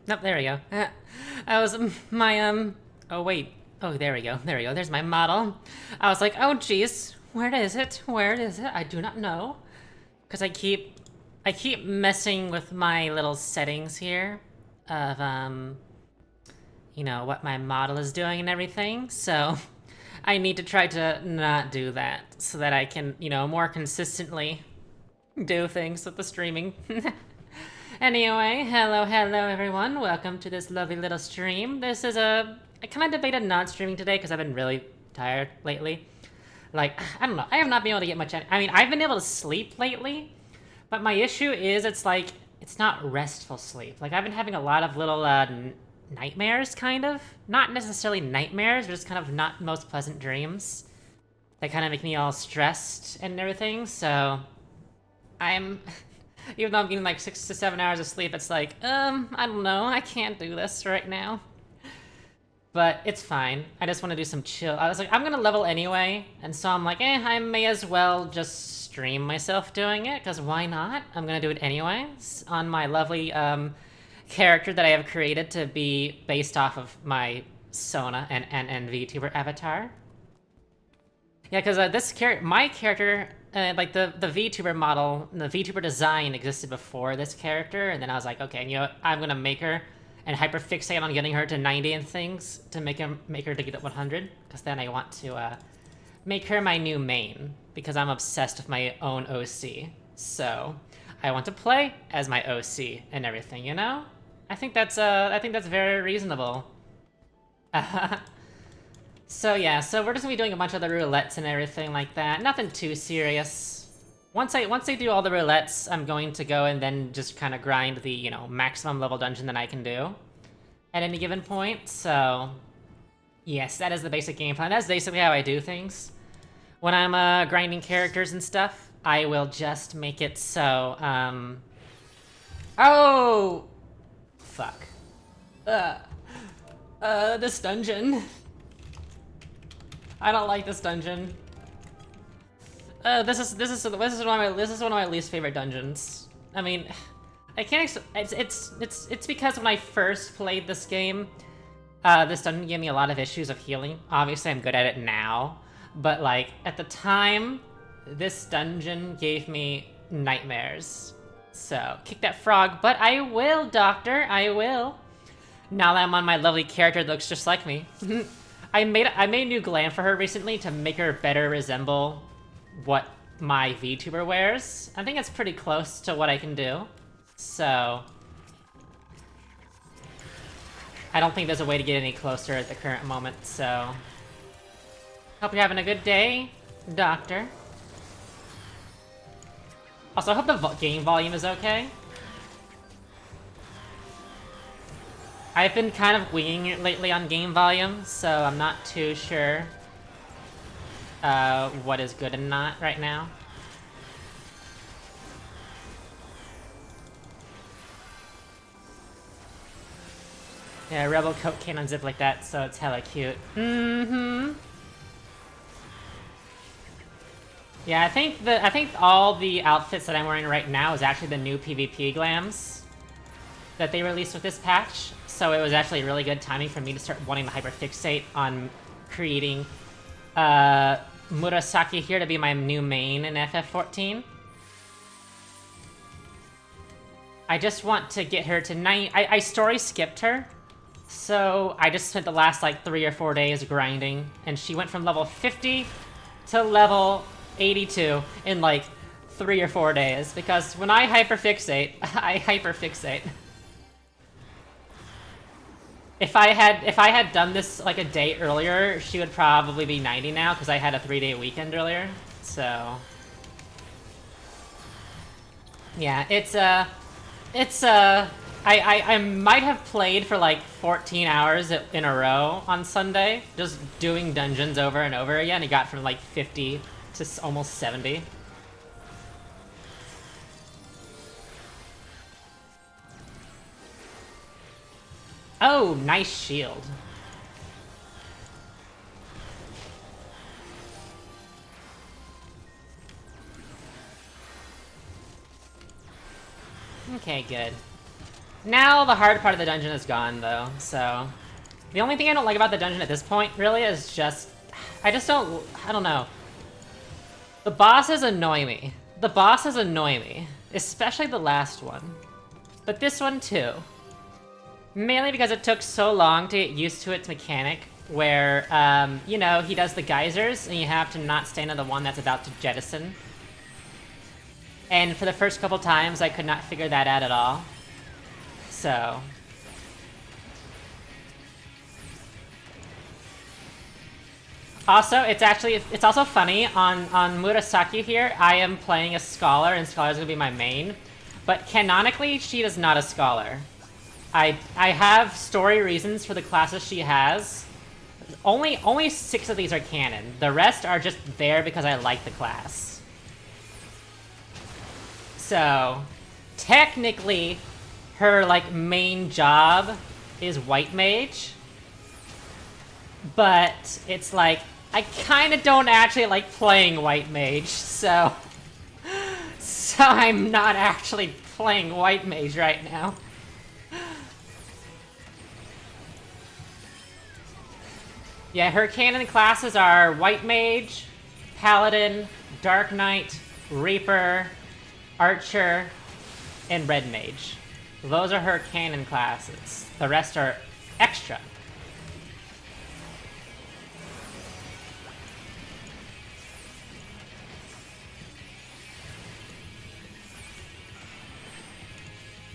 Nope, there we go. I was, oh wait. Oh, there we go, there we go. There's my model. I was like, oh jeez, where is it? Where is it? I do not know. Because I keep messing with my little settings here of, you know, what my model is doing and everything, so I need to try to not do that so that I can, you know, more consistently do things with the streaming. Anyway, hello everyone. Welcome to this lovely little stream. This is I kind of debated not streaming today because I've been really tired lately. Like, I don't know. I have not been able to get much. I mean, I've been able to sleep lately, but my issue is it's like it's not restful sleep. Like I've been having a lot of little nightmares, kind of. Not necessarily nightmares, but just kind of not most pleasant dreams. That kind of make me all stressed and everything. So I'm, even though I'm getting like 6 to 7 hours of sleep, it's like, I don't know. I can't do this right now. But it's fine. I just want to do some chill. I was like, I'm gonna level anyway, and so I'm like, I may as well just stream myself doing it, because why not? I'm gonna do it anyways, on my lovely, character that I have created to be based off of my Sona and VTuber avatar. Yeah, because my character, like the VTuber model, the VTuber design existed before this character, and then I was like, okay, you know what? I'm gonna make her and hyperfixate on getting her to 90 and things to make her to get at 100, because then I want to make her my new main, because I'm obsessed with my own OC. So I want to play as my OC and everything, you know? I think that's very reasonable. So yeah, so we're just gonna be doing a bunch of the roulettes and everything like that. Nothing too serious. Once I do all the roulettes, I'm going to go and then just kind of grind the, you know, maximum level dungeon that I can do at any given point. So yes, that is the basic game plan. That's basically how I do things. When I'm grinding characters and stuff, I will just make it so, oh! Fuck. This dungeon. I don't like this dungeon. This is one of my least favorite dungeons. I mean, I can't. It's because when I first played this game, this dungeon gave me a lot of issues of healing. Obviously, I'm good at it now, but like at the time, this dungeon gave me nightmares. So kick that frog, but I will, Doctor. I will. Now that I'm on my lovely character that looks just like me. I made a new glam for her recently to make her better resemble what my VTuber wears. I think it's pretty close to what I can do. So I don't think there's a way to get any closer at the current moment, so hope you're having a good day, Doctor. Also, I hope the game volume is okay. I've been kind of winging it lately on game volume, so I'm not too sure what is good and not right now. Yeah, Rebel coat can't unzip like that, so it's hella cute. Mm-hmm. Yeah, I think all the outfits that I'm wearing right now is actually the new PvP glams that they released with this patch. So it was actually really good timing for me to start wanting to hyperfixate on creating Murasaki here to be my new main in FF14. I just want to get her to 9. I story skipped her, so I just spent the last like 3 or 4 days grinding, and she went from level 50 to level 82 in like 3 or 4 days, because when I hyperfixate, I hyperfixate. If I had done this like a day earlier, she would probably be 90 now, because I had a 3-day weekend earlier. So yeah, I might have played for like 14 hours in a row on Sunday, just doing dungeons over and over again. It got from like 50 to almost 70. Oh, nice shield. Okay, good. Now the hard part of the dungeon is gone, though, so... The only thing I don't like about the dungeon at this point, really, is just... I don't know. The bosses annoy me. The bosses annoy me. Especially the last one. But this one, too. Mainly because it took so long to get used to its mechanic, where, you know, he does the geysers, and you have to not stand on the one that's about to jettison. And for the first couple times, I could not figure that out at all. So... Also, it's also funny, on Murasaki here, I am playing a Scholar, and Scholar's gonna be my main. But canonically, she is not a Scholar. I have story reasons for the classes she has. Only 6 of these are canon. The rest are just there because I like the class. So, technically, her, like, main job is White Mage. But it's like, I kinda don't actually like playing White Mage, so... So I'm not actually playing White Mage right now. Yeah, her canon classes are White Mage, Paladin, Dark Knight, Reaper, Archer, and Red Mage. Those are her canon classes. The rest are extra.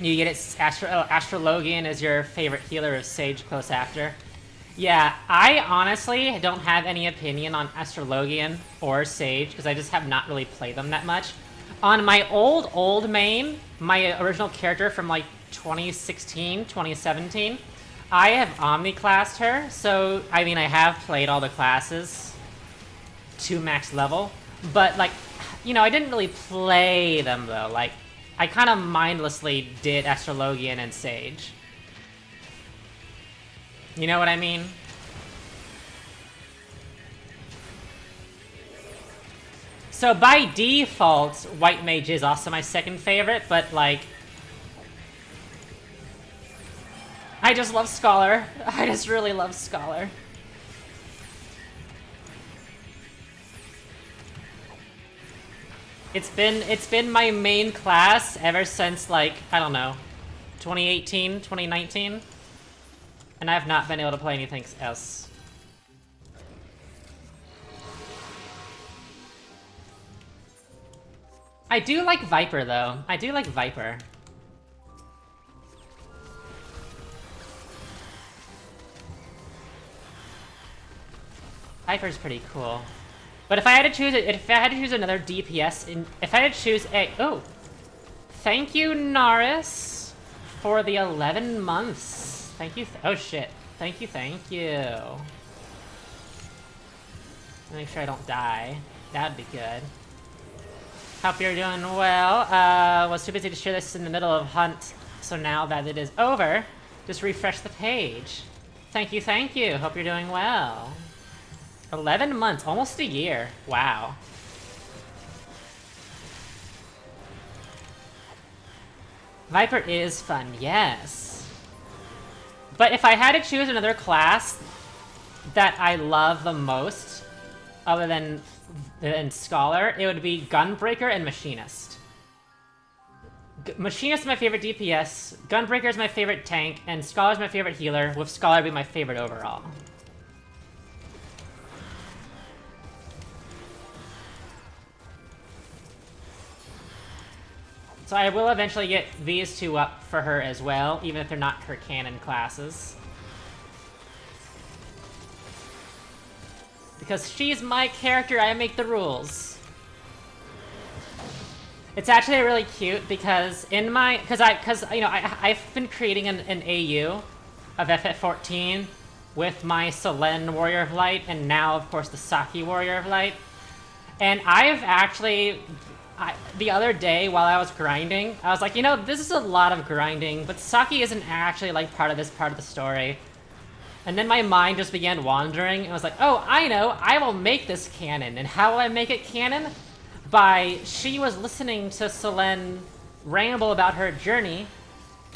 You get it, Astrologian is your favorite healer of Sage close after. Yeah, I honestly don't have any opinion on Astrologian or Sage, because I just have not really played them that much. On my old main, my original character from like 2016, 2017, I have Omni-classed her, so, I mean, I have played all the classes to max level, but like, you know, I didn't really play them though, like, I kind of mindlessly did Astrologian and Sage. You know what I mean? So by default, White Mage is also my second favorite, but like... I just love Scholar. I just really love Scholar. It's been my main class ever since, like, I don't know, 2018, 2019. And I've not been able to play anything else. I do like Viper, though. I do like Viper. Viper's pretty cool. But if I had to choose another DPS, if I had to choose a... Oh! Thank you, Naris, for the 11 months. Thank you. Oh, shit. Thank you. Make sure I don't die. That'd be good. Hope you're doing well. Was too busy to share this in the middle of Hunt, so now that it is over, just refresh the page. Thank you. Hope you're doing well. 11 months, almost a year. Wow. Viper is fun, yes. But if I had to choose another class that I love the most, other than Scholar, it would be Gunbreaker and Machinist. Machinist is my favorite DPS, Gunbreaker is my favorite tank, and Scholar is my favorite healer, with Scholar being my favorite overall. So I will eventually get these two up for her as well, even if they're not her canon classes. Because she's my character, I make the rules. It's actually really cute because in my, I've been creating an AU of FF14 with my Selene Warrior of Light and now, of course, the Saki Warrior of Light. And I've actually... the other day, while I was grinding, I was like, you know, this is a lot of grinding, but Saki isn't actually, like, part of this part of the story. And then my mind just began wandering, and I was like, oh, I know, I will make this canon. And how will I make it canon? She was listening to Selene ramble about her journey,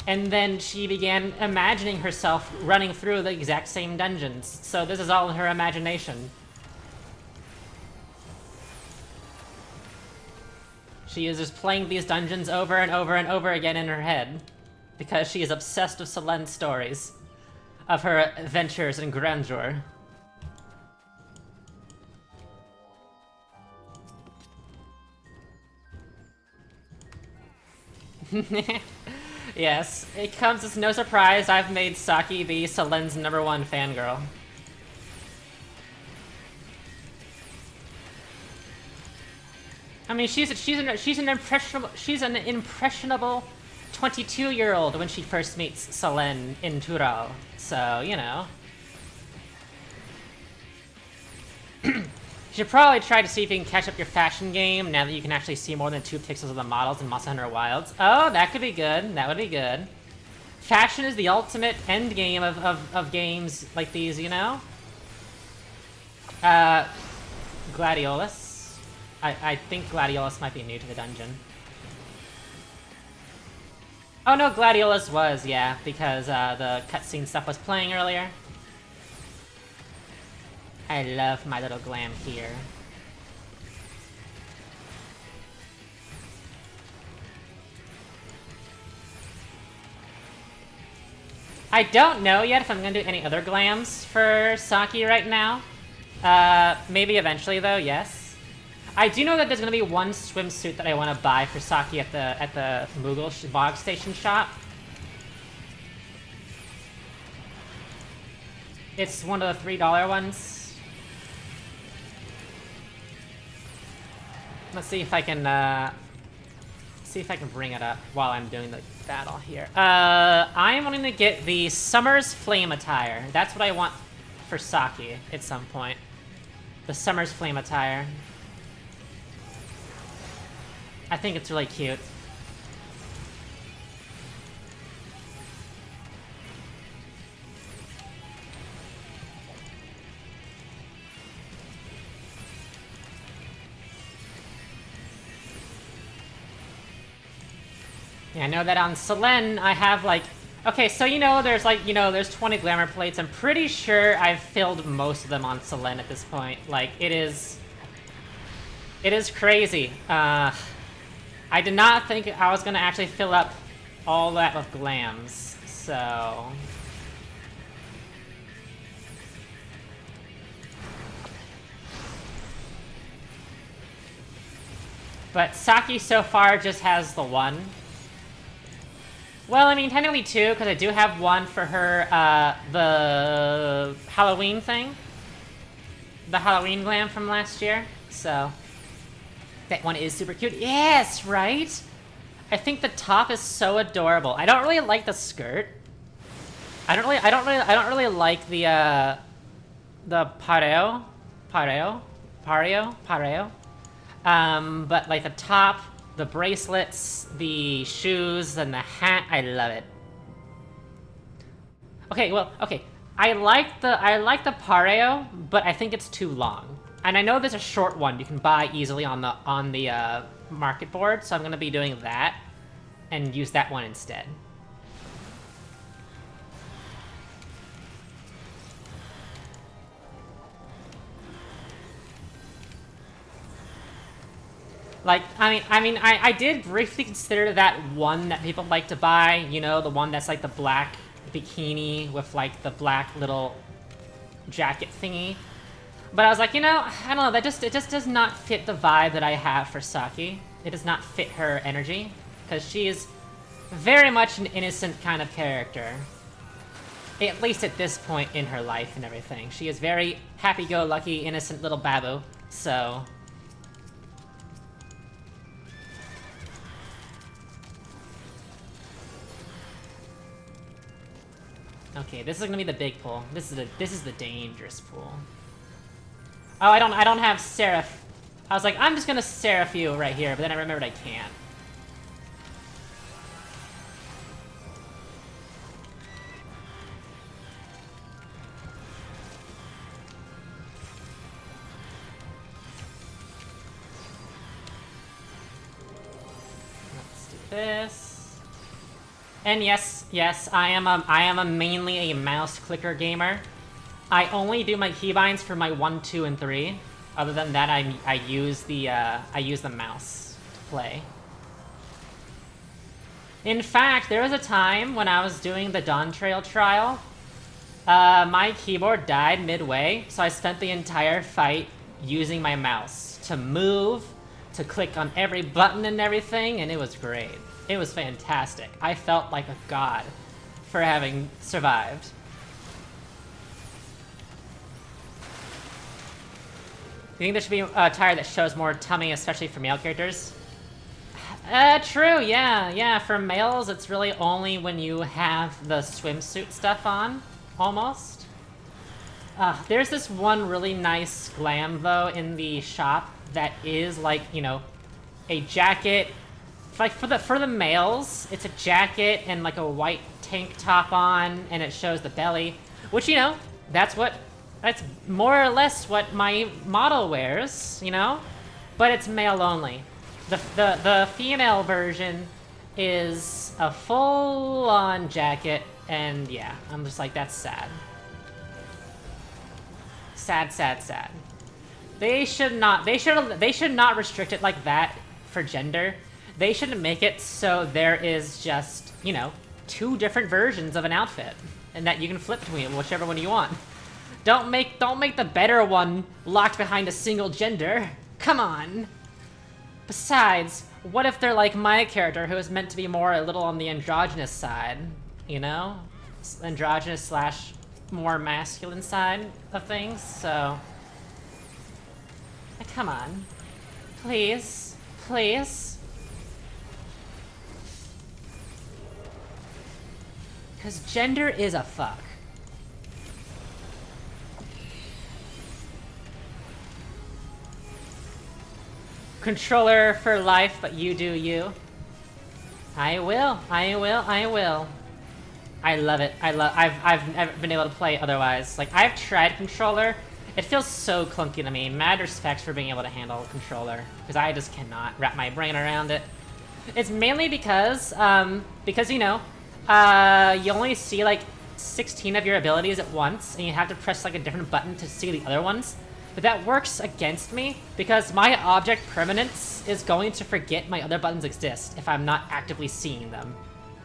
And then she began imagining herself running through the exact same dungeons. So this is all in her imagination. She is just playing these dungeons over and over and over again in her head. Because she is obsessed with Selene's stories of her adventures and grandeur. Yes, it comes as no surprise I've made Saki be Selene's #1 fangirl. I mean, she's an impressionable 22-year-old when she first meets Selene in Tural. So, you know. You should probably try to see if you can catch up your fashion game now that you can actually see more than 2 pixels of the models in Monster Hunter Wilds. Oh, that could be good. That would be good. Fashion is the ultimate end game of games like these, you know? Gladiolus. I think Gladiolus might be new to the dungeon. Oh no, Gladiolus was, yeah, because the cutscene stuff was playing earlier. I love my little glam here. I don't know yet if I'm gonna do any other glams for Saki right now. Maybe eventually though, yes. I do know that there's gonna be one swimsuit that I want to buy for Saki at the Moogle Bog Station shop. It's one of the $3 ones. Let's see if I can bring it up while I'm doing the battle here. I'm wanting to get the Summer's Flame attire. That's what I want for Saki at some point. The Summer's Flame attire. I think it's really cute. Yeah, I know that on Selene, I have like... Okay, so you know, there's like, you know, there's 20 glamour plates. I'm pretty sure I've filled most of them on Selene at this point. Like, it is crazy. I did not think I was gonna actually fill up all that with glams, so... But Saki so far just has the one. Well, I mean, technically 2, because I do have one for her, the Halloween thing. The Halloween glam from last year, so... That one is super cute. Yes, right? I think the top is so adorable. I don't really like the skirt. I don't really like the pareo. But like the top, the bracelets, the shoes, and the hat, I love it. Okay, well, okay. I like the pareo, but I think it's too long. And I know there's a short one you can buy easily on the market board, so I'm gonna be doing that and use that one instead. Like, I did briefly consider that one that people like to buy, you know, the one that's like the black bikini with like the black little jacket thingy. But I was like, you know, I don't know, it just does not fit the vibe that I have for Saki. It does not fit her energy, because she is very much an innocent kind of character. At least at this point in her life and everything. She is very happy-go-lucky, innocent little babu, so... Okay, this is gonna be the big pool. This is the dangerous pool. Oh, I don't have Seraph. I was like, I'm just gonna Seraph you right here, but then I remembered I can't. Let's do this. And yes, I am a mainly a mouse clicker gamer. I only do my keybinds for my 1, 2, and 3. Other than that, I use the mouse to play. In fact, there was a time when I was doing the Dawn Trail trial. My keyboard died midway, so I spent the entire fight using my mouse to move, to click on every button and everything, and it was great. It was fantastic. I felt like a god for having survived. You think there should be a tire that shows more tummy, especially for male characters? True, yeah. For males, it's really only when you have the swimsuit stuff on, almost. There's this one really nice glam, though, in the shop that is, like, you know, a jacket. Like, for the males, it's a jacket and, like, a white tank top on, and it shows the belly. Which, you know, that's more or less what my model wears, you know? But it's male only. The female version is a full-on jacket, and yeah, I'm just like, that's sad. Sad. They should not restrict it like that for gender. They should make it so there is just, you know, 2 different versions of an outfit, and that you can flip between whichever one you want. Don't make the better one locked behind a single gender. Come on. Besides, what if they're like my character, who is meant to be more a little on the androgynous side, you know? Androgynous slash more masculine side of things, so... Come on. Please. Because gender is a fuck. Controller for life, but you do you. I will. I love it. I've never been able to play otherwise. Like, I've tried controller. It feels so clunky to me. Mad respect for being able to handle a controller, because I just cannot wrap my brain around it. It's mainly because you know, you only see like 16 of your abilities at once, and you have to press like a different button to see the other ones. But that works against me, because my object permanence is going to forget my other buttons exist if I'm not actively seeing them.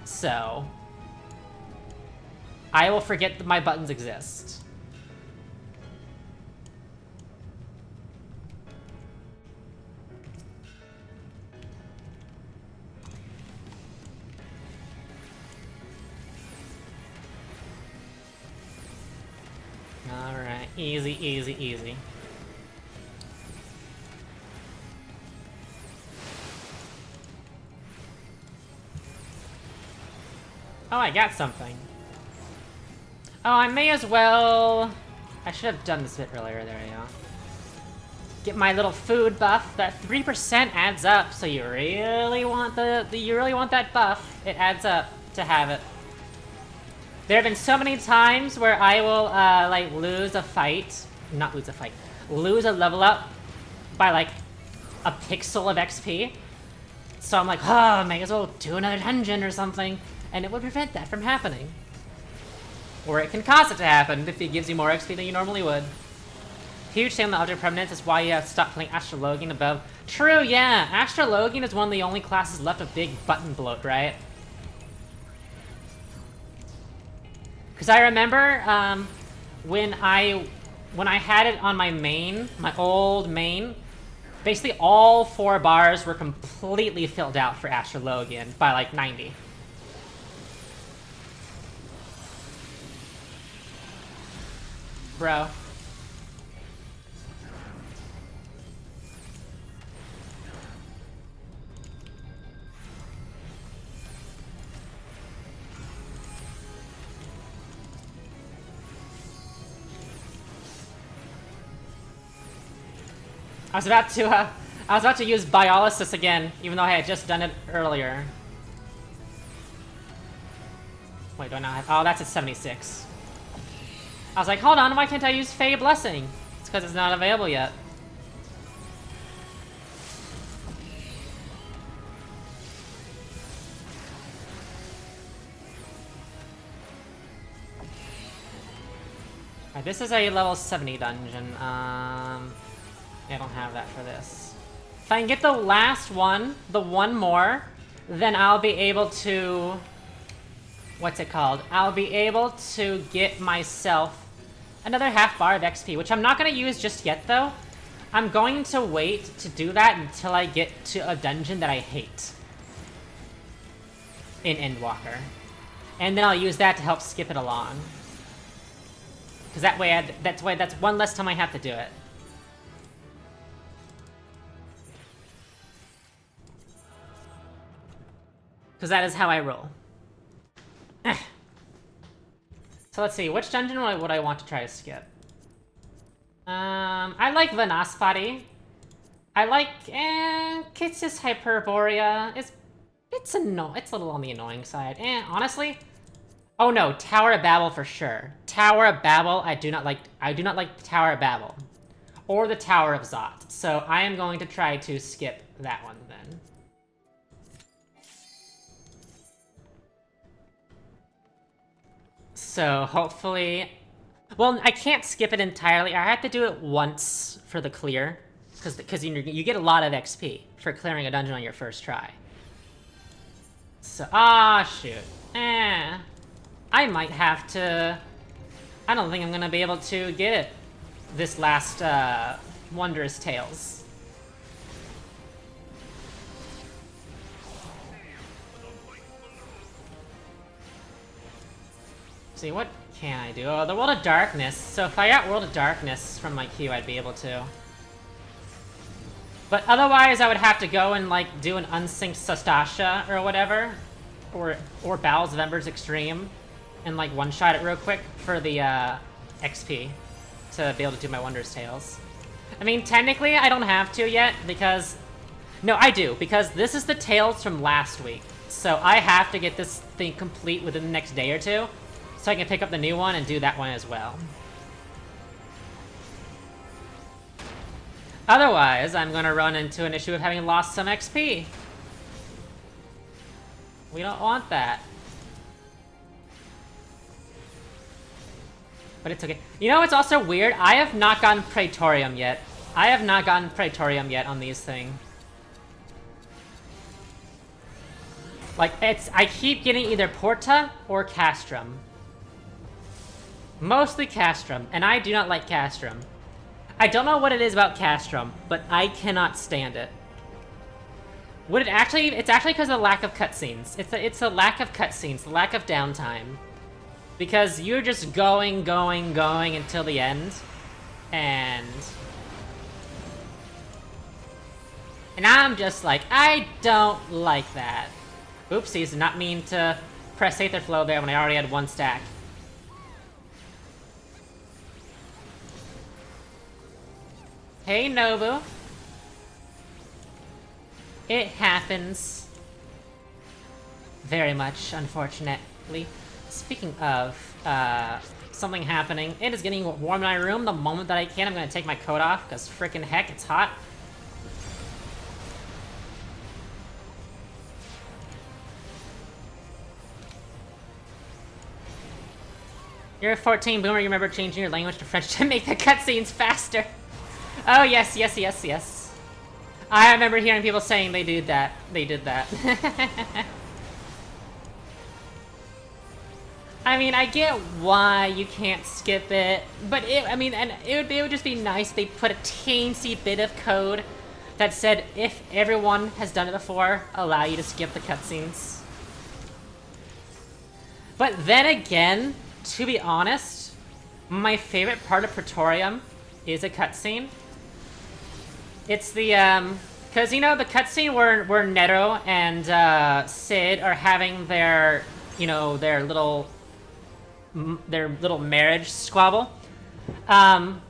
So... I will forget that my buttons exist. Alright, easy. Oh, I got something. Oh, I may as well... I should have done this a bit earlier, there we go. Get my little food buff. That 3% adds up, so you really want that buff. It adds up to have it. There have been so many times where I will, like, lose a level up by, like, a pixel of XP. So I'm like, oh, I may as well do another dungeon or something, and it would prevent that from happening. Or it can cause it to happen if it gives you more XP than you normally would. Huge thing on the object permanence is why you have to stop playing Astrologian above. True, yeah, Astrologian is one of the only classes left with big button bloat, right? Because I remember when I had it on my main, my old main, basically all 4 bars were completely filled out for Astrologian by like 90. Bro. I was about to use Biolysis again, even though I had just done it earlier. Wait, do I not have... Oh, that's at 76. I was like, hold on, why can't I use Fey Blessing? It's because it's not available yet. Alright, this is a level 70 dungeon. I don't have that for this. If I can get the last one, the one more, then I'll be able to... What's it called? I'll be able to get myself another half bar of XP, which I'm not going to use just yet, though. I'm going to wait to do that until I get to a dungeon that I hate in Endwalker. And then I'll use that to help skip it along. Because that way, that's one less time I have to do it. Because that is how I roll. So let's see, which dungeon would I want to try to skip? I like Vanaspati. I like Kitsis Hyperborea. It's a little on the annoying side. Honestly. Oh no, Tower of Babel for sure. Tower of Babel, I do not like the Tower of Babel. Or the Tower of Zot. So I am going to try to skip that one then. So hopefully... Well, I can't skip it entirely. I have to do it once for the clear. Because you get a lot of XP for clearing a dungeon on your first try. So, shoot. I might have to... I don't think I'm gonna be able to get it this last, Wondrous Tales. See, what can I do? Oh, the World of Darkness. So if I got World of Darkness from my queue, I'd be able to. But otherwise, I would have to go and, like, do an unsynced Sastasha or whatever. Or Bowels of Embers Extreme. And, like, one-shot it real quick for the, XP. To be able to do my Wondrous Tales. I mean, technically, I don't have to yet, because... No, I do, because this is the Tales from last week. So I have to get this thing complete within the next day or two. So I can pick up the new one and do that one as well. Otherwise, I'm gonna run into an issue of having lost some XP. We don't want that. But it's okay. You know what's also weird? I have not gotten Praetorium yet. I have not gotten Praetorium yet on these things. Like, I keep getting either Porta or Castrum. Mostly Castrum, and I do not like Castrum. I don't know what it is about Castrum, but I cannot stand it. Would it actually... It's actually because of the lack of cutscenes. It's a lack of cutscenes, the lack of downtime. Because you're just going until the end. And I'm just like, I don't like that. Oopsies, did not mean to press Aether Flow there when I already had one stack. Hey, Nobu. It happens. Very much, unfortunately. Speaking of, something happening, it is getting warm in my room. The moment that I can, I'm gonna take my coat off, because frickin' heck, it's hot. You're a 14 boomer, you remember changing your language to French to make the cutscenes faster. Oh, yes. I remember hearing people saying they did that. I mean, I get why you can't skip it, but it would just be nice if they put a teensy bit of code that said, if everyone has done it before, allow you to skip the cutscenes. But then again, to be honest, my favorite part of Praetorium is a cutscene. It's the, cause you know, the cutscene where Nero and, Cid are having their, you know, their little marriage squabble. The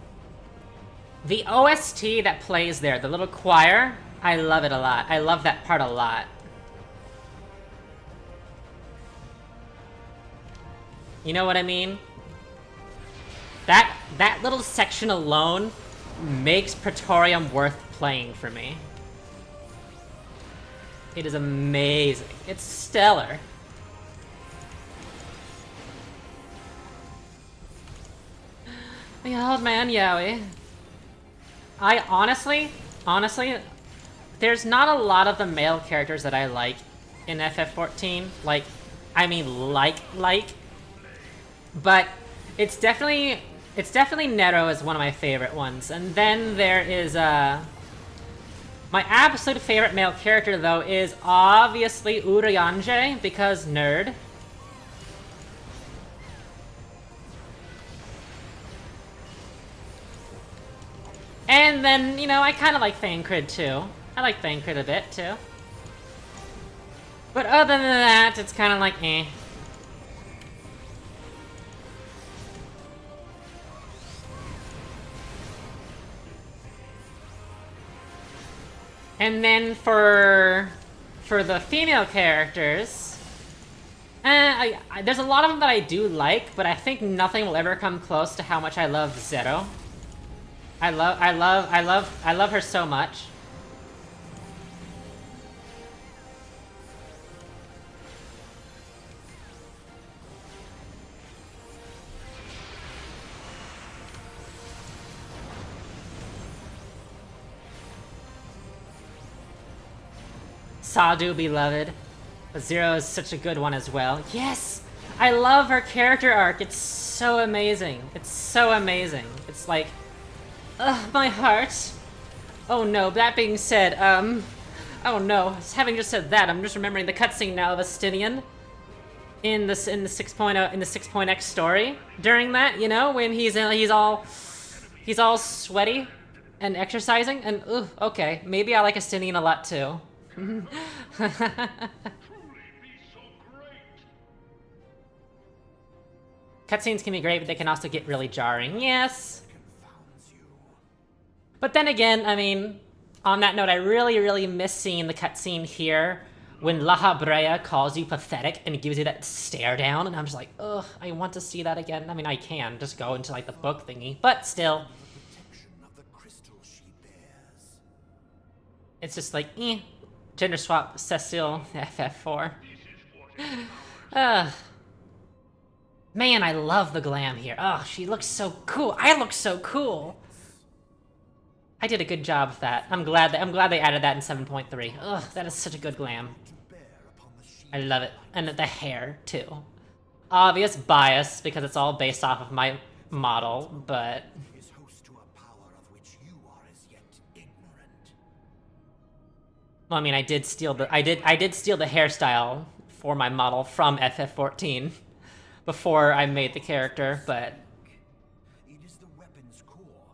OST that plays there, the little choir, I love it a lot. I love that part a lot. You know what I mean? That little section alone makes Praetorium worth playing for me. It is amazing. It's stellar. Behold man Yowie. I honestly, there's not a lot of the male characters that I like in FF14. Like, I mean, but it's definitely Nero is one of my favorite ones. And then there is my absolute favorite male character though is obviously Urayanje because nerd. And then, you know, I kind of like Thancred too. I like Thancred a bit too. But other than that, it's kind of like eh. And then for the female characters, there's a lot of them that I do like, but I think nothing will ever come close to how much I love Zero. I love her so much. Sadu, beloved. But Zero is such a good one as well. Yes! I love her character arc. It's so amazing. It's so amazing. It's like... ugh, my heart. Oh no, that being said, oh no, having just said that, I'm just remembering the cutscene now of Astinian in the 6.0 in the 6.x story. During that, you know, when he's all sweaty and exercising, and ugh, okay, maybe I like Astinian a lot too. Cutscenes can be great, but they can also get really jarring. Yes. But then again, I mean, on that note, I really miss seeing the cutscene here when La Brea calls you pathetic and gives you that stare down, and I'm just like, ugh, I want to see that again. I mean, I can just go into like the book thingy, but still. It's just like, eh. Gender swap Cecile FF4. Man, I love the glam here. Oh, she looks so cool. I look so cool. I did a good job with that. I'm glad they added that in 7.3. Ugh, that is such a good glam. I love it. And the hair, too. Obvious bias, because it's all based off of my model, but... well, I mean, I did steal the hairstyle for my model from FF14 before I made the character, but... it is the weapon's core,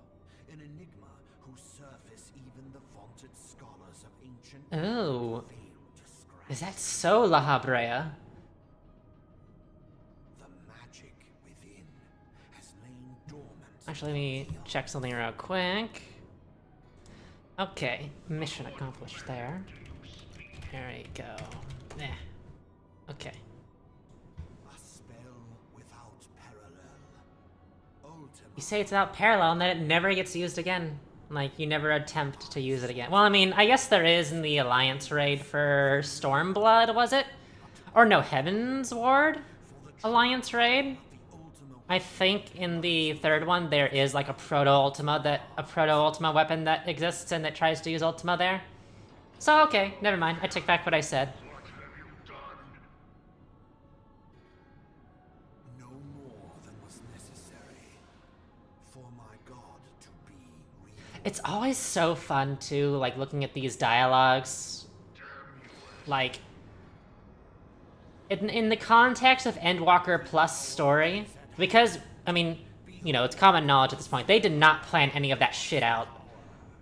an enigma whose surface even the vaunted scholars of ancient ooh. failed to scratch. Is that so, La Brea? The magic within has lain dormant. Actually, let me check something real quick. Okay, mission accomplished there. There we go. Eh. Okay. A spell without parallel. You say it's without parallel and then it never gets used again. Like, you never attempt to use it again. Well, I mean, I guess there is in the Alliance raid for Stormblood, was it? Or no, Heaven's Ward? Alliance raid? I think in the third one there is like a proto-Ultima weapon that exists and that tries to use Ultima there. So okay, never mind. I take back what I said. No more than was necessary for my god to be real. It's always so fun too, like looking at these dialogues. Like in the context of Endwalker plus story. Because, I mean, you know, it's common knowledge at this point. They did not plan any of that shit out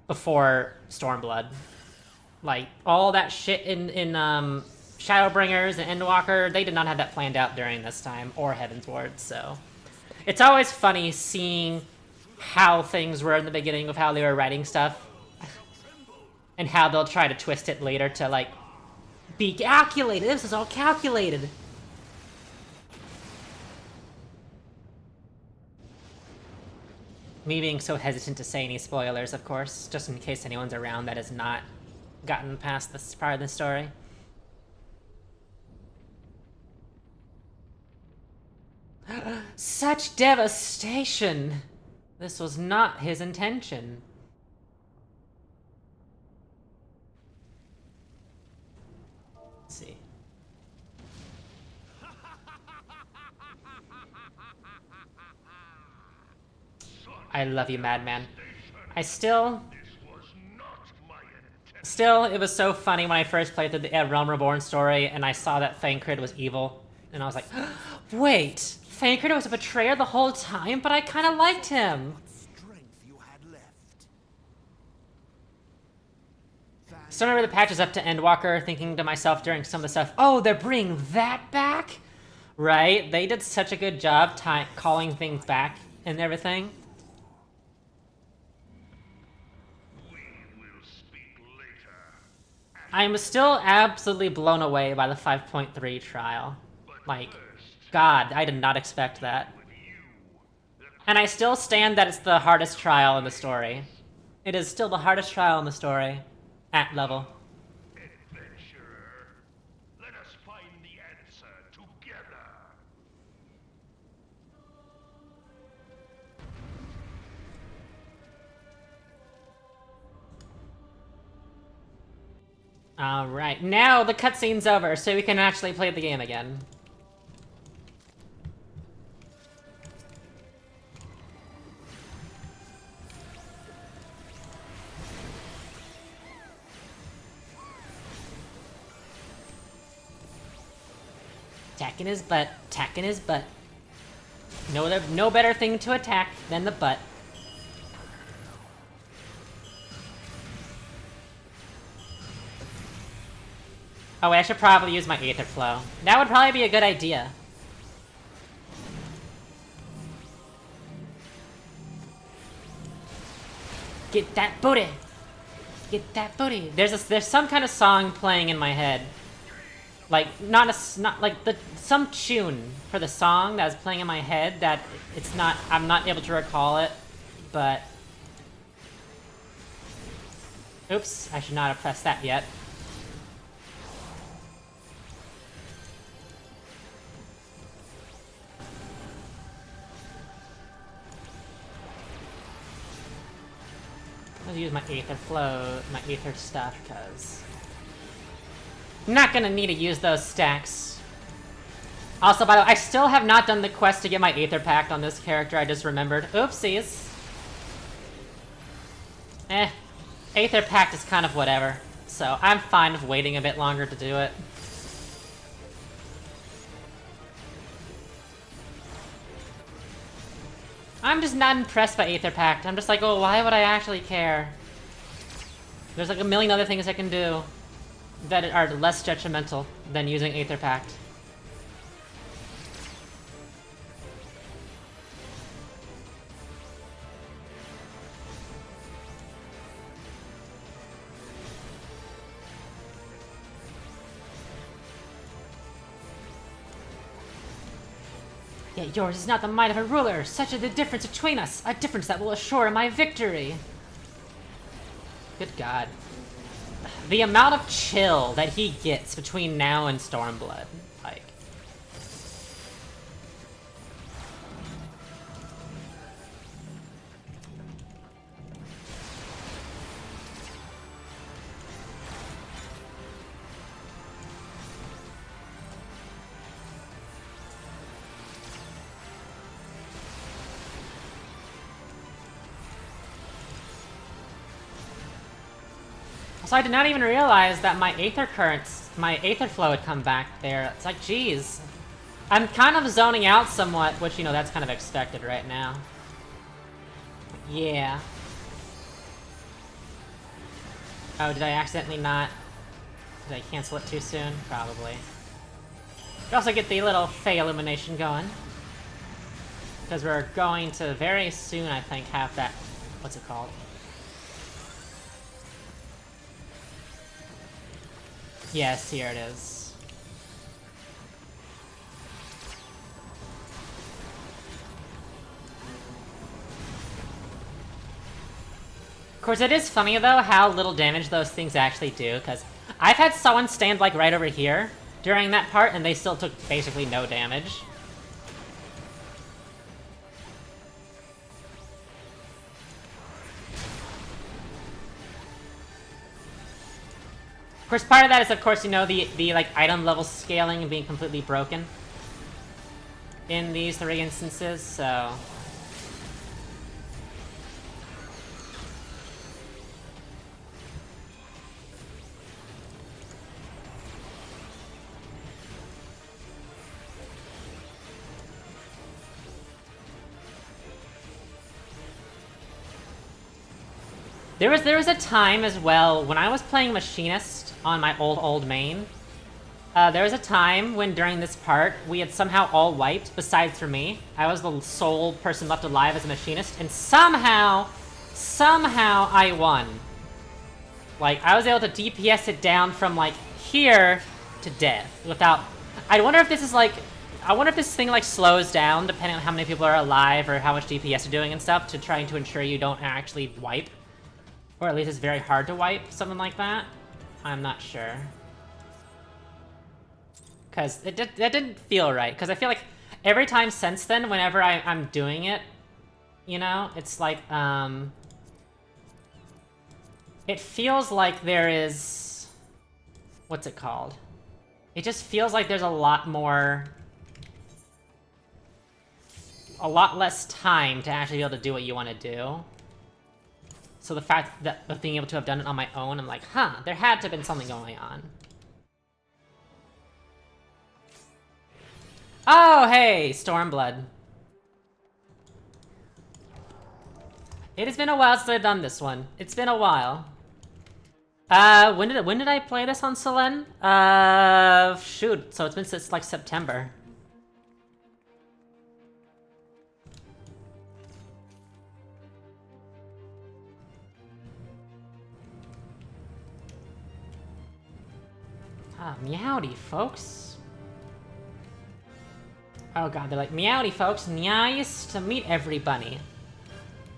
before Stormblood. Like, all that shit in Shadowbringers and Endwalker, they did not have that planned out during this time, or Heaven's Ward, so... it's always funny seeing how things were in the beginning of how they were writing stuff. And how they'll try to twist it later to, like, be calculated. This is all calculated. Me being so hesitant to say any spoilers, of course, just in case anyone's around that has not gotten past this part of the story. Such devastation! This was not his intention. Let's see. I love you, madman. Still, it was so funny when I first played through the Realm Reborn story and I saw that Thancred was evil. And I was like, wait, Thancred was a betrayer the whole time, but I kind of liked him. So remember the patches up to Endwalker, thinking to myself during some of the stuff, oh, they're bringing that back? Right? They did such a good job calling things back and everything. I'm still absolutely blown away by the 5.3 trial. Like, God, I did not expect that. And I still stand that it's the hardest trial in the story. It is still the hardest trial in the story. At level. Adventurer, let us find the answer together. Alright, now the cutscene's over, so we can actually play the game again. Attacking his butt, attacking his butt. No better thing to attack than the butt. Oh, I should probably use my Aether Flow. That would probably be a good idea. Get that booty! Get that booty! There's some kind of song playing in my head. Like, some tune for the song that was playing in my head that I'm not able to recall it, but... Oops, I should not have pressed that yet. I'll use my Aether Flow, my Aether stuff, because... I'm not gonna need to use those stacks. Also, by the way, I still have not done the quest to get my Aether Pact on this character, I just remembered. Oopsies. Aether Pact is kind of whatever, so I'm fine with waiting a bit longer to do it. I'm just not impressed by Aether Pact. I'm just like, oh, why would I actually care? There's like a million other things I can do that are less detrimental than using Aether Pact. Yet yours is not the might of a ruler. Such is the difference between us. A difference that will assure my victory. Good God. The amount of chill that he gets between now and Stormblood. Like... So I did not even realize that my Aether Currents, my Aether Flow had come back there. It's like, geez. I'm kind of zoning out somewhat, which, you know, that's kind of expected right now. Yeah. Oh, did I accidentally not... Did I cancel it too soon? Probably. We also get the little Fey illumination going. Because we're going to very soon, I think, have that... What's it called? Yes, here it is. Of course, it is funny, though, how little damage those things actually do, because I've had someone stand, like, right over here during that part, and they still took basically no damage. course, part of that is, of course, you know, the like item level scaling and being completely broken in these 3 instances. So there was a time as well when I was playing Machinist on my old main. There was a time when during this part we had somehow all wiped, besides for me. I was the sole person left alive as a Machinist, and somehow I won. Like, I was able to DPS it down from like here to death without. I wonder if this is like. I wonder if this thing like slows down depending on how many people are alive or how much DPS you're doing and stuff to trying to ensure you don't actually wipe. Or at least it's very hard to wipe, something like that. I'm not sure. Because that didn't feel right. Because I feel like every time since then, whenever I'm doing it, you know, it's like, it feels like there is... What's it called? It just feels like there's a lot more... A lot less time to actually be able to do what you want to do. So the fact that of being able to have done it on my own, I'm like, huh, there had to have been something going on. Oh, hey, Stormblood. It has been a while since I've done this one. It's been a while. When did I play this on Selen? Shoot, so it's been since like September. Ah, meowdy, folks. Oh god, they're like, meowdy, folks. Nice to meet everybody.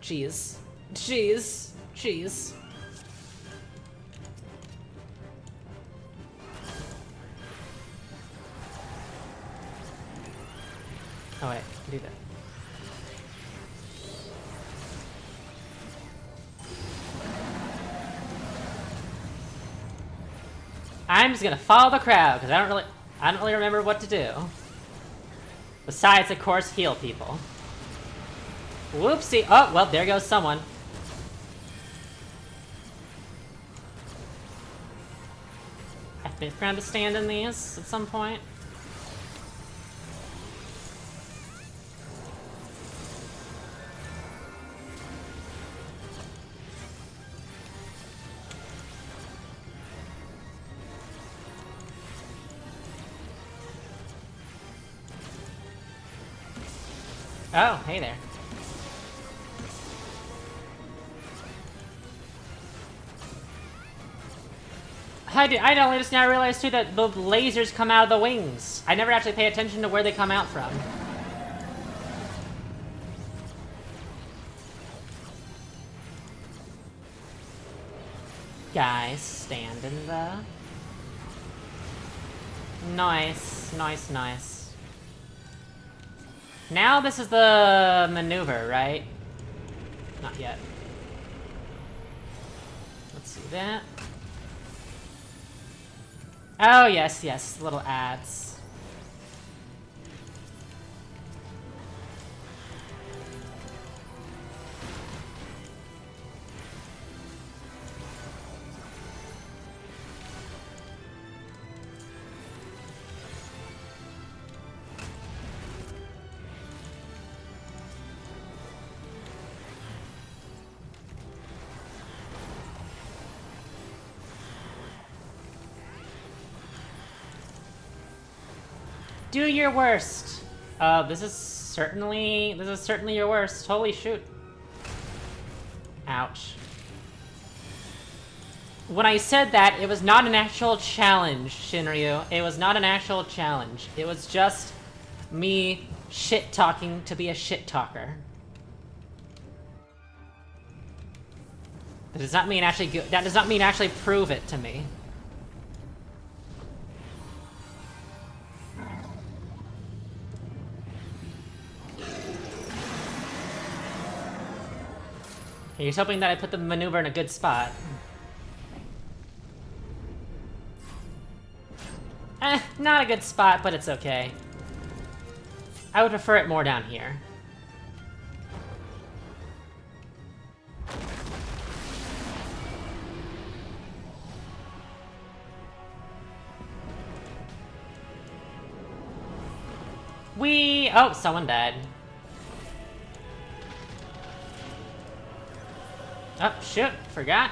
Jeez. Jeez. Jeez. Oh wait, do that. I'm just gonna follow the crowd because I don't really remember what to do. Besides, of course, heal people. Whoopsie! Oh well, there goes someone. I think we're gonna have to stand in these at some point. Oh, hey there. I only just now realized too that the lasers come out of the wings. I never actually pay attention to where they come out from. Guys, stand in the... Nice, nice, nice. Now this is the maneuver, right? Not yet. Let's see that. Oh, yes, yes, little ads. Do your worst. This is certainly your worst. Holy shoot. Ouch. When I said that, it was not an actual challenge, Shinryu. It was not an actual challenge. It was just me shit-talking to be a shit-talker. That does not mean actually prove it to me. He's hoping that I put the maneuver in a good spot. Not a good spot, but it's okay. I would prefer it more down here. Oh, someone died. Oh, shoot, forgot.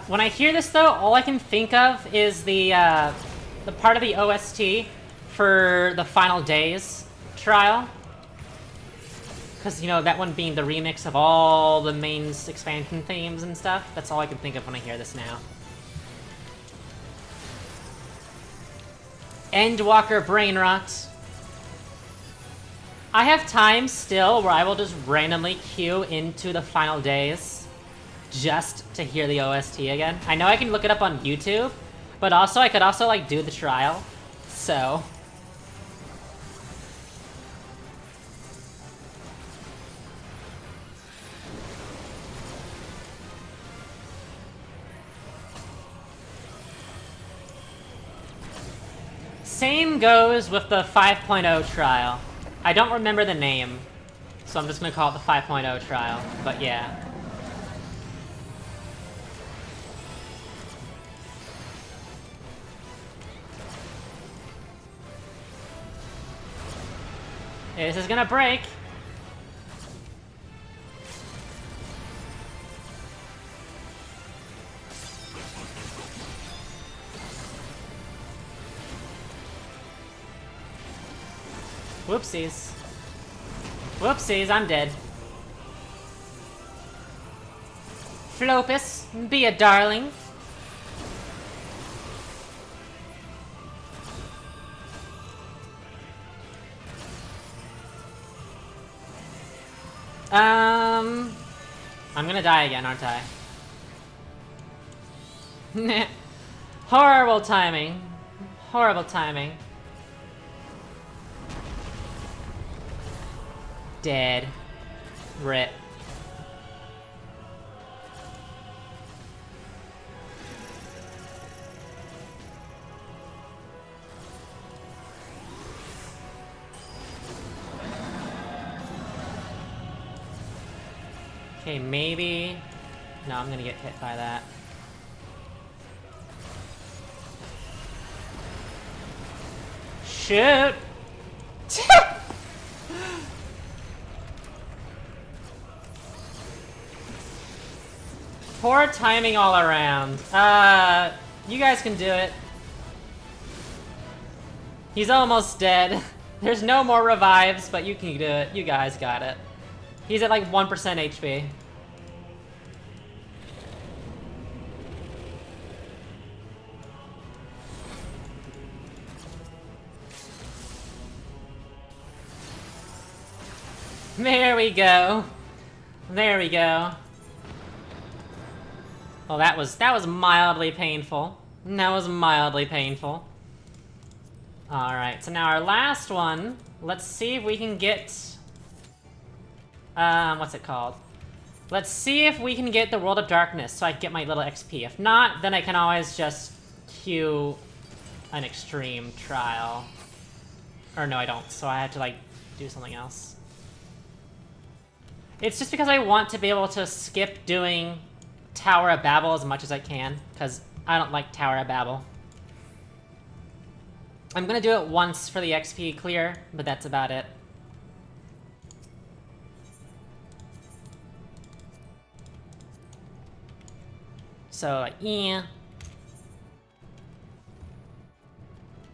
When I hear this, though, all I can think of is the part of the OST for the Final Days trial. Because, you know, that one being the remix of all the main expansion themes and stuff. That's all I can think of when I hear this now. Endwalker brain rot. I have times still where I will just randomly queue into the Final Days just to hear the OST again. I know I can look it up on YouTube, but also I could also like do the trial. So same goes with the 5.0 trial. I don't remember the name, so I'm just gonna call it the 5.0 trial, but yeah. This is gonna break. Whoopsies. Whoopsies, I'm dead. Flopus, be a darling. I'm gonna die again, aren't I? Horrible timing. Horrible timing. Dead. Rip. Okay, maybe... No, I'm gonna get hit by that. Shoot! Poor timing all around. You guys can do it. He's almost dead. There's no more revives, but you can do it. You guys got it. He's at like 1% HP. There we go. There we go. Well, that was mildly painful. That was mildly painful. Alright, so now our last one. Let's see if we can get... what's it called? Let's see if we can get the World of Darkness so I can get my little XP. If not, then I can always just queue an extreme trial. Or no, I don't, so I have to, like, do something else. It's just because I want to be able to skip doing Tower of Babel as much as I can, because I don't like Tower of Babel. I'm gonna do it once for the XP clear, but that's about it. So, yeah.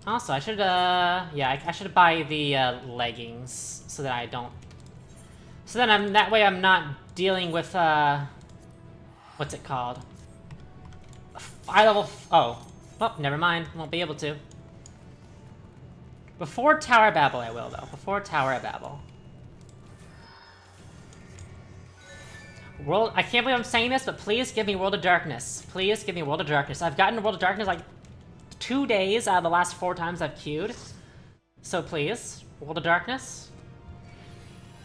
Also, I should, yeah, I should buy the, leggings, so that I don't... So then that way I'm not dealing with, what's it called? Oh, never mind, won't be able to. Before Tower of Babel I will, though. Before Tower of Babel. I can't believe I'm saying this, but please give me World of Darkness. Please give me World of Darkness. I've gotten World of Darkness like 2 days out of the last 4 times I've queued. So please, World of Darkness?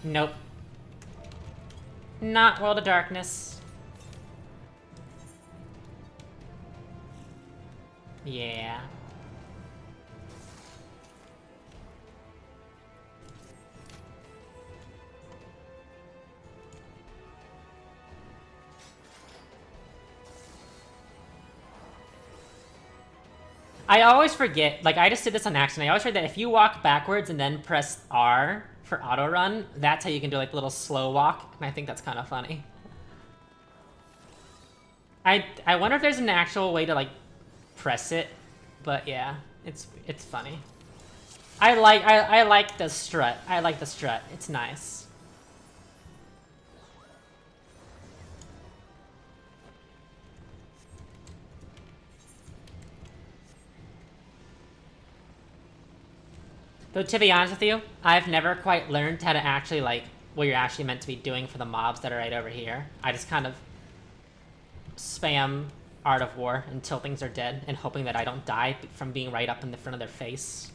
Nope. Not World of Darkness. Yeah. I always forget, like I just did this on accident, I always forget that if you walk backwards and then press R for auto run, that's how you can do like a little slow walk, and I think that's kind of funny. I wonder if there's an actual way to like press it, but yeah, it's funny. I like the strut. I like the strut. It's nice. Though to be honest with you, I've never quite learned how to actually like what you're actually meant to be doing for the mobs that are right over here. I just kind of spam Art of War until things are dead and hoping that I don't die from being right up in the front of their face.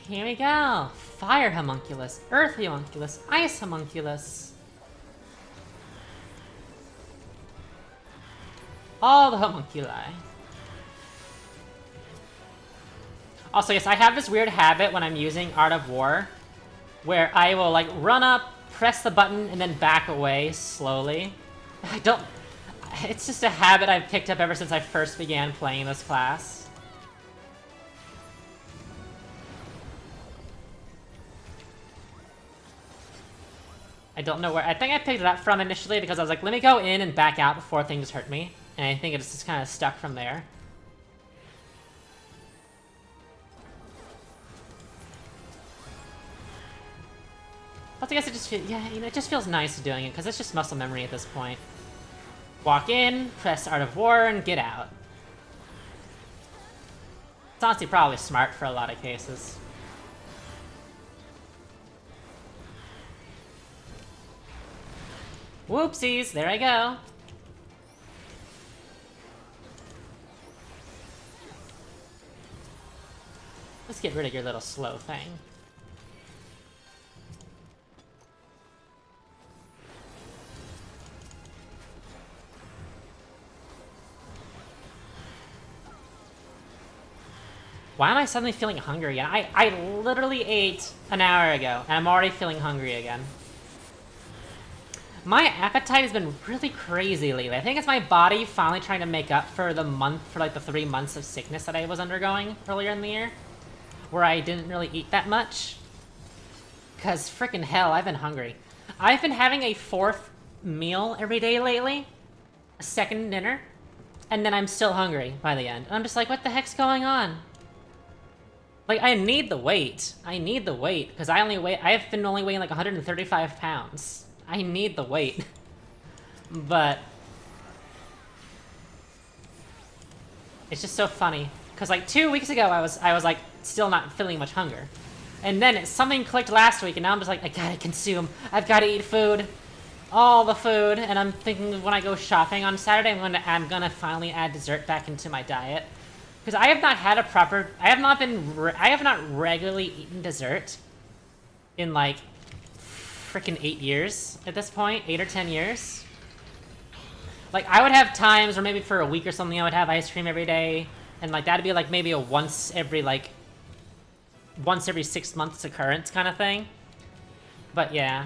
Here we go! Fire homunculus, earth homunculus, ice homunculus. All the homunculi. Also, yes, I have this weird habit when I'm using Art of War, where I will, like, run up, press the button, and then back away slowly. I don't... It's just a habit I've picked up ever since I first began playing this class. I don't know where... I think I picked it up from initially because I was like, let me go in and back out before things hurt me. And I think it's just kind of stuck from there. Plus, I guess it just feels... Yeah, you know, it just feels nice doing it because it's just muscle memory at this point. Walk in, press Art of War, and get out. It's honestly probably smart for a lot of cases. Whoopsies, there I go. Let's get rid of your little slow thing. Why am I suddenly feeling hungry again? I literally ate an hour ago, and I'm already feeling hungry again. My appetite has been really crazy lately. I think it's my body finally trying to make up for like the 3 months of sickness that I was undergoing earlier in the year, where I didn't really eat that much. Cause frickin' hell, I've been hungry. I've been having a 4th meal every day lately, a 2nd dinner, and then I'm still hungry by the end. I'm just like, what the heck's going on? Like, I need the weight. I need the weight, because I've been only weighing like 135 pounds. I need the weight. But it's just so funny. Because like 2 weeks ago I was like still not feeling much hunger. And then something clicked last week and now I'm just like, I gotta consume. I've gotta eat food. All the food. And I'm thinking when I go shopping on Saturday I'm gonna finally add dessert back into my diet. Because I have not had a proper... I have not regularly eaten dessert in like freaking 8 years at this point, 8 or 10 years. Like, I would have times, or maybe for a week or something, I would have ice cream every day, and like that'd be like maybe a once every 6 months occurrence kind of thing. But yeah.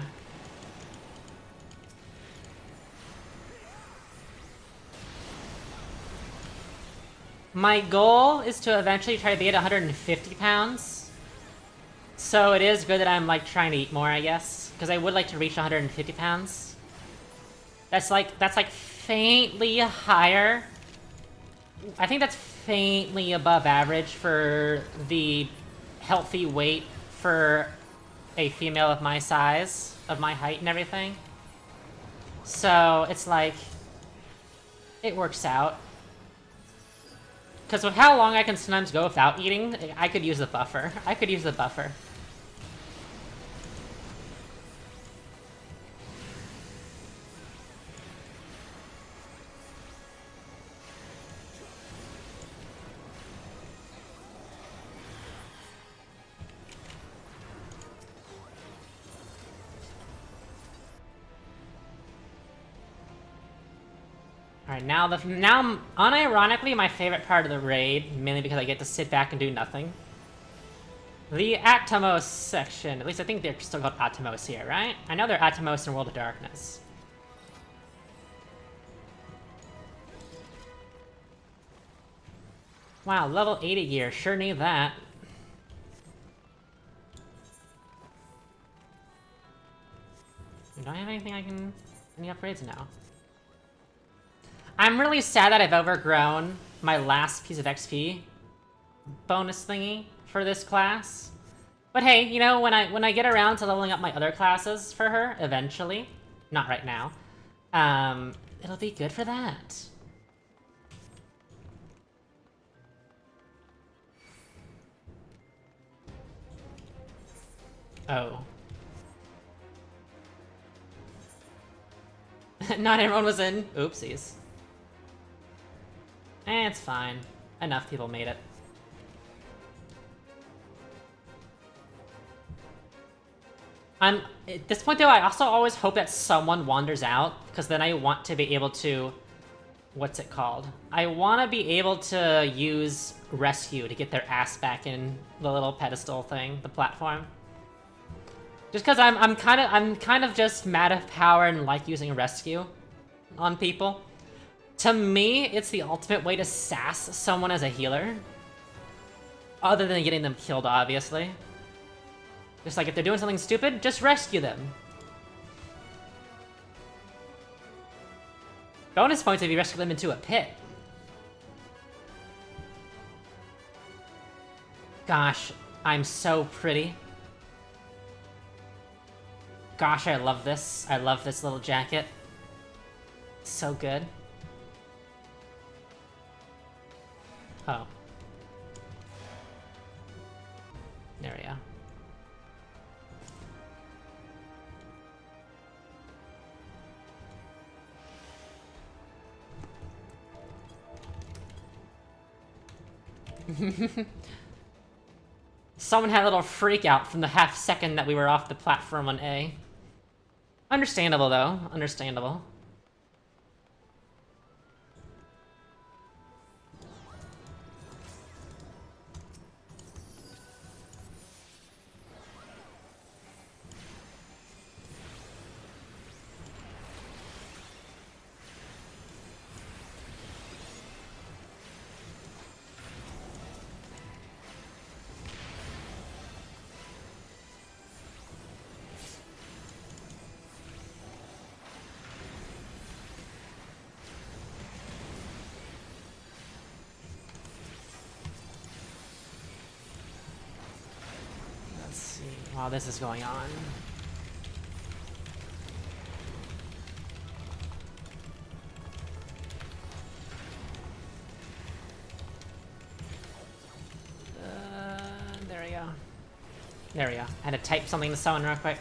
My goal is to eventually try to be at 150 pounds. So it is good that I'm like trying to eat more, I guess. Because I would like to reach 150 pounds. That's like faintly higher. I think that's faintly above average for the healthy weight for a female of my size, of my height and everything. So it's like, It works out. Because with how long I can sometimes go without eating, I could use the buffer. I could use the buffer. Alright, now unironically my favorite part of the raid, mainly because I get to sit back and do nothing. The Atomos section. At least I think they're still called Atomos here, right? I know they're Atomos in World of Darkness. Wow, level 80 gear. Sure need that. Do I have anything I can... any upgrades now? I'm really sad that I've overgrown my last piece of XP bonus thingy for this class. But hey, you know, when I get around to leveling up my other classes for her, eventually, not right now, it'll be good for that. Oh. Not everyone was in. Oopsies. It's fine. Enough people made it. At this point though, I also always hope that someone wanders out, because then I want to be able to... what's it called? I want to be able to use rescue to get their ass back in the little pedestal thing, the platform. Just because I'm kind of just mad of power and like using rescue on people. To me, it's the ultimate way to sass someone as a healer. Other than getting them killed, obviously. Just like if they're doing something stupid, just rescue them. Bonus points if you rescue them into a pit. Gosh, I'm so pretty. Gosh, I love this. I love this little jacket. So good. Oh. There we go. Someone had a little freak out from the half second that we were off the platform on A. Understandable, though. Understandable. While this is going on. There we go. There we go. I had to type something to someone real quick.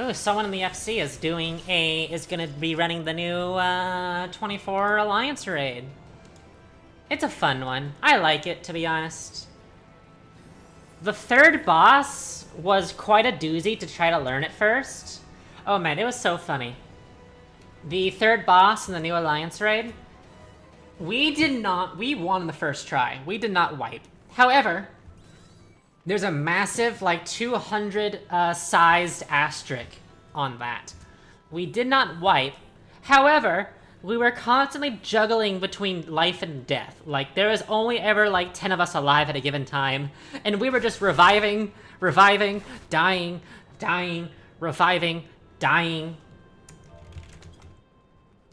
Oh, someone in the FC is gonna be running the new 24 Alliance raid. It's a fun one. I like it, to be honest. The third boss was quite a doozy to try to learn at first. Oh man, it was so funny. The third boss in the new Alliance raid, we won the first try. We did not wipe. However, there's a massive, like, 200 sized asterisk on that. We did not wipe. However, we were constantly juggling between life and death. Like, there was only ever, like, 10 of us alive at a given time. And we were just reviving, dying, reviving, dying.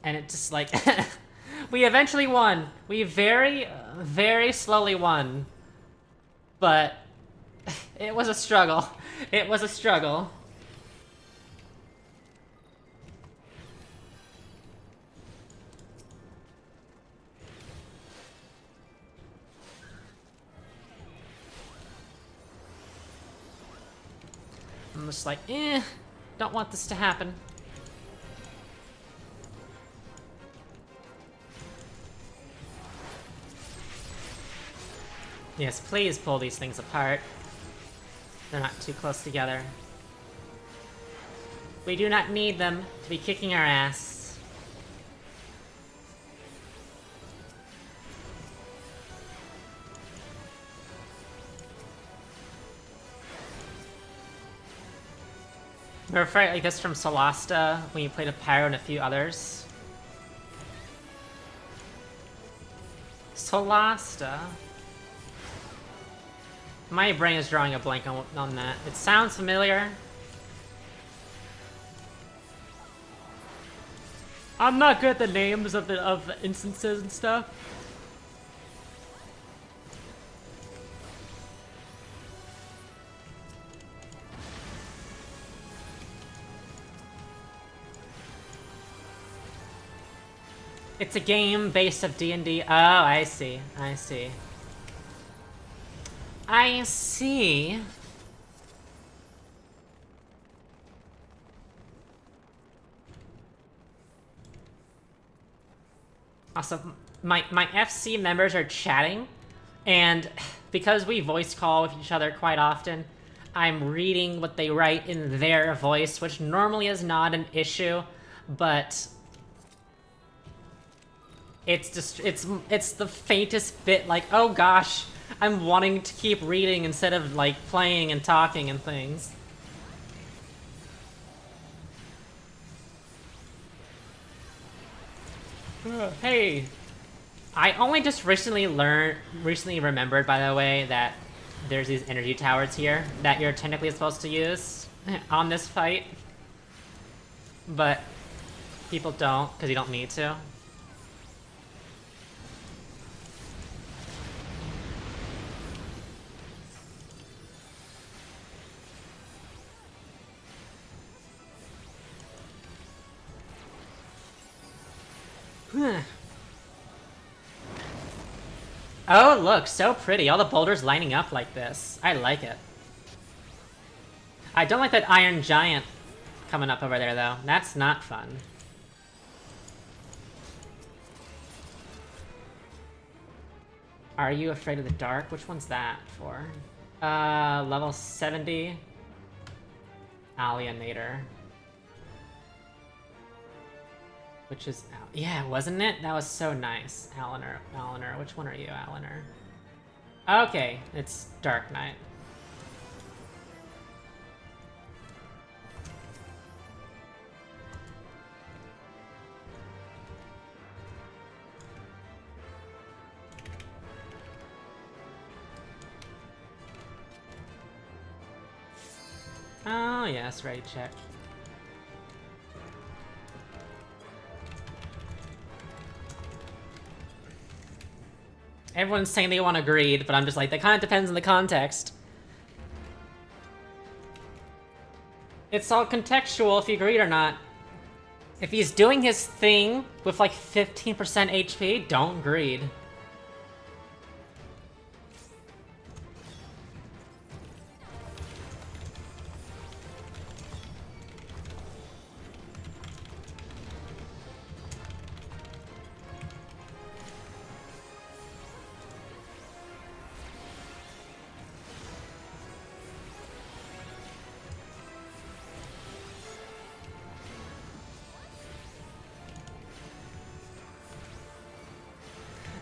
And it just, like... We eventually won. We very, very slowly won. But it was a struggle. It was a struggle. I'm just like, don't want this to happen. Yes, please pull these things apart. They're not too close together. We do not need them to be kicking our ass. Remember a fight like this from Solasta when you played a Pyro and a few others? Solasta? My brain is drawing a blank on that. It sounds familiar. I'm not good at the names of the instances and stuff. It's a game based of D&D. Oh, I see. I see. I see. Also, my FC members are chatting, and because we voice call with each other quite often, I'm reading what they write in their voice, which normally is not an issue, but it's just it's the faintest bit like, oh gosh, I'm wanting to keep reading instead of like playing and talking and things. Hey, I only just recently remembered, by the way, that there's these energy towers here that you're technically supposed to use on this fight, but people don't because you don't need to. Oh, look, so pretty. All the boulders lining up like this. I like it. I don't like that Iron Giant coming up over there, though. That's not fun. Are you afraid of the dark? Which one's that for? Level 70. Alienator. Which is, yeah, wasn't it? That was so nice. Alienator. Which one are you, Alienator? Okay, it's Dark Knight. Oh, yes, ready check. Everyone's saying they want to greed, but I'm just like, that kind of depends on the context. It's all contextual if you greed or not. If he's doing his thing with like 15% HP, don't greed.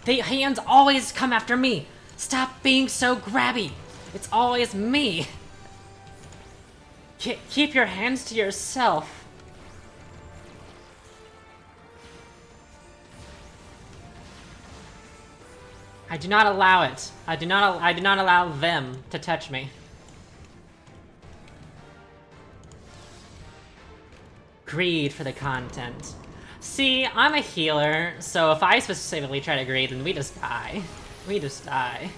The hands always come after me. Stop being so grabby. It's always me. Keep your hands to yourself. I do not allow it. I do not allow them to touch me. Greed for the content. See, I'm a healer, so if I specifically try to greed, then we just die. We just die.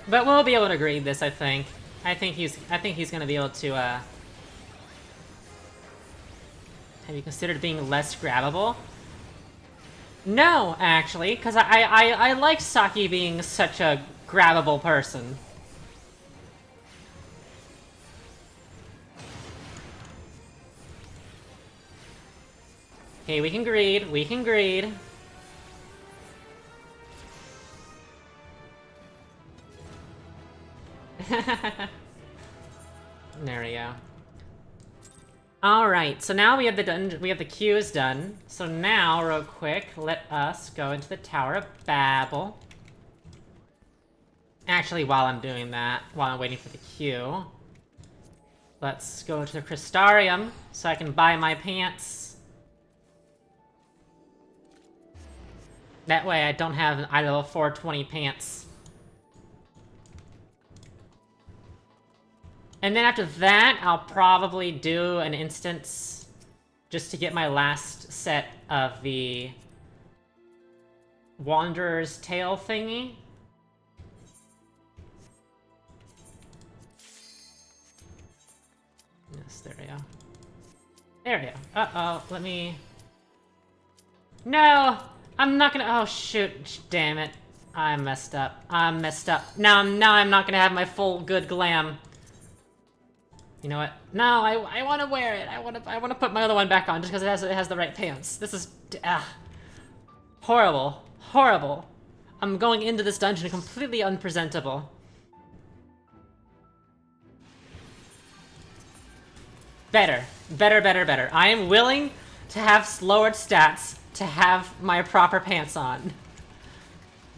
But we'll be able to greed this, I think. I think he's gonna be able to, have you considered being less grabbable? No, actually, because I like Saki being such a grabbable person. Okay, we can greed, we can greed. There we go. Alright, so now we have the queues done. So now, real quick, let us go into the Tower of Babel. Actually, while I'm doing that, while I'm waiting for the queue, let's go to the Crystarium so I can buy my pants. That way I don't have an level 420 pants. And then after that, I'll probably do an instance just to get my last set of the Wanderer's Tale thingy. Yes, there we go. There we go. Uh-oh, let me... No! I'm not gonna... Oh, shoot. Damn it. I messed up. I messed up. Now I'm not gonna have my full good glam. You know what? No, I want to wear it. I want to put my other one back on just because it has the right pants. This is horrible, horrible. I'm going into this dungeon completely unpresentable. Better, better, better, better. I am willing to have lowered stats to have my proper pants on.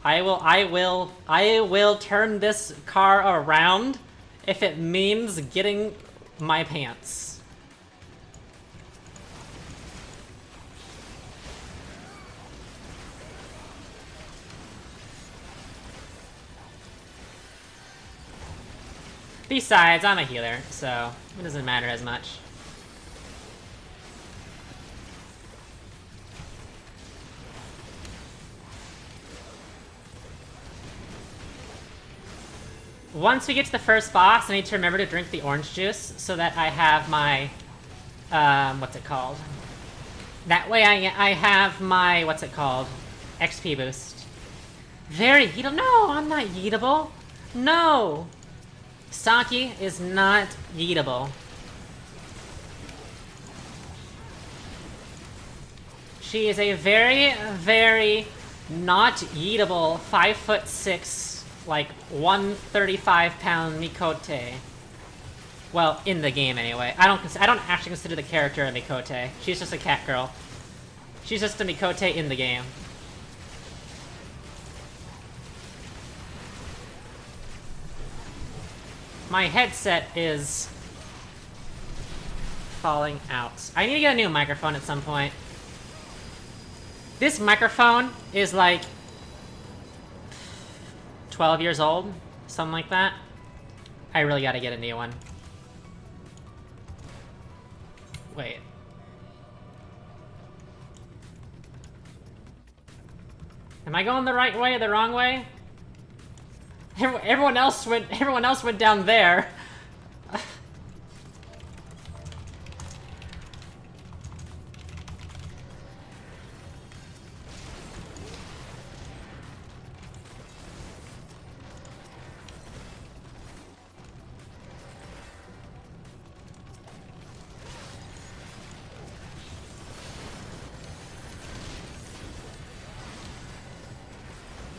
I will turn this car around if it means getting my pants. Besides, I'm a healer, so it doesn't matter as much. Once we get to the first boss, I need to remember to drink the orange juice so that I have my, what's it called? That way I have my, what's it called? XP boost. Very yeetable. No, I'm not yeetable. No! Saki is not yeetable. She is a very, very not yeetable 5'6", like 135-pound Mikote. Well, in the game anyway. I don't actually consider the character a Mikote. She's just a cat girl. She's just a Mikote in the game. My headset is falling out. I need to get a new microphone at some point. This microphone is like 12 years old, something like that. I really gotta get a new one. Wait. Am I going the right way or the wrong way? Everyone else went down there.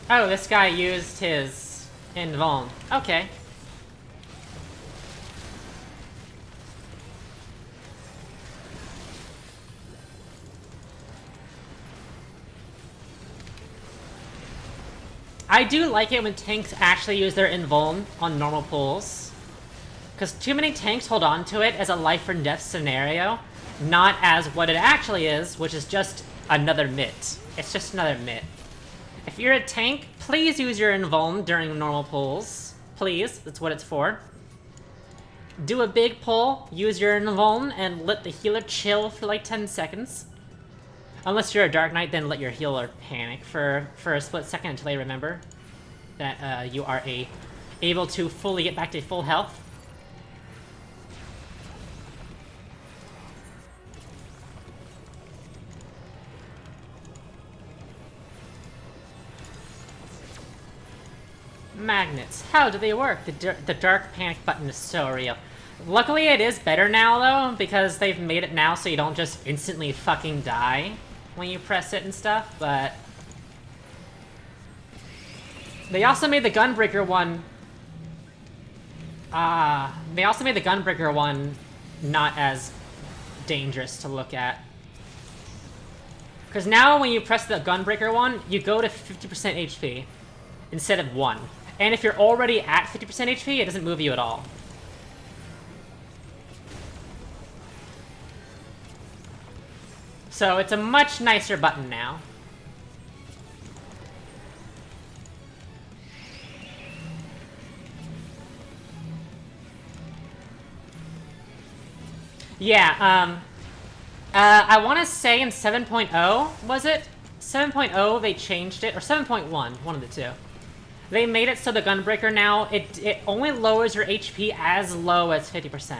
Oh, this guy used his invuln. Okay. I do like it when tanks actually use their invuln on normal pulls. Because too many tanks hold on to it as a life or death scenario, not as what it actually is, which is just another mitt. It's just another mitt. If you're a tank, please use your invuln during normal pulls. please. That's what it's for. Do a big pull, use your invuln, and let the healer chill for like 10 seconds. Unless you're a Dark Knight, then let your healer panic for a split second until they remember that you are able to fully get back to full health. Magnets. How do they work? The dark panic button is so real. Luckily it is better now though, because they've made it now so you don't just instantly fucking die when you press it and stuff, but... They also made the Gunbreaker one... they also made the Gunbreaker one not as dangerous to look at. Because now when you press the Gunbreaker one, you go to 50% HP instead of 1. And if you're already at 50% HP, it doesn't move you at all. So it's a much nicer button now. Yeah, I want to say in 7.0, was it? 7.0 they changed it, or 7.1, one of the two. They made it so the Gunbreaker now, it only lowers your HP as low as 50%.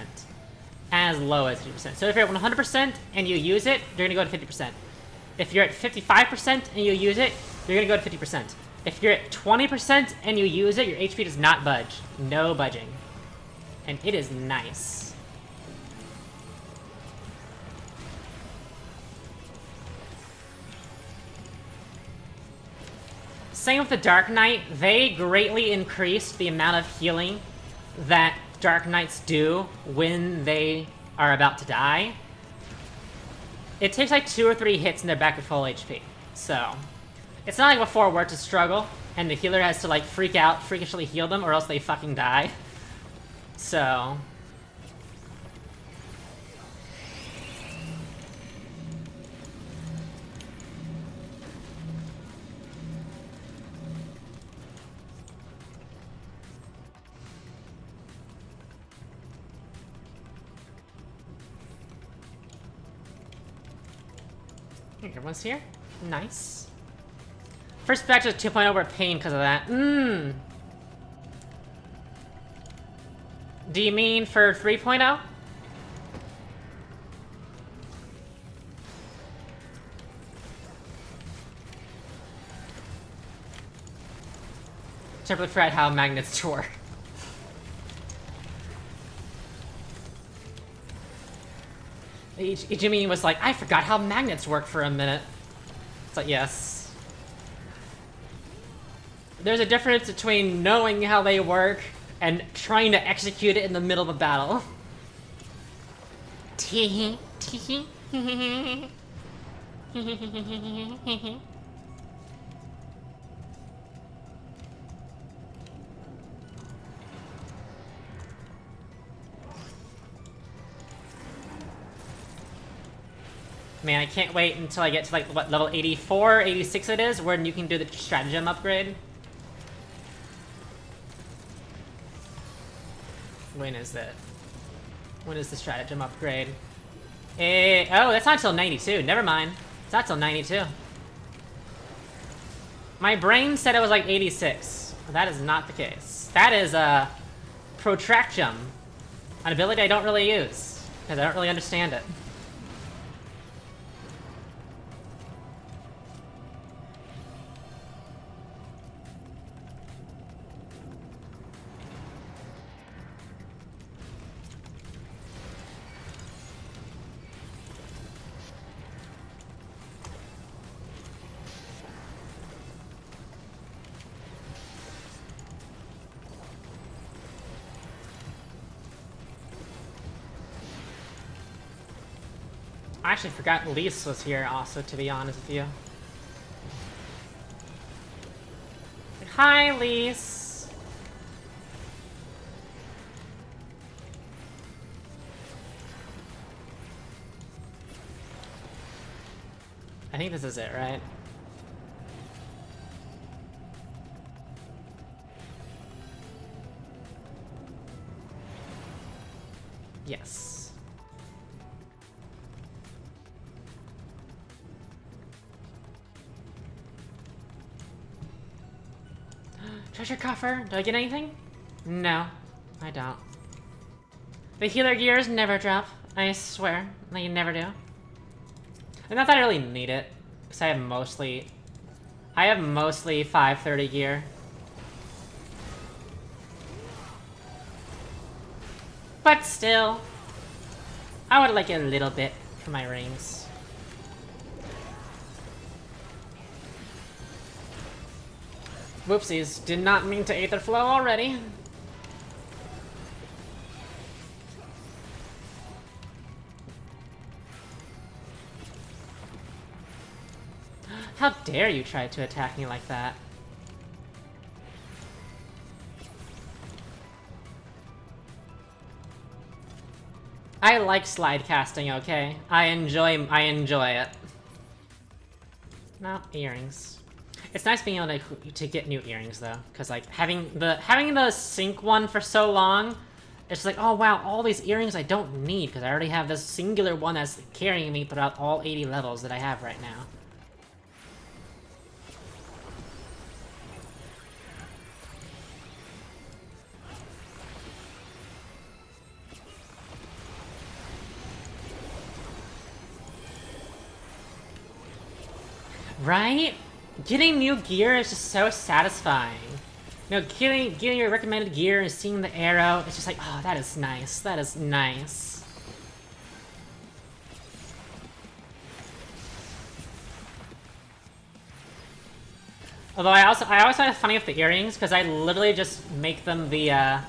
As low as 50%. So if you're at 100% and you use it, you're gonna go to 50%. If you're at 55% and you use it, you're gonna go to 50%. If you're at 20% and you use it, your HP does not budge. No budging. And it is nice. Same with the Dark Knight, they greatly increased the amount of healing that Dark Knights do when they are about to die. It takes like 2 or 3 hits and they're back at full HP. So, it's not like before where it's a struggle and the healer has to like freak out, freakishly heal them or else they fucking die. So... Everyone's here. Nice. First batch of 2.0 were pain because of that. Do you mean for 3.0? Totally forgot how magnets work. Jimmy was like, I forgot how magnets work for a minute. It's like, yes. There's a difference between knowing how they work and trying to execute it in the middle of a battle. Tee tee. Man, I can't wait until I get to like, what, level 84, 86 it is, where you can do the stratagem upgrade. When is that? When is the stratagem upgrade? Oh, that's not until 92. Never mind. It's not till 92. My brain said it was like 86. That is not the case. That is Protractum, an ability I don't really use, because I don't really understand it. I actually forgot Lise was here also, to be honest with you. Hi, Lise. I think this is it, right? Yes. Treasure coffer? Do I get anything? No, I don't. The healer gears never drop. I swear, they never do. And not that I really need it, because I have mostly 530 gear. But still, I would like a little bit for my rings. Whoopsies, did not mean to aether flow already. How dare you try to attack me like that? I like slide casting, okay? I enjoy it. No, earrings. It's nice being able to get new earrings though, because like having the sync one for so long, it's like, oh wow, all these earrings I don't need because I already have this singular one that's carrying me throughout all 80 levels that I have right now. Right? Getting new gear is just so satisfying. You know, getting your recommended gear and seeing the arrow, it's just like, oh, that is nice. That is nice. Although I always find it funny with the earrings, because I literally just make them the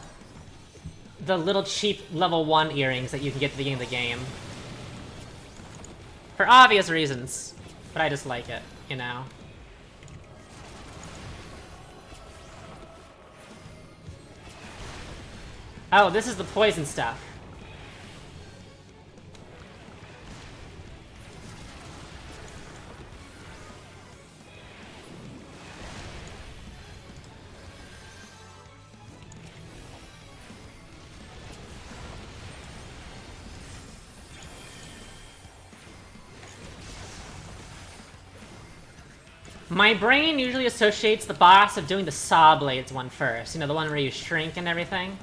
little cheap level 1 earrings that you can get at the beginning of the game. For obvious reasons. But I just like it, you know? Oh, this is the poison stuff. My brain usually associates the boss of doing the saw blades one first. You know, the one where you shrink and everything.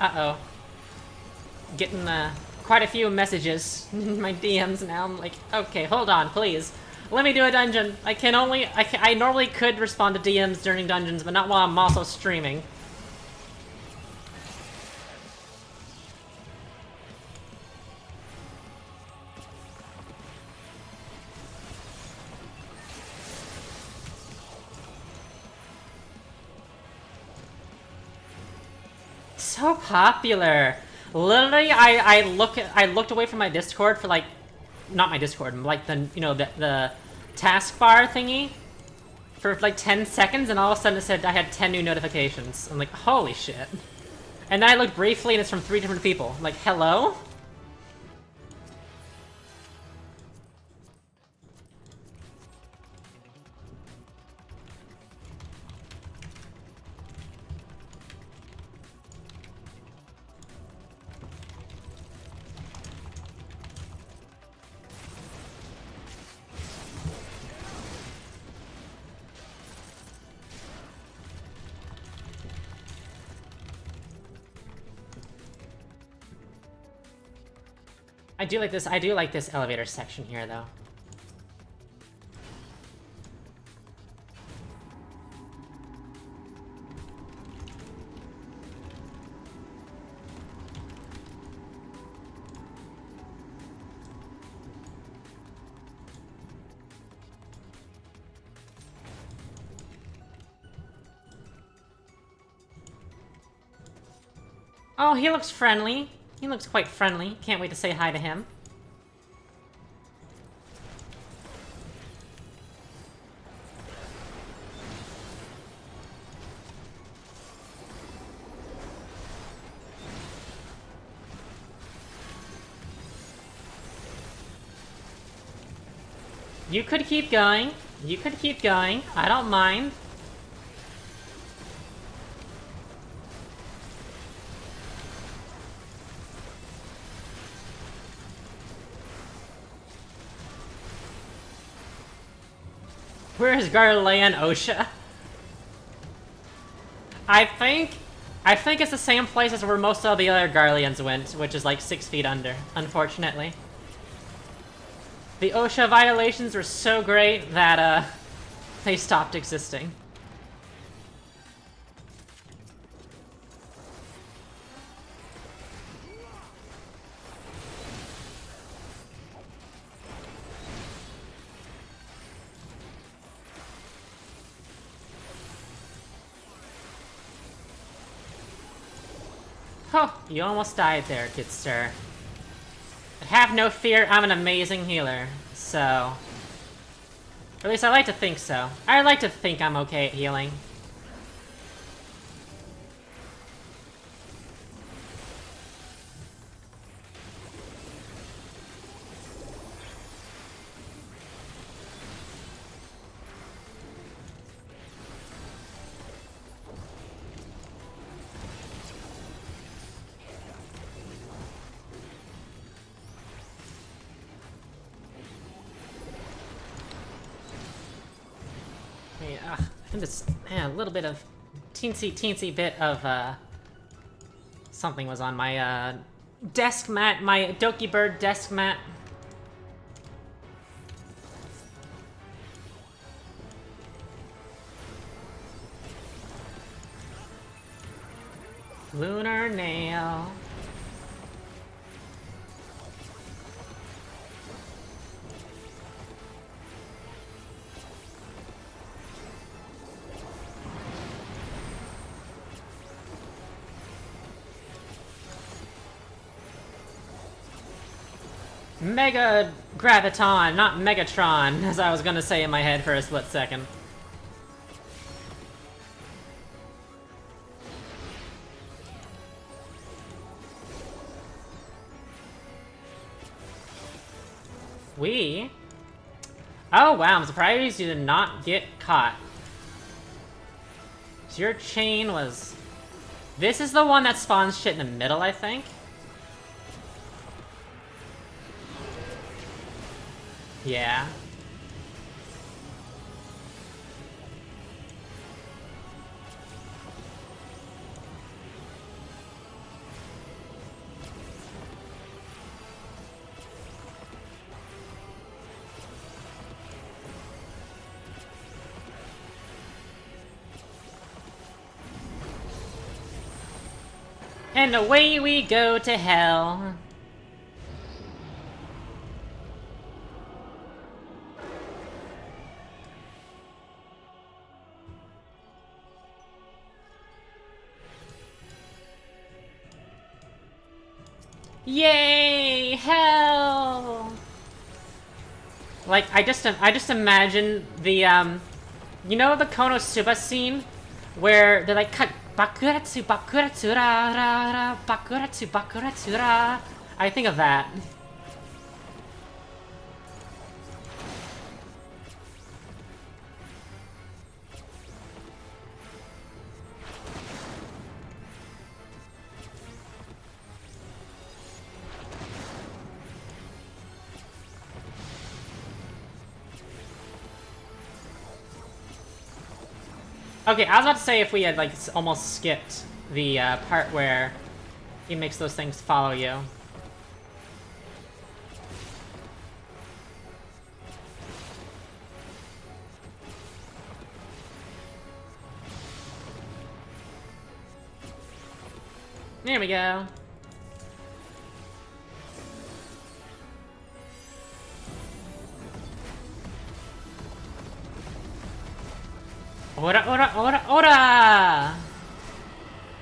Uh-oh. Getting quite a few messages in my DMs now. I'm like, okay, hold on, please. Let me do a dungeon. I normally could respond to DMs during dungeons, but not while I'm also streaming. So popular. Literally, I looked away from my Discord for like, not my Discord, like the, you know, the taskbar thingy for like 10 seconds, and all of a sudden it said I had 10 new notifications. I'm like, holy shit. And then I looked briefly and it's from 3 different people. I'm like, hello? I do like this elevator section here, though. Oh, he looks friendly. He looks quite friendly. Can't wait to say hi to him. You could keep going. You could keep going. I don't mind. Where's Garlean Osha? I think it's the same place as where most of the other Garleans went, which is like 6 feet under, unfortunately. The OSHA violations were so great that, they stopped existing. Oh, you almost died there, good sir. But have no fear, I'm an amazing healer, so... Or at least I like to think so. I like to think I'm okay at healing. I think it's a little bit of teensy bit of something was on my desk mat, my Doki Bird desk mat. Lunar nail. Mega Graviton, not Megatron, as I was gonna say in my head for a split second. We? Oh wow, I'm surprised you did not get caught. So your chain was... This is the one that spawns shit in the middle, I think? Yeah. And away we go to hell. Yay! Hell! Like, I just imagine the, you know the Konosuba scene? Where they're like, Bakuratsu, Bakuratsu, ra, ra, ra, Bakuratsu, Bakuratsu, ra. I think of that. Okay, I was about to say if we had, like, almost skipped the part where he makes those things follow you. There we go. Ora, ora, ora, ora!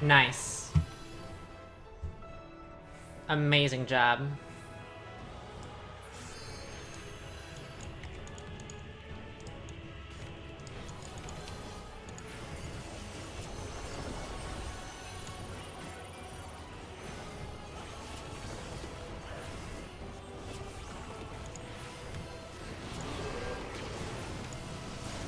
Nice. Amazing job.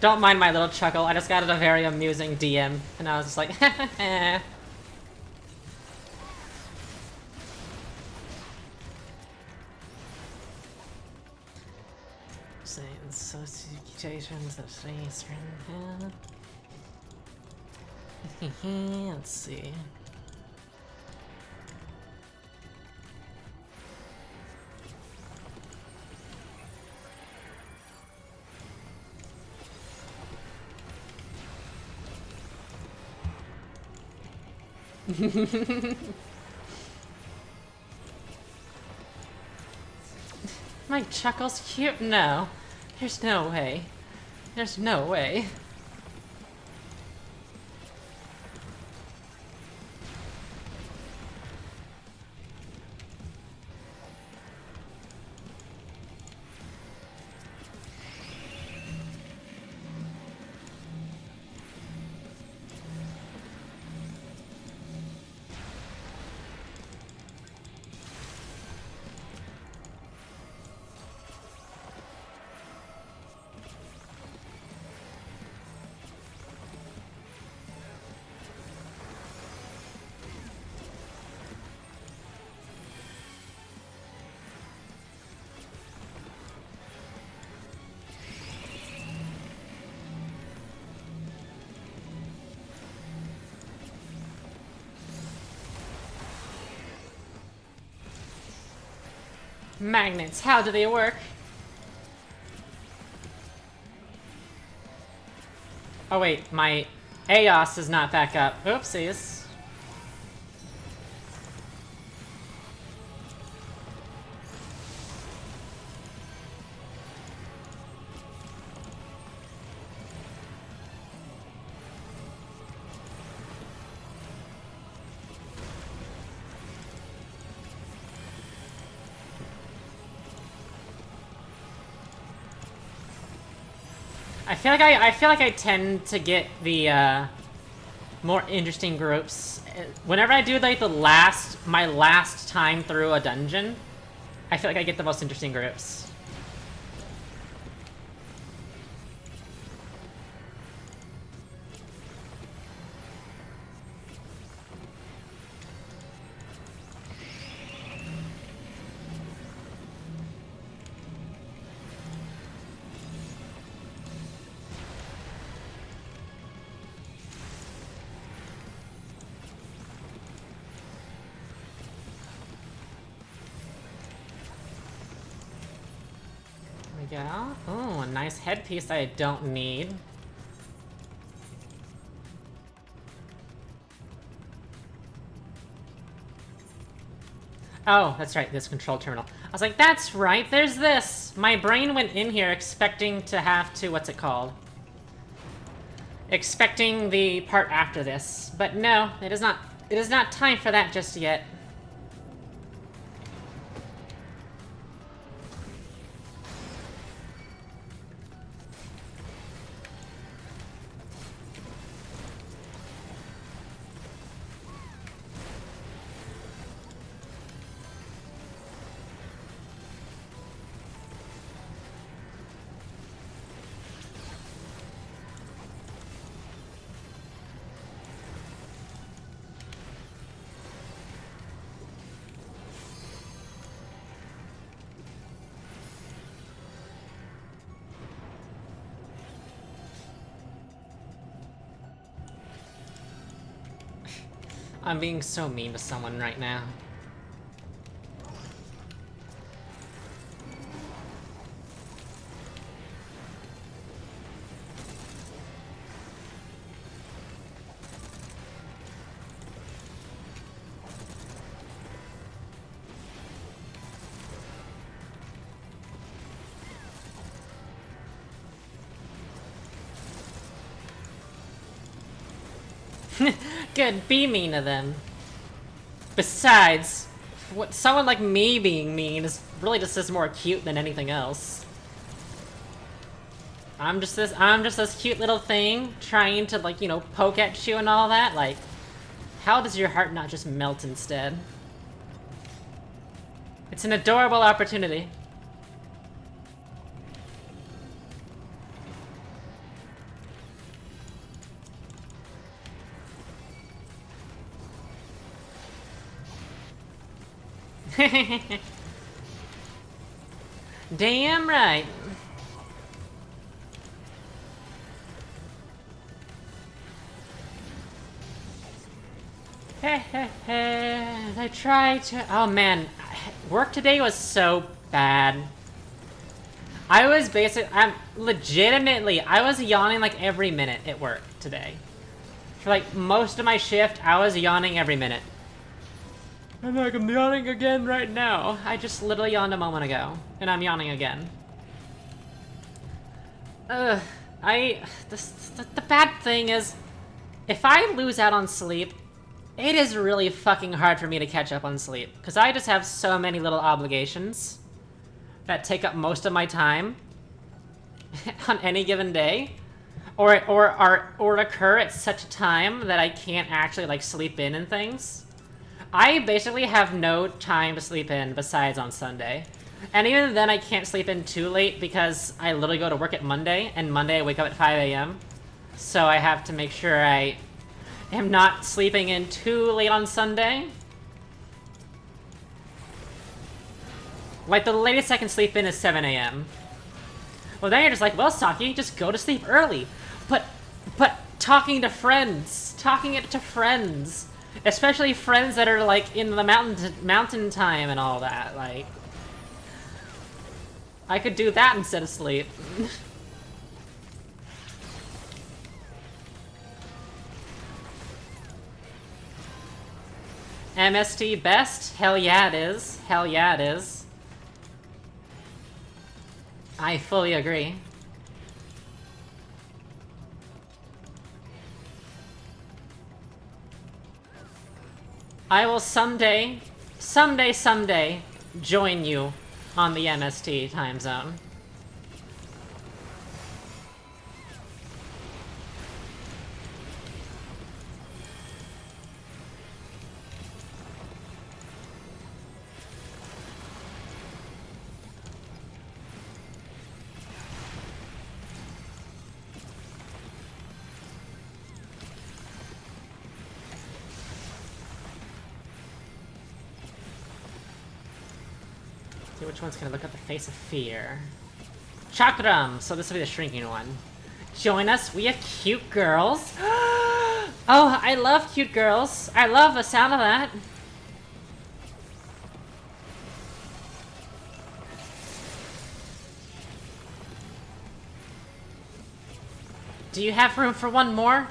Don't mind my little chuckle, I just got a very amusing DM, and I was just like, Situations of face. Let's see. My chuckle's cute? No. There's no way. There's no way. Magnets, how do they work? Oh wait, my AOS is not back up. Oopsies. I feel like I tend to get the more interesting groups whenever I do like my last time through a dungeon. I feel like I get the most interesting groups. Yeah. Oh, a nice headpiece I don't need. Oh, that's right, this control terminal. I was like, that's right, there's this! My brain went in here expecting to have to, what's it called? Expecting the part after this. But no, it is not time for that just yet. I'm being so mean to someone right now. Good, be mean to them. Besides, what someone like me being mean is really just more cute than anything else. I'm just this cute little thing trying to, like, you know, poke at you and all that. Like, how does your heart not just melt instead? It's an adorable opportunity. Damn right. I tried to. Oh man, work today was so bad. I was I was yawning like every minute at work today. For like most of my shift, I was yawning every minute. I'm like, I'm yawning again right now. I just literally yawned a moment ago, and I'm yawning again. The bad thing is, if I lose out on sleep, it is really fucking hard for me to catch up on sleep, because I just have so many little obligations that take up most of my time on any given day, or occur at such a time that I can't actually like sleep in and things. I basically have no time to sleep in besides on Sunday. And even then I can't sleep in too late because I literally go to work at Monday, and Monday I wake up at 5 a.m. So I have to make sure I am not sleeping in too late on Sunday. Like, the latest I can sleep in is 7 a.m. Well, then you're just like, well, Saki, just go to sleep early. But talking to friends, especially friends that are, like, in the mountain time and all that, like, I could do that instead of sleep. MST best? Hell yeah it is. Hell yeah it is. I fully agree. I will someday join you on the MST time zone. See which one's gonna look at the face of fear. Chakram! So this will be the shrinking one. Join us, we have cute girls. Oh, I love cute girls. I love the sound of that. Do you have room for one more?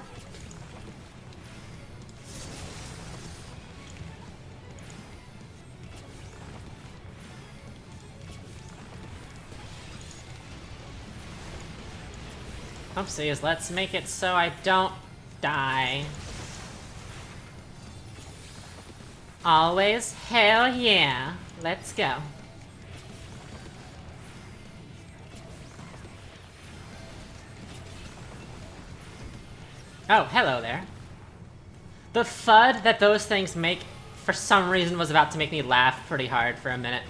Oopsies, let's make it so I don't die. Always, hell yeah. Let's go. Oh, hello there. The FUD that those things make, for some reason, was about to make me laugh pretty hard for a minute.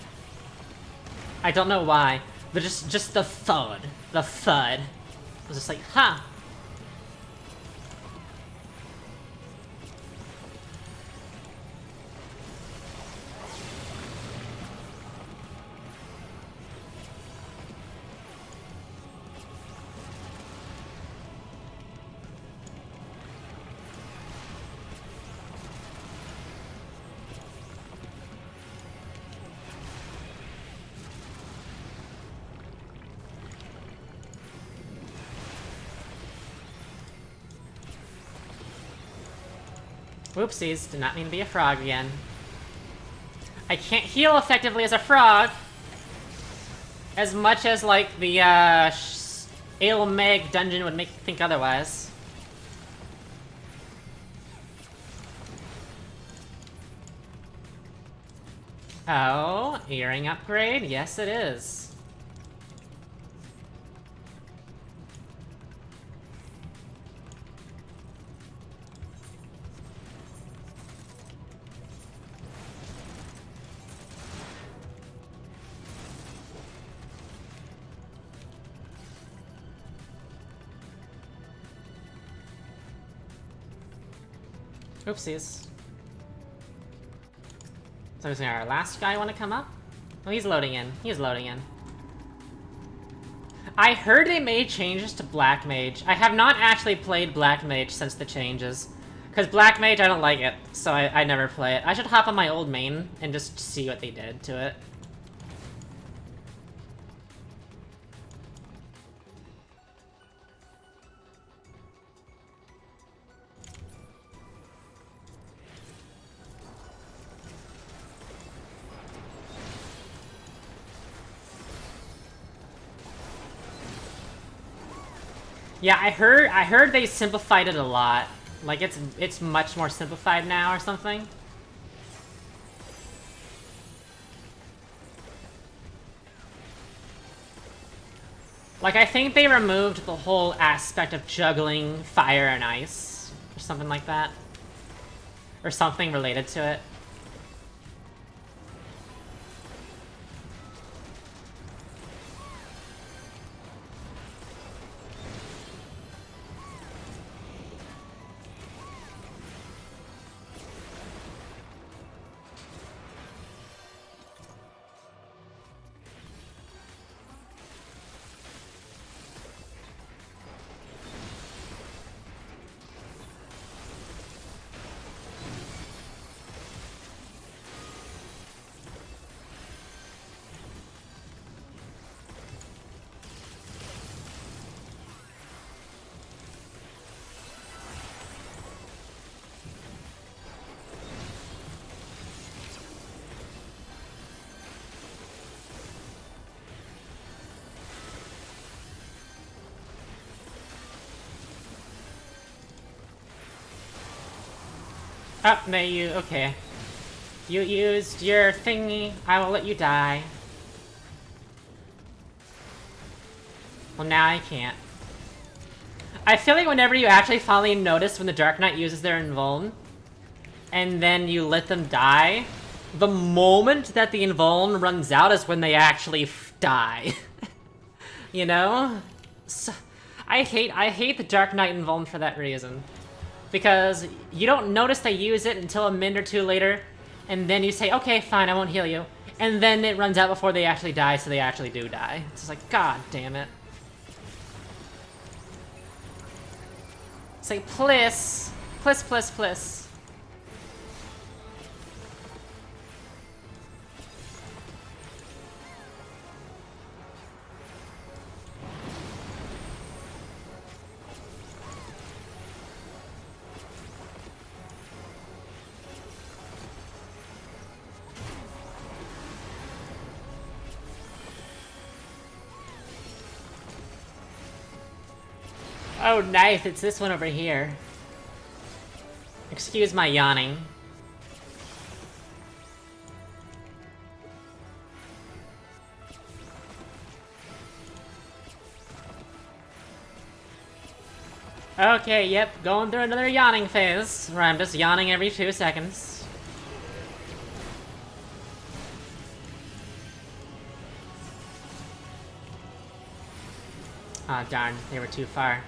I don't know why, but just the FUD. The FUD. I was just like, huh. Whoopsies, did not mean to be a frog again. I can't heal effectively as a frog! As much as, like, the, Ale Meg dungeon would make me think otherwise. Oh, earring upgrade? Yes, it is. Oopsies. So is our last guy want to come up? Oh, he's loading in. He's loading in. I heard they made changes to Black Mage. I have not actually played Black Mage since the changes. Because Black Mage, I don't like it, so I never play it. I should hop on my old main and just see what they did to it. Yeah, I heard they simplified it a lot. Like it's much more simplified now or something. Like I think they removed the whole aspect of juggling fire and ice or something like that. Or something related to it. Oh, no, okay. You used your thingy, I will let you die. Well, now I can't. I feel like whenever you actually finally notice when the Dark Knight uses their invuln, and then you let them die, the moment that the invuln runs out is when they actually die. You know? So, I hate the Dark Knight invuln for that reason. Because you don't notice they use it until a minute or two later, and then you say, okay, fine, I won't heal you. And then it runs out before they actually die, so they actually do die. It's just like, god damn it. It's like, please. Please, please, please. Oh, nice. It's this one over here. Excuse my yawning. Okay, yep. Going through another yawning phase, where I'm just yawning every 2 seconds. Ah, oh, darn. They were too far.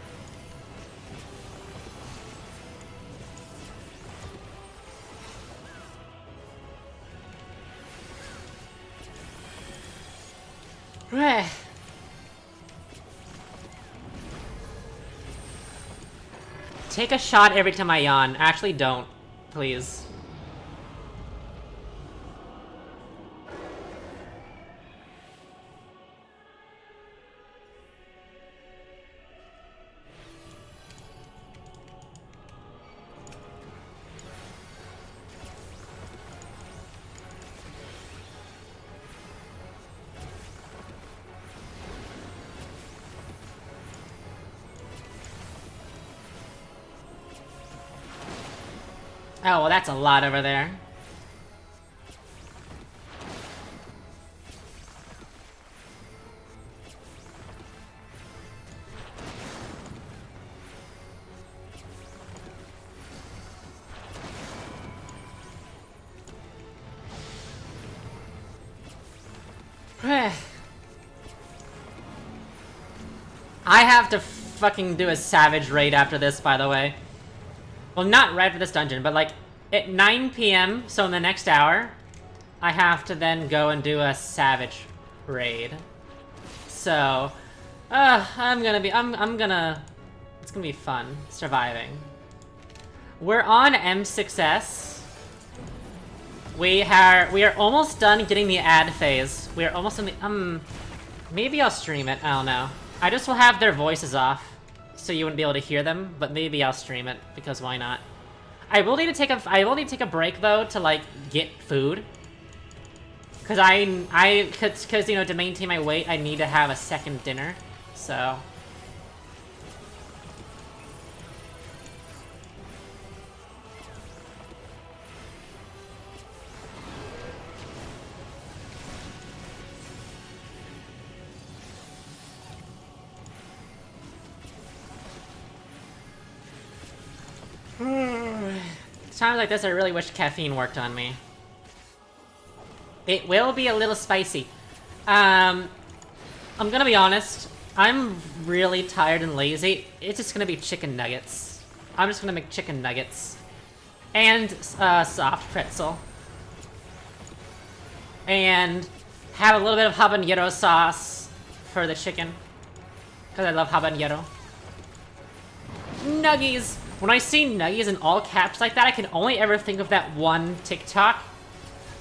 Take a shot every time I yawn. Actually, don't. Please. Oh, well, that's a lot over there. I have to fucking do a savage raid after this, by the way. Well, not right after this dungeon, but like at 9 PM, so in the next hour, I have to then go and do a savage raid. So, it's gonna be fun, surviving. We're on M6S. We are almost done getting the ad phase. We are almost in the, maybe I'll stream it, I don't know. I just will have their voices off, so you wouldn't be able to hear them, but maybe I'll stream it, because why not? I will need to take a break, though, to, like, get food. Because you know, to maintain my weight, I need to have a second dinner, so... Times like this, I really wish caffeine worked on me. It will be a little spicy. I'm gonna be honest. I'm really tired and lazy. It's just gonna be chicken nuggets. I'm just gonna make chicken nuggets. And, soft pretzel. And have a little bit of habanero sauce for the chicken. Because I love habanero. Nuggies! When I see nuggies in all caps like that, I can only ever think of that one TikTok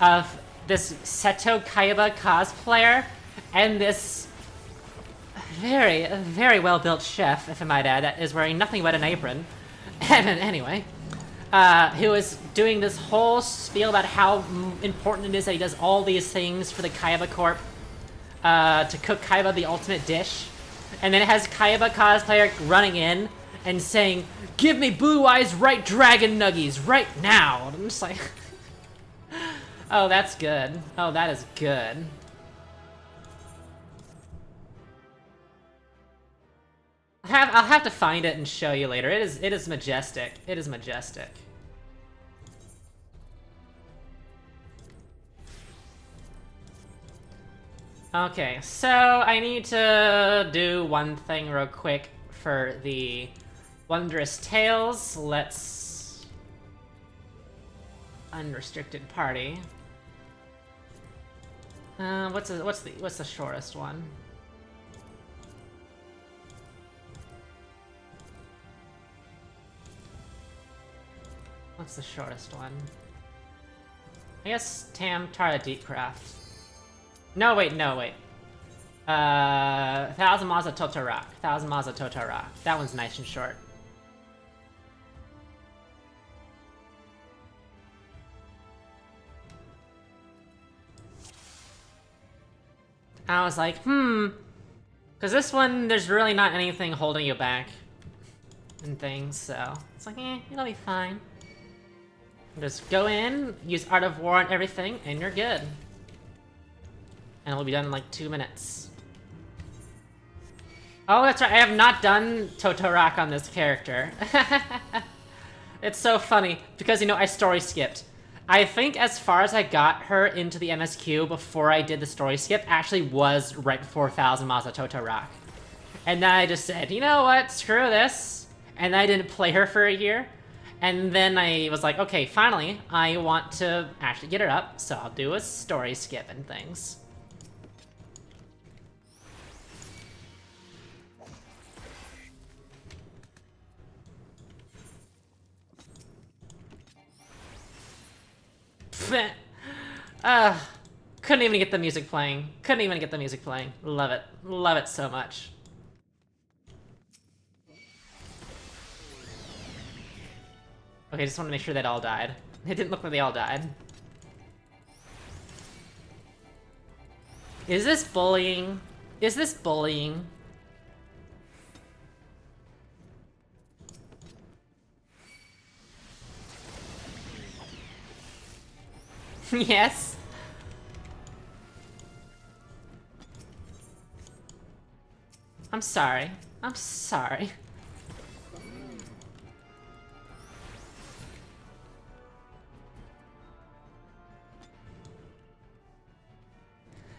of this Seto Kaiba cosplayer and this very, very well-built chef, if I might add, that is wearing nothing but an apron. And anyway, who is doing this whole spiel about how important it is that he does all these things for the Kaiba Corp to cook Kaiba the ultimate dish. And then it has Kaiba cosplayer running in and saying, "Give me Blue Eyes Right Dragon Nuggies right now!" And I'm just like, oh, that's good. Oh, that is good. I'll have to find it and show you later. It is majestic. It is majestic. Okay, so I need to do one thing real quick for the Wondrous Tales. Let's... Unrestricted party. What's the shortest one? What's the shortest one? I guess Tam Tara Deepcraft. No, wait. Thousand Maza Totorak. Thousand Maza Totorak. That one's nice and short. I was like, because this one, there's really not anything holding you back and things, so it's like, it'll be fine. Just go in, use Art of War and everything, and you're good. And it'll be done in like 2 minutes. Oh, that's right, I have not done Totorak on this character. It's so funny, because, you know, I story skipped. I think as far as I got her into the MSQ before I did the story skip actually was right before Thousand Maza Totorak. And then I just said, you know what, screw this. And I didn't play her for a year. And then I was like, okay, finally, I want to actually get her up, so I'll do a story skip and things. Couldn't even get the music playing. Love it. Love it so much. Okay, just want to make sure they all died. It didn't look like they all died. Is this bullying? Is this bullying? Yes. I'm sorry. I'm sorry.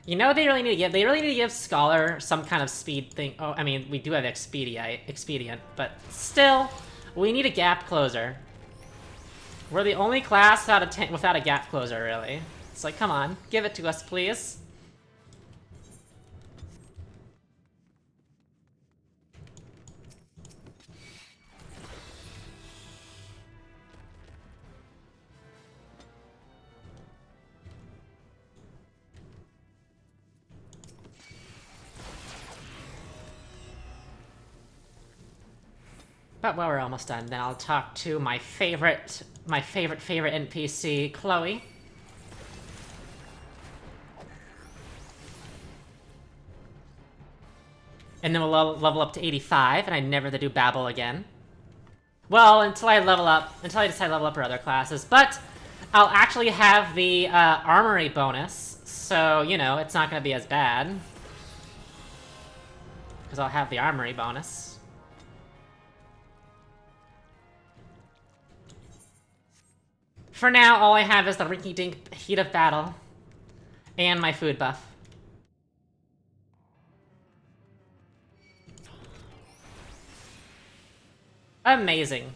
You know what they really need to give? They really need to give Scholar some kind of speed thing. Oh, I mean, we do have Expedient, but still, we need a gap closer. We're the only class without a gap closer, really. It's like, come on, give it to us, please. But well, we're almost done. Then I'll talk to my favorite NPC, Chloe. And then we'll level up to 85, and I never do Babel again. Well, until I decide to level up her other classes. But I'll actually have the armory bonus, so, you know, it's not going to be as bad. Because I'll have the armory bonus. For now, all I have is the rinky-dink heat of battle. And my food buff. Amazing.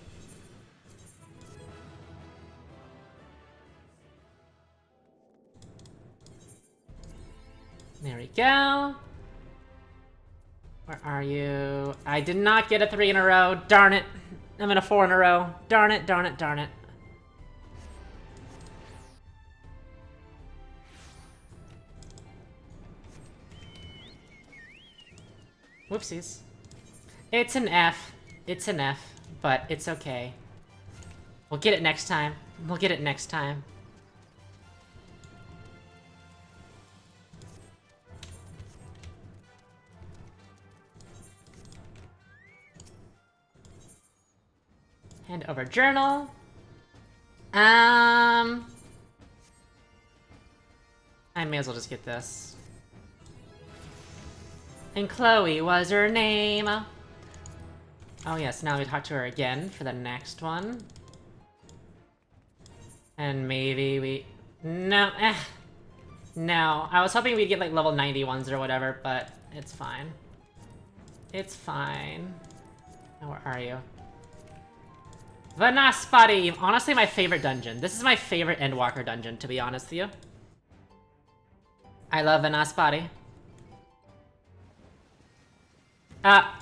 There we go. Where are you? I did not get a 3 in a row. Darn it. I'm in a 4 in a row. Darn it, darn it, darn it. Whoopsies. It's an F. It's an F, but it's okay. We'll get it next time. We'll get it next time. Hand over journal. I may as well just get this. And Chloe was her name. Oh yes, now we talk to her again for the next one. And maybe we... No, No, I was hoping we'd get like level 91s or whatever, but it's fine. It's fine. Now, where are you? Vanaspati! Honestly, my favorite dungeon. This is my favorite Endwalker dungeon, to be honest with you. I love Vanaspati.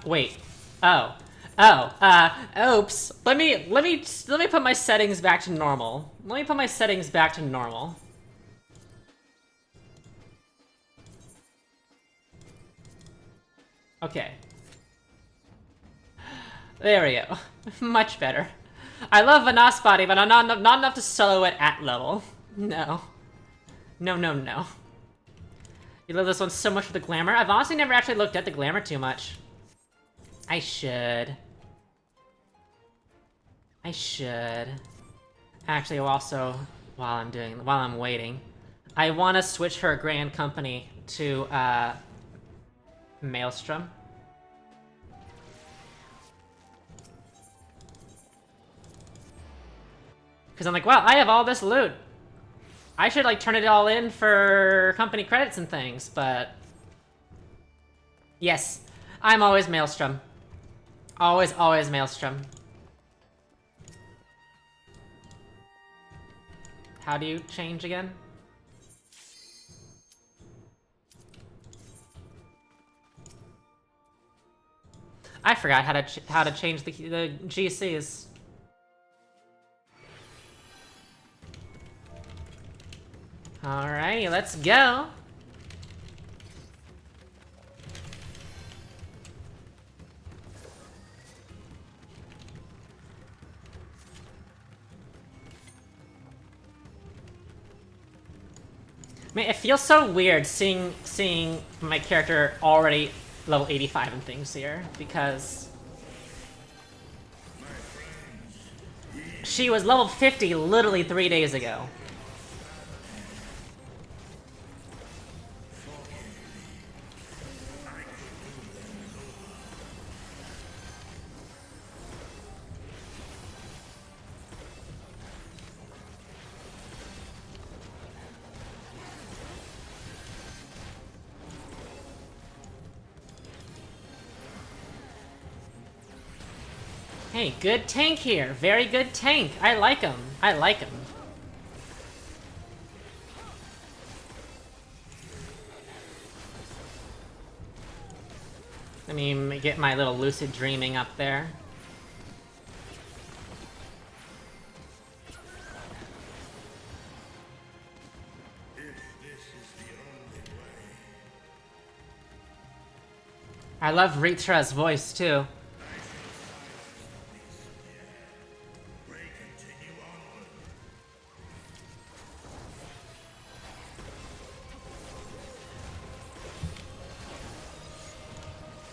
Wait. Oops. Let me put my settings back to normal. Let me put my settings back to normal. Okay. There we go. Much better. I love Vanaspati, but I'm not enough to solo it at level. No. No, no, no. You love this one so much for the glamour? I've honestly never actually looked at the glamour too much. I should. I should. Actually, also, while I'm waiting, I want to switch her Grand Company to, Maelstrom. Because I'm like, wow, I have all this loot. I should, like, turn it all in for company credits and things, but... Yes, I'm always Maelstrom. Always, always Maelstrom. How do you change again? I forgot how to change the GCs. Alright, let's go. Man, it feels so weird seeing my character already level 85 and things here, because she was level 50 literally 3 days ago. Hey, good tank here. Very good tank. I like him. I like him. me get my little lucid dreaming up there. I love Ritra's voice too.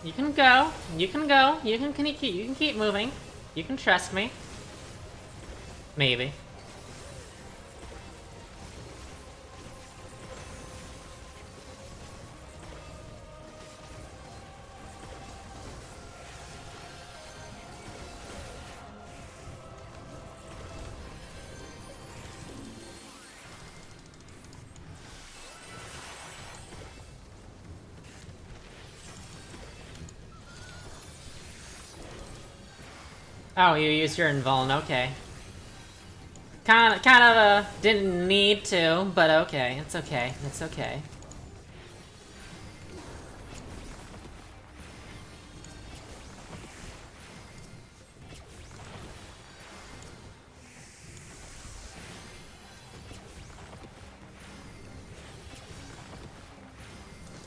You can go. You can go. You can keep moving. You can trust me. Maybe. Oh, you used your invuln, okay. Kind of, didn't need to, but okay. It's okay. It's okay.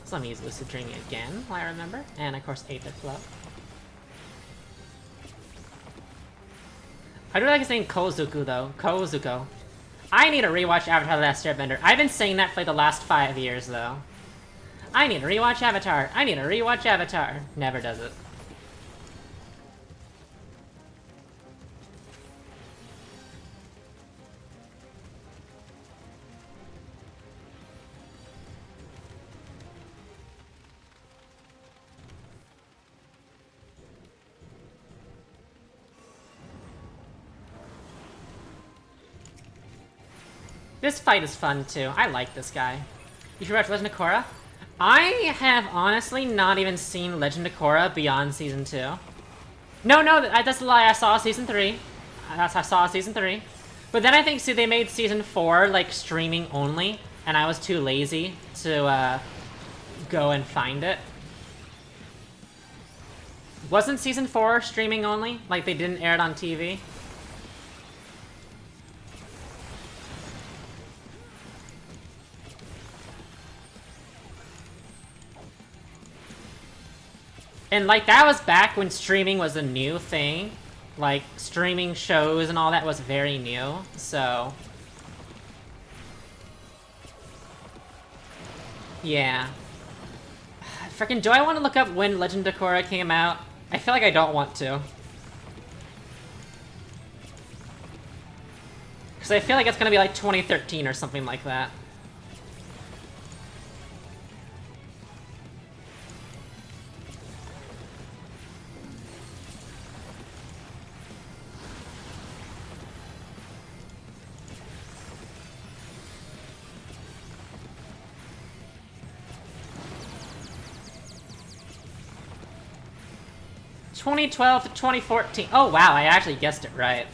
So let me use Lucid Dreaming again, while I remember. And of course, Aether Flow. I do like his name Kozuku though. Kozuko. I need to rewatch Avatar The Last Airbender. I've been saying that for like the last 5 years though. I need to rewatch Avatar. I need to rewatch Avatar. Never does it. This fight is fun too. I like this guy. You should watch Legend of Korra? I have honestly not even seen Legend of Korra beyond Season 2. No, that's a lie. I saw Season 3. I saw Season 3. But then I think, see, they made Season 4, like, streaming only, and I was too lazy to, go and find it. Wasn't Season 4 streaming only? Like, they didn't air it on TV? And, like, that was back when streaming was a new thing. Like, streaming shows and all that was very new, so... yeah. Frickin' do I want to look up when Legend of Korra came out? I feel like I don't want to. Because I feel like it's gonna be like 2013 or something like that. (2012 to 2014). Oh wow, I actually guessed it right.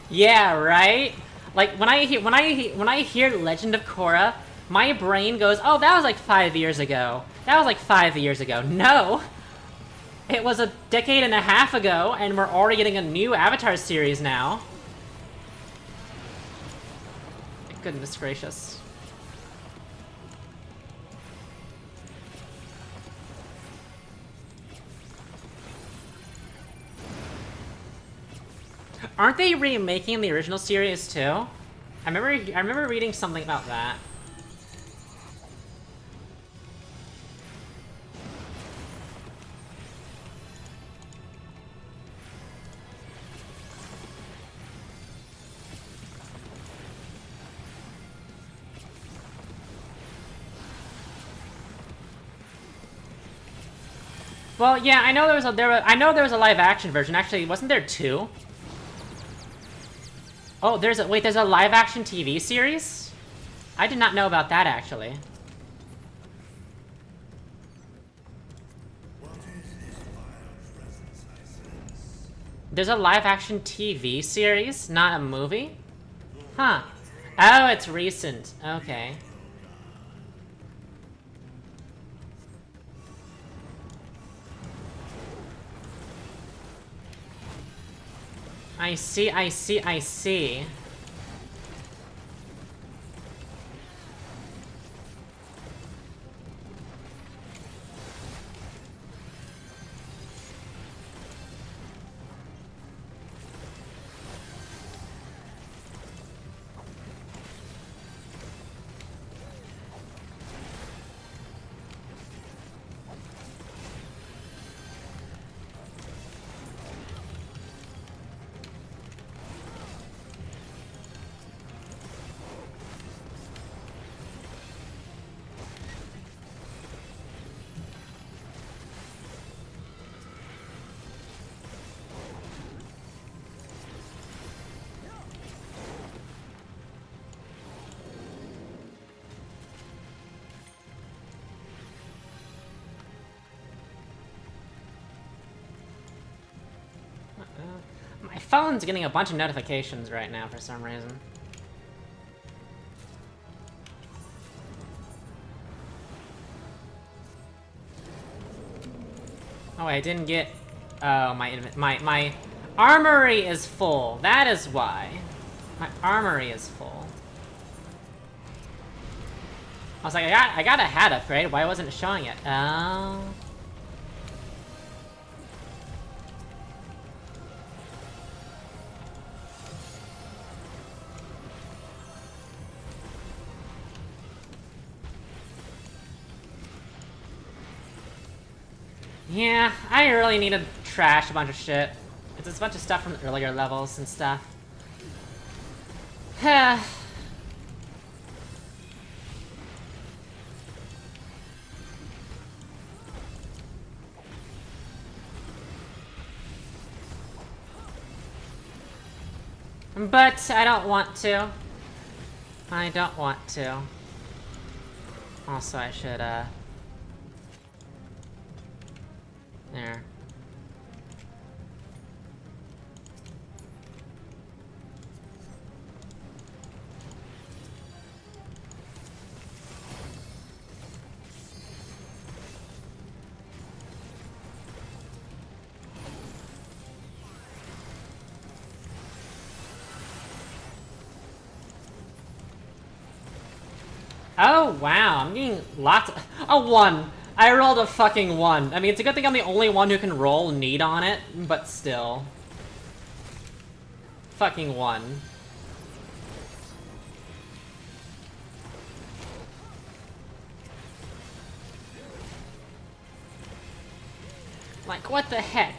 Yeah, right? Like when I hear Legend of Korra, my brain goes, "Oh, that was like 5 years ago. That was like 5 years ago." No. It was a decade and a half ago, and we're already getting a new Avatar series now. Goodness gracious. Aren't they remaking the original series too? I remember reading something about that. Well, yeah, I know there was a live action version. Actually, wasn't there two? Oh, there's a live action TV series? I did not know about that actually. There's a live-action TV series, not a movie? Huh. Oh, it's recent. Okay. I see, I see, I see. My phone's getting a bunch of notifications right now for some reason. Oh, I didn't get... Oh, my armory is full. That is why. My armory is full. I was like, I got a hat upgrade. Why wasn't it showing it? Oh... Yeah, I really need to trash a bunch of shit. It's a bunch of stuff from earlier levels and stuff. But I don't want to. I don't want to. Also, I should, there. Oh, wow, I'm getting lots of... A 1! I rolled a fucking 1. I mean, it's a good thing I'm the only one who can roll need on it, but still. Fucking 1. Like, what the heck?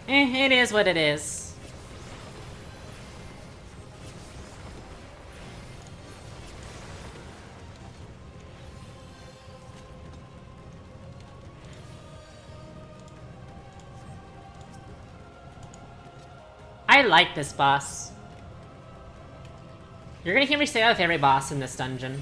It is what it is. I like this boss. You're gonna hear me say that with every boss in this dungeon.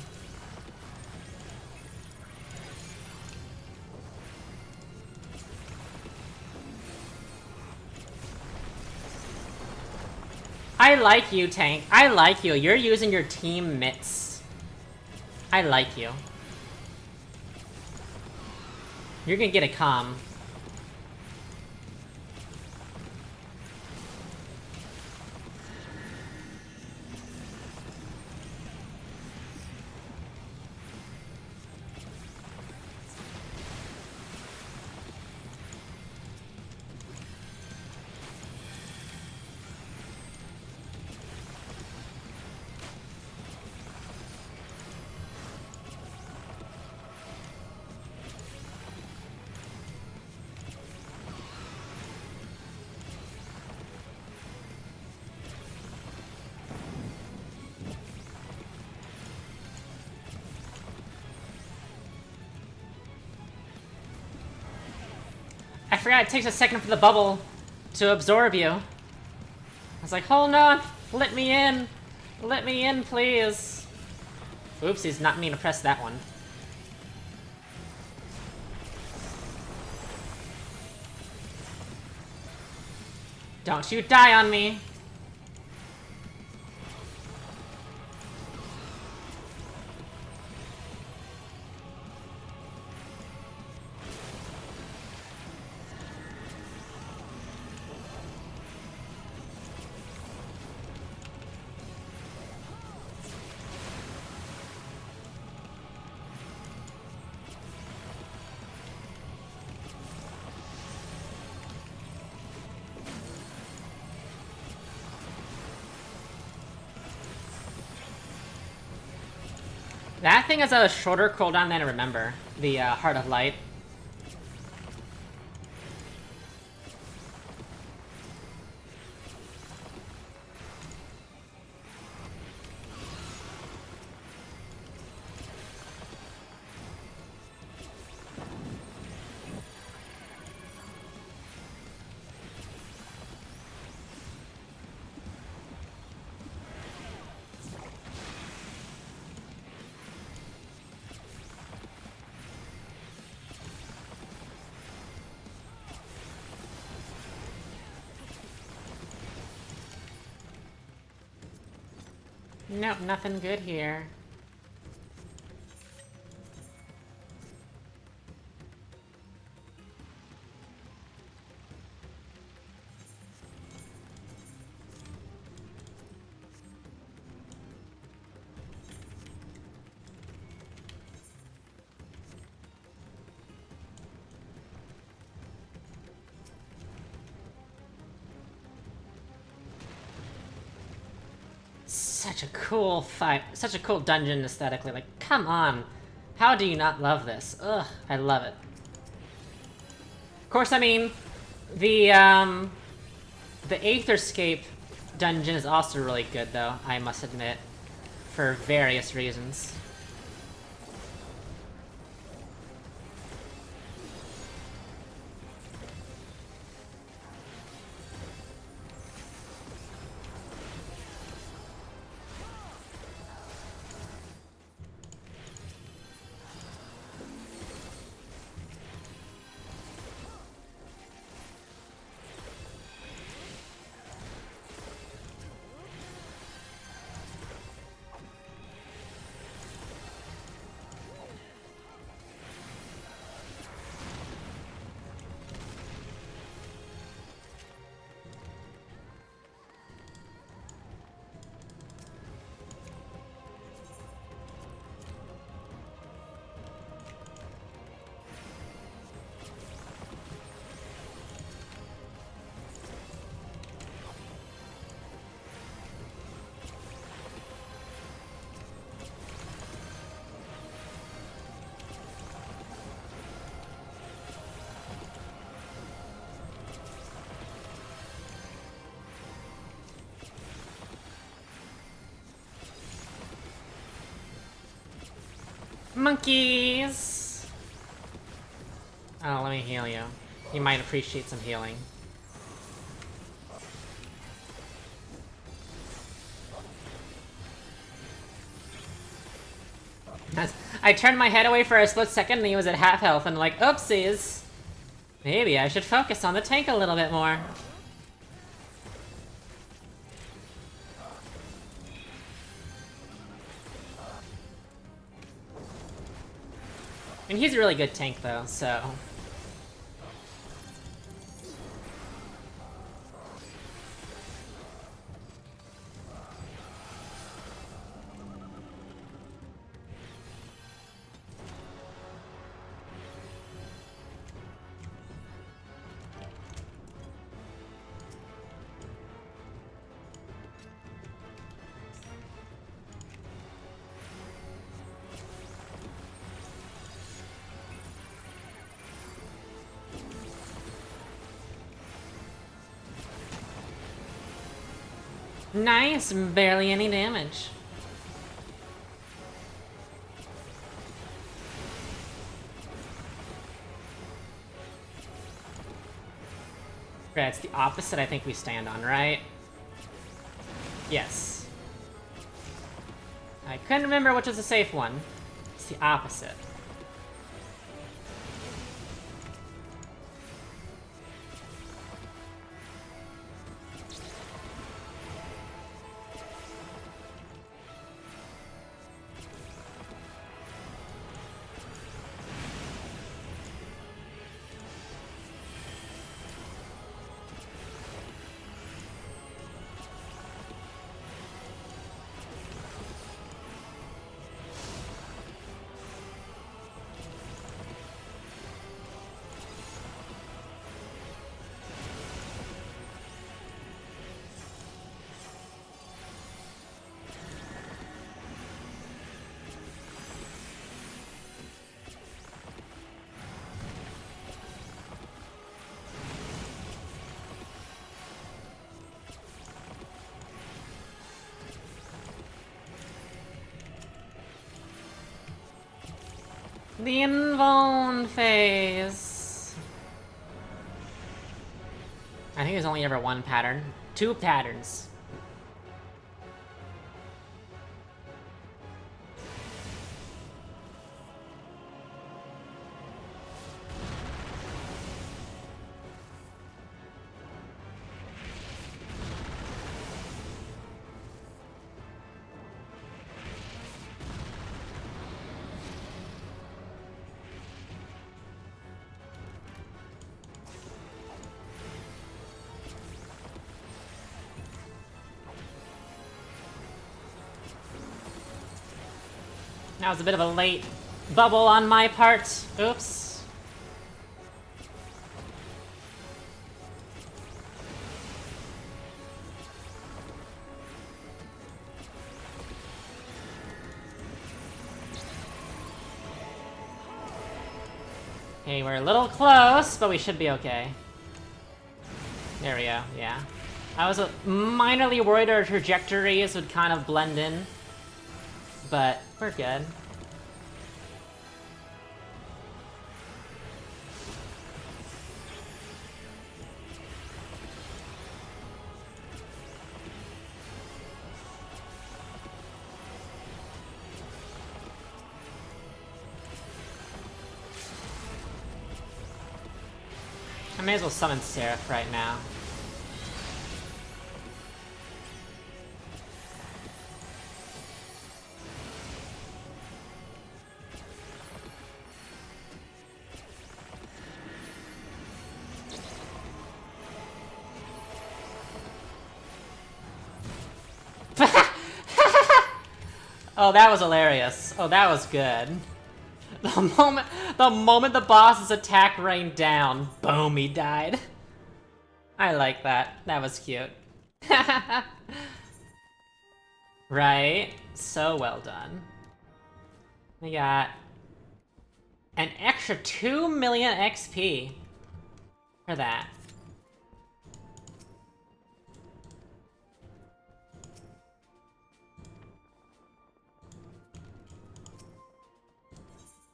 I like you, Tank. I like you. You're using your team mitts. I like you. You're gonna get a comm. forgot it takes a second for the bubble to absorb you. I was like, hold on, let me in. Let me in, please. Oopsies, not mean to press that one. Don't you die on me. That thing has a shorter cooldown than I remember. The Heart of Light. Nope, nothing good here. Such a cool fight, such a cool dungeon aesthetically. Like, come on. How do you not love this? Ugh, I love it. Of course, I mean, the Aetherscape dungeon is also really good, though, I must admit, for various reasons. Monkeys! Oh, let me heal you. You might appreciate some healing. I turned my head away for a split second and he was at half health and like, oopsies! Maybe I should focus on the tank a little bit more. I mean, he's a really good tank, though, so... Nice, barely any damage. Yeah, it's the opposite I think we stand on, right? Yes. I couldn't remember which was the safe one. It's the opposite. The invuln phase. I think there's only ever one pattern. 2 patterns. That was a bit of a late bubble on my part. Oops. Okay, we're a little close, but we should be okay. There we go, yeah. I was minorly worried our trajectories would kind of blend in, but we're good. I may as well summon Seraph right now. Oh, that was hilarious. Oh, that was good. The moment the boss's attack rained down, boom, he died. I like that. That was cute. Right? So well done. We got an extra 2 million XP for that.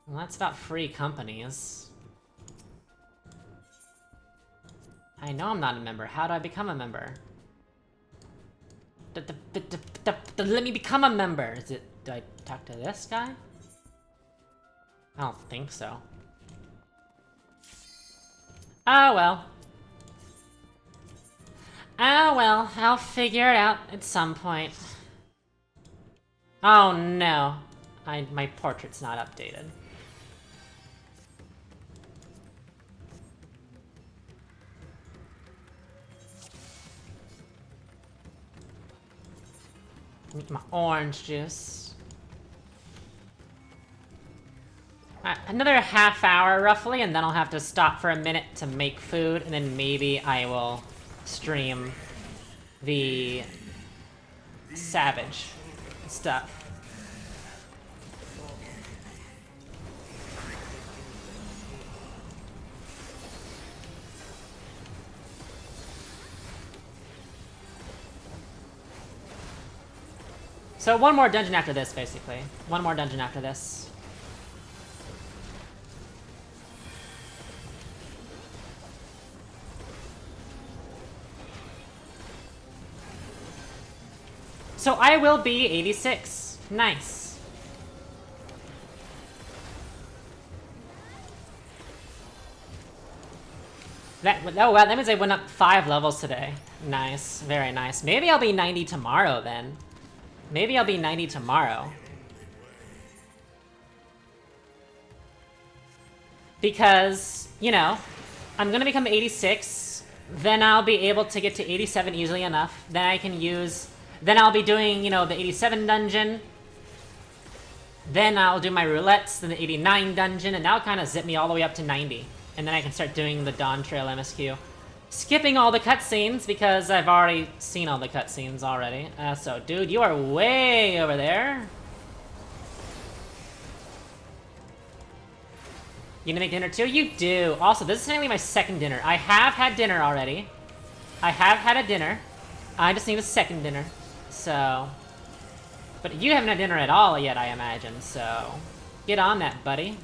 Well, that's about free companies. I know I'm not a member. How do I become a member? Let me become a member! Do I talk to this guy? I don't think so. Oh well. Oh well, I'll figure it out at some point. Oh no. My portrait's not updated. Need my orange juice. Another half hour roughly, and then I'll have to stop for a minute to make food, and then maybe I will stream the Savage stuff. So one more dungeon after this, basically. One more dungeon after this. So I will be 86. Nice. Oh wow, that means I went up 5 levels today. Nice, very nice. Maybe I'll be 90 tomorrow then. Maybe I'll be 90 tomorrow. Because, you know, I'm gonna become 86, then I'll be able to get to 87 easily enough. Then I can use... Then I'll be doing, you know, the 87 dungeon. Then I'll do my roulettes, then the 89 dungeon, and that'll kind of zip me all the way up to 90. And then I can start doing the Dawn Trail MSQ. Skipping all the cutscenes, because I've already seen all the cutscenes already. So, dude, you are way over there. You gonna make dinner too? You do. Also, this is technically my second dinner. I have had dinner already. I have had a dinner. I just need a second dinner. So... But you haven't had dinner at all yet, I imagine, so... Get on that, buddy.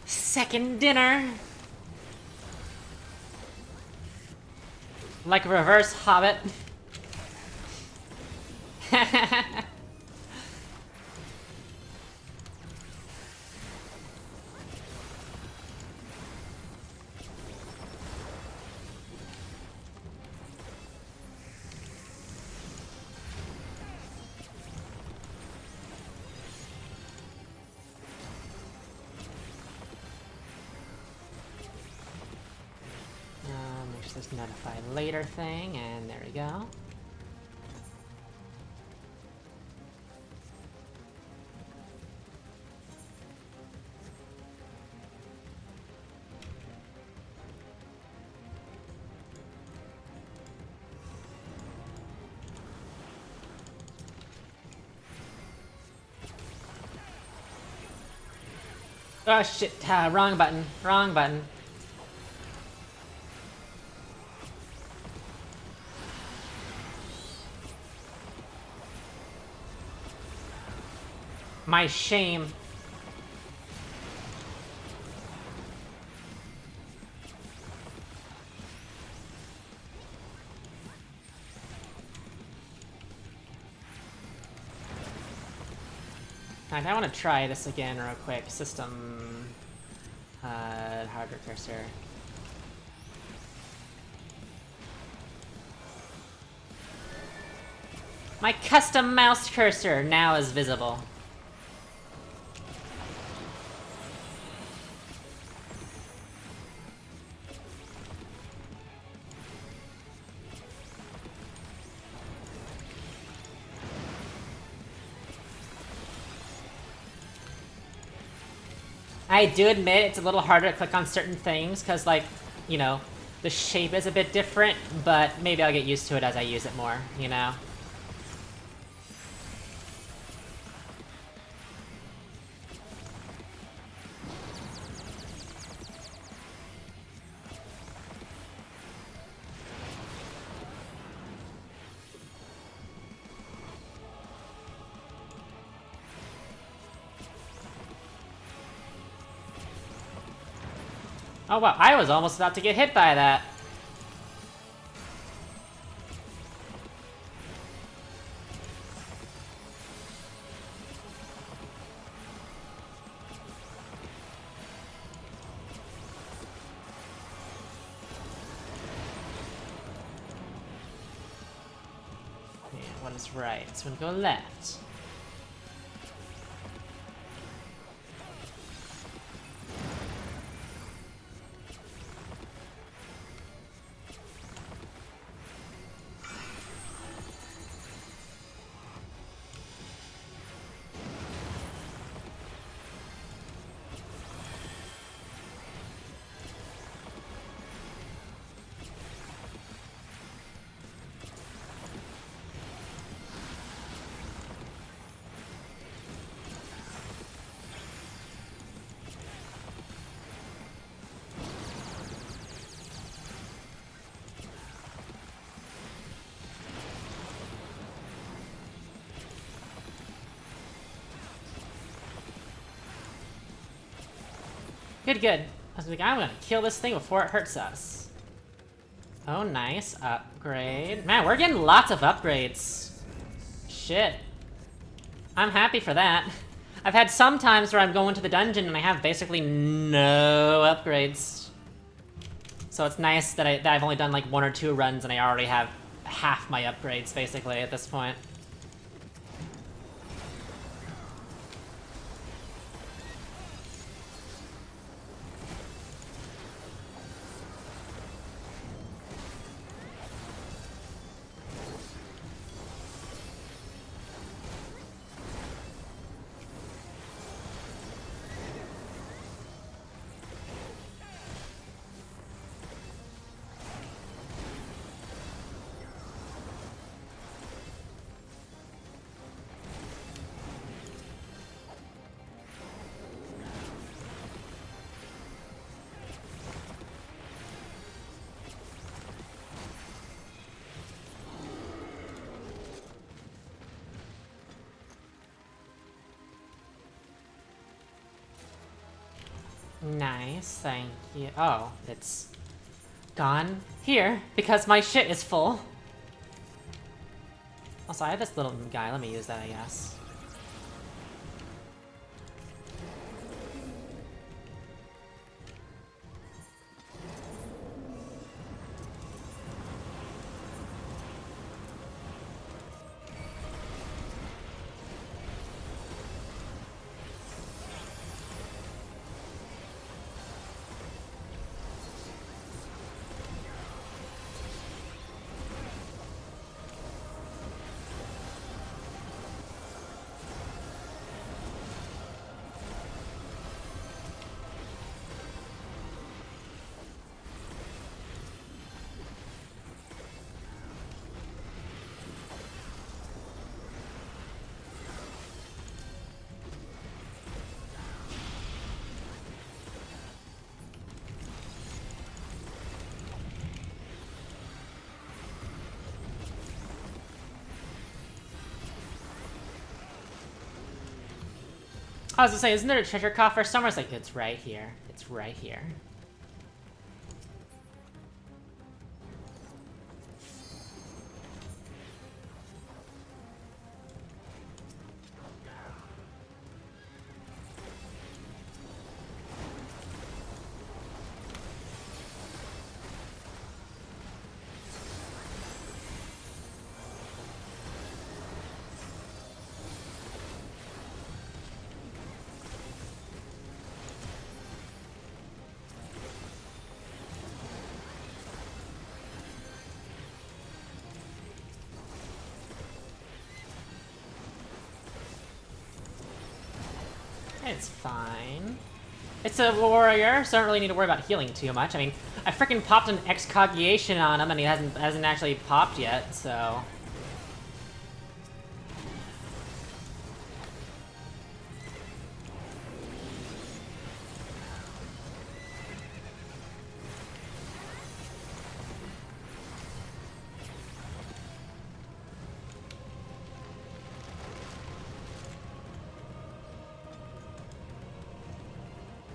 Second dinner! Like a reverse Hobbit. There's this notify later thing, and there we go. Oh shit, wrong button, wrong button. My shame. I want to try this again real quick. System... hardware cursor. My custom mouse cursor now is visible. I do admit it's a little harder to click on certain things, because, like, you know, the shape is a bit different, but maybe I'll get used to it as I use it more, you know? Oh wow, I was almost about to get hit by that. Yeah, what is right? This one go left. Good, good. I was like, I'm gonna kill this thing before it hurts us. Oh, nice. Upgrade. Man, we're getting lots of upgrades. Shit. I'm happy for that. I've had some times where I'm going to the dungeon and I have basically no upgrades. So it's nice that I've only done like 1 or 2 runs and I already have half my upgrades basically at this point. Nice, thank you. Oh, it's gone here because my shit is full. Also, I have this little guy. Let me use that, I guess. I was gonna say, isn't there a treasure coffer somewhere? It's like, it's right here. It's right here. It's fine. It's a warrior, so I don't really need to worry about healing too much. I mean, I freaking popped an excogniation on him and he hasn't actually popped yet, so...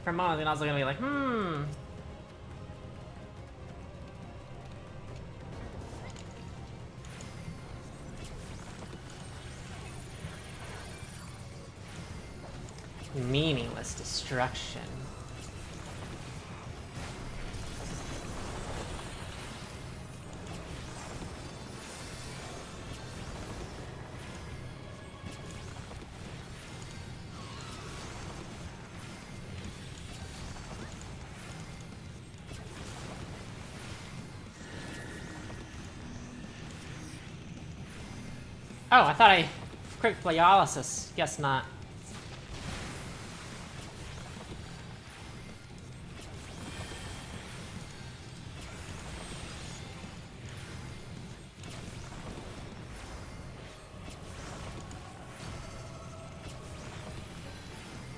For a moment, I was gonna be like, meaningless destruction. Oh, I thought I quick dialysis. Guess not.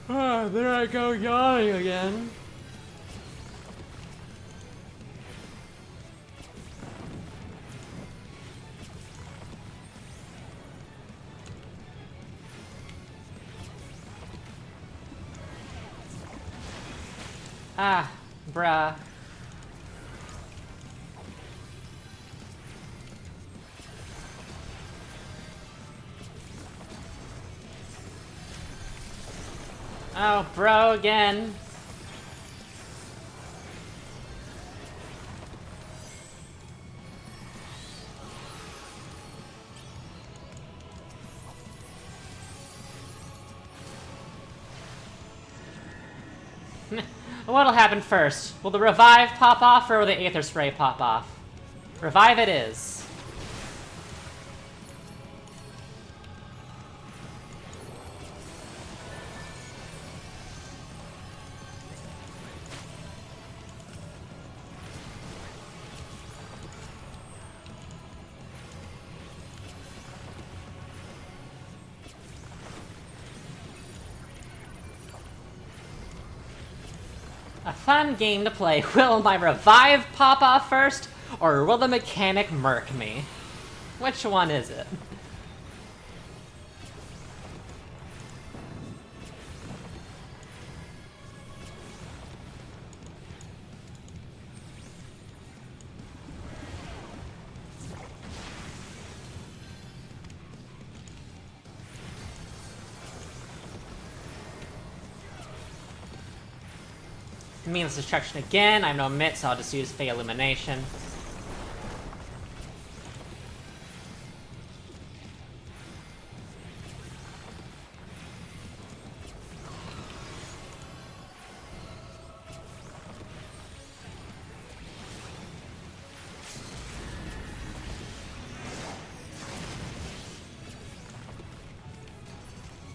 Ah, there I go yawning again. Ah, bruh. Oh, bro, again. What'll happen first? Will the revive pop off or will the Aether Spray pop off? Revive it is. A fun game to play. Will my revive pop off first, or will the mechanic murk me? Which one is it? Meaningless destruction again. I have no mitt, so I'll just use Fey Illumination.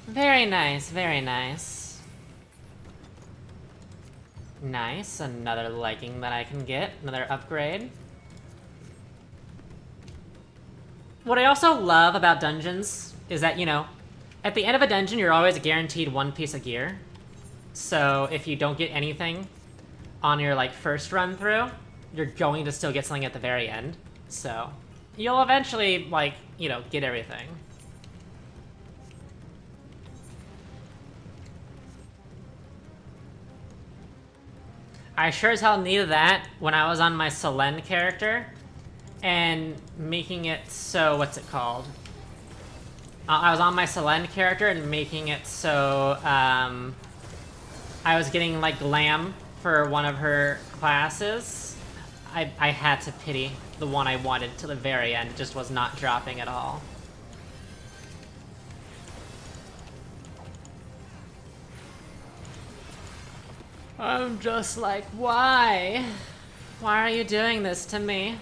Very nice, very nice. Nice, another legging that I can get, another upgrade. What I also love about dungeons is that, you know, at the end of a dungeon, you're always guaranteed one piece of gear. So if you don't get anything on your, like, first run through, you're going to still get something at the very end. So you'll eventually, like, you know, get everything. I sure as hell needed that when I was on my Selene character and making it so, what's it called? I was on my Selene character and making it so, I was getting, like, glam for one of her classes. I had to pity the one I wanted to the very end. It just was not dropping at all. I'm just like, why? Why are you doing this to me?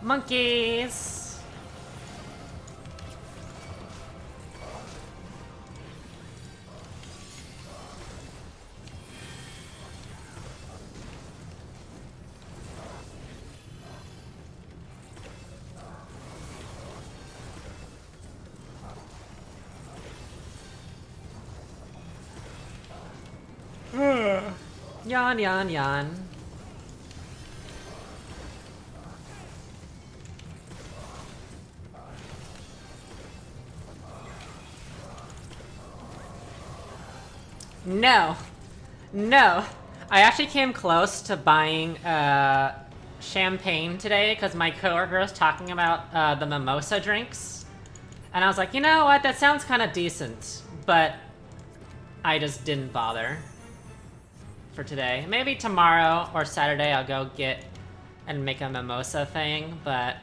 Monkeys! Yawn, yawn, yawn. No. No. I actually came close to buying champagne today because my coworker was talking about the mimosa drinks. And I was like, you know what, that sounds kind of decent. But I just didn't bother for today. Maybe tomorrow or Saturday I'll go get and make a mimosa thing. But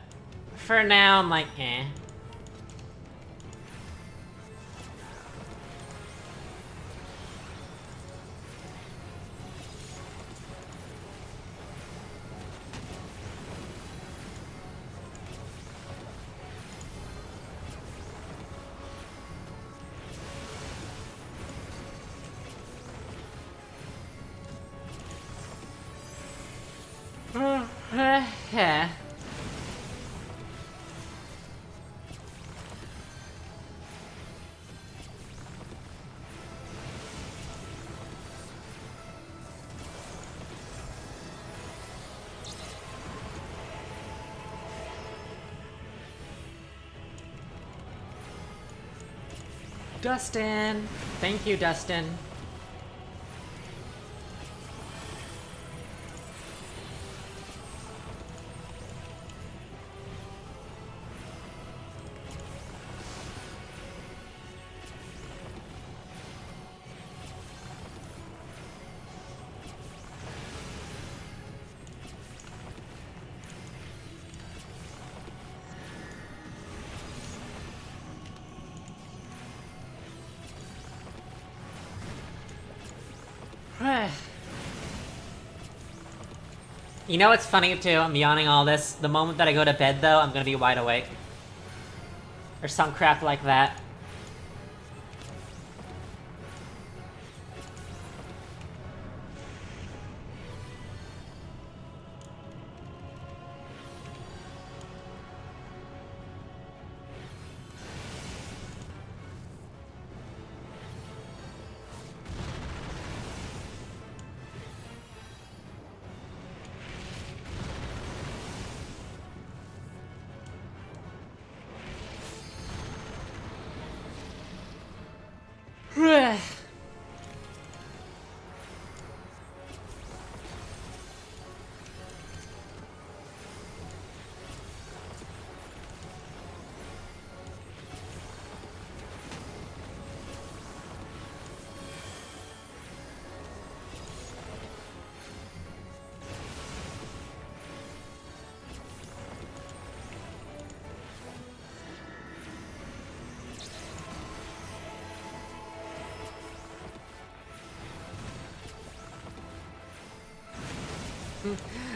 for now, I'm like, eh. Yeah. Dustin! Thank you, Dustin. You know what's funny too? I'm yawning all this. The moment that I go to bed though, I'm gonna be wide awake. Or some crap like that.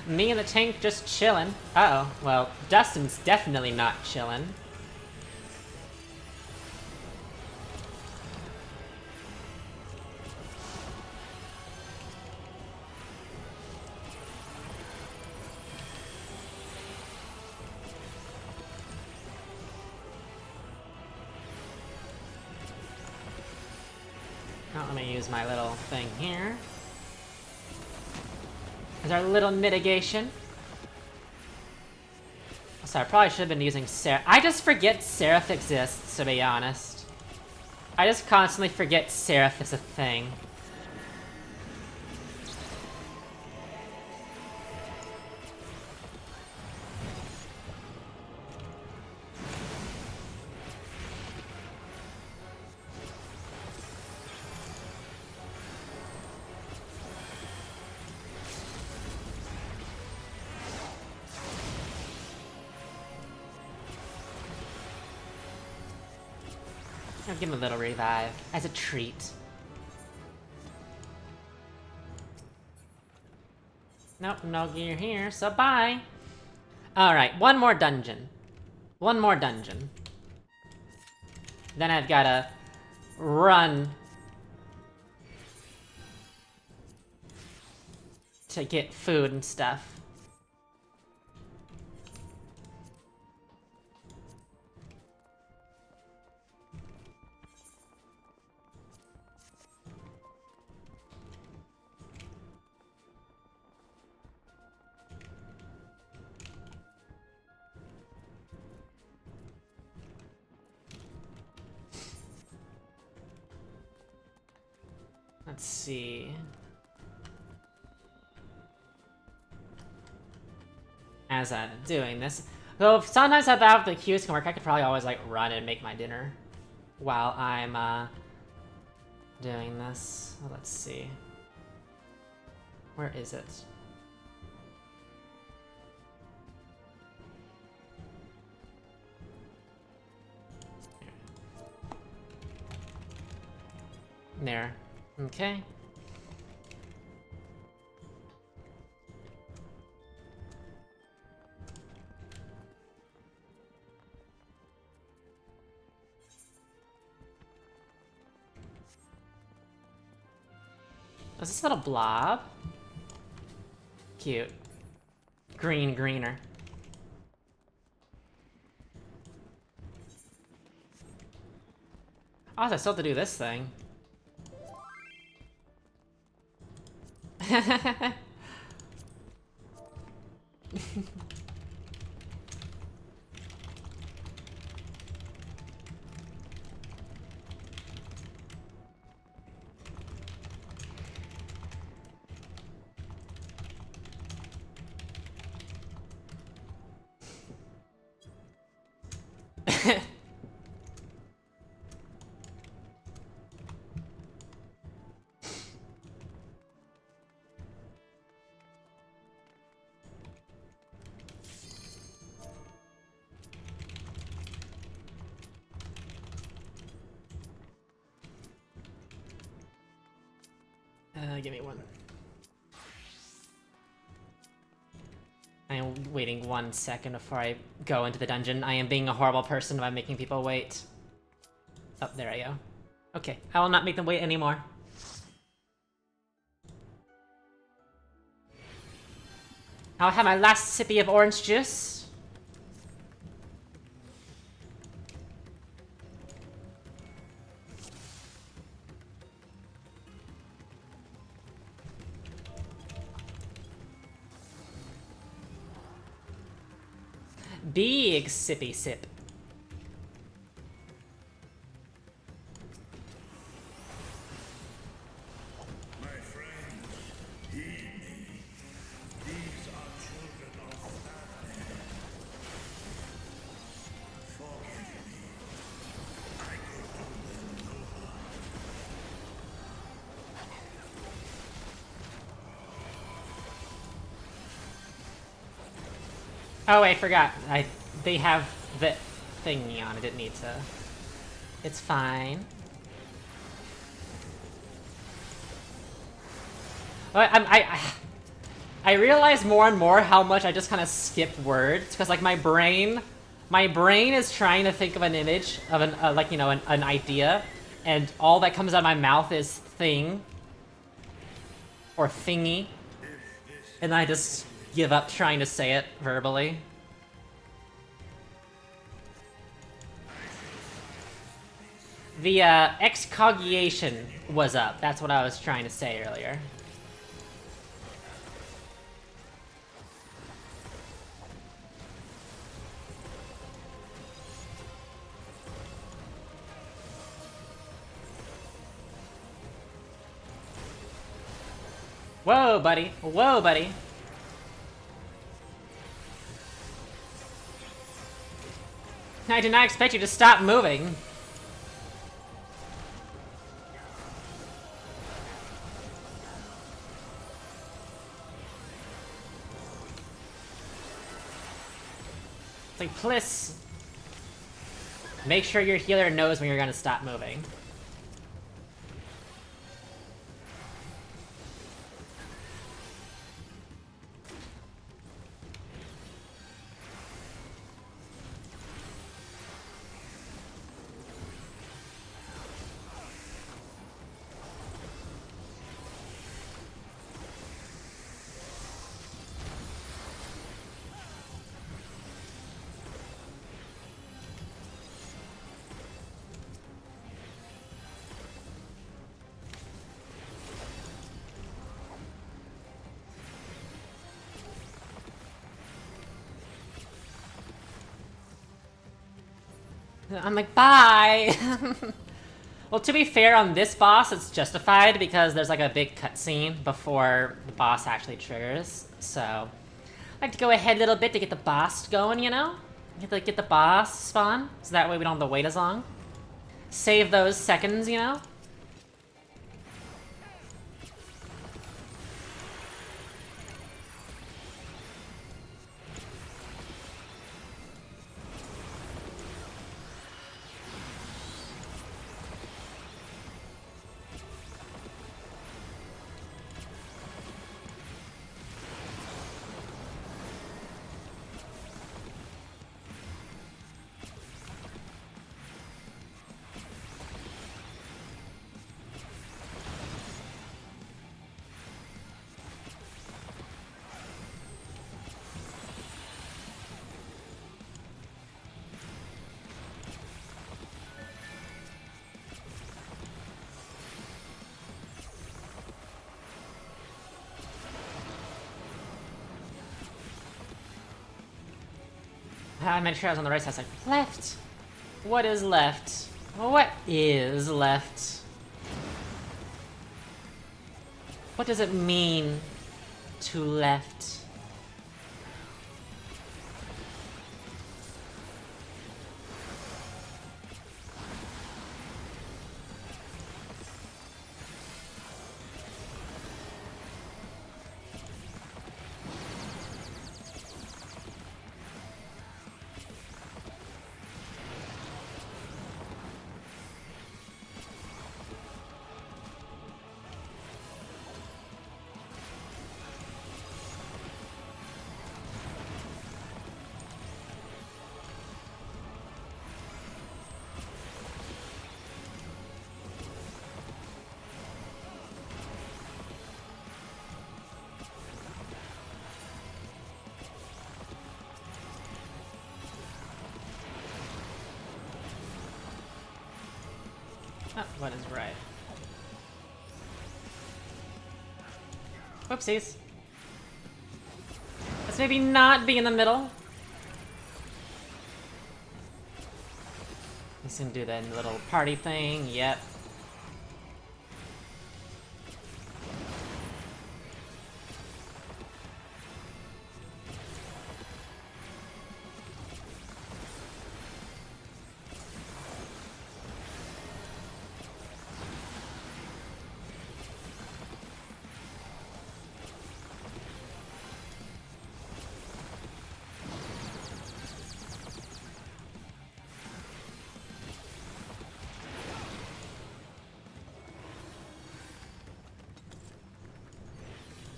Me and the tank just chillin'. Uh-oh. Well, Dustin's definitely not chillin'. Oh, let me use my little thing here. There's our little mitigation. Sorry, I probably should have been using Seraph. I just forget Seraph exists, to be honest. I just constantly forget Seraph is a thing. I'll give him a little revive as a treat. Nope, no gear here, so bye. Alright, one more dungeon. One more dungeon. Then I've gotta run to get food and stuff. Let's see. As I'm doing this. Though if sometimes if the queues can work, I could probably always like run and make my dinner while I'm doing this. Well, let's see. Where is it? There. Okay. Is this little blob? Cute. greener. Also, I still have to do this thing. Give me one. I am waiting 1 second before I go into the dungeon. I am being a horrible person by making people wait. Oh, there I go. Okay, I will not make them wait anymore. I'll have my last sippy of orange juice. Big sippy sip. My friends, heed me. These are children of Batman. Forgive me. I could do them no harm. Oh, I forgot. They have the thingy on. I didn't need to. It's fine. But I realize more and more how much I just kind of skip words because like my brain is trying to think of an image of an like, you know, an idea, and all that comes out of my mouth is thing or thingy, and I just give up trying to say it verbally. The excogniation was up. That's what I was trying to say earlier. Whoa, buddy. Whoa, buddy. I did not expect you to stop moving. It's like, please. Make sure your healer knows when you're gonna stop moving. I'm like, bye! Well, to be fair, on this boss, it's justified because there's like a big cutscene before the boss actually triggers. So, I like to go ahead a little bit to get the boss going, you know? Get the boss spawn, so that way we don't have to wait as long. Save those seconds, you know? I made sure I was on the right side. I was like, left? What is left? What is left? What does it mean to left? Oh, what is right? Whoopsies. Let's maybe not be in the middle. He's gonna do the little party thing, yep.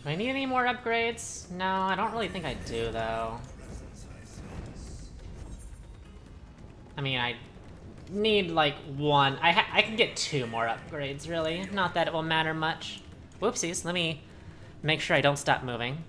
Do I need any more upgrades? No, I don't really think I do, though. I mean, I need, like, one. I can get 2 more upgrades, really. Not that it will matter much. Whoopsies, let me make sure I don't stop moving.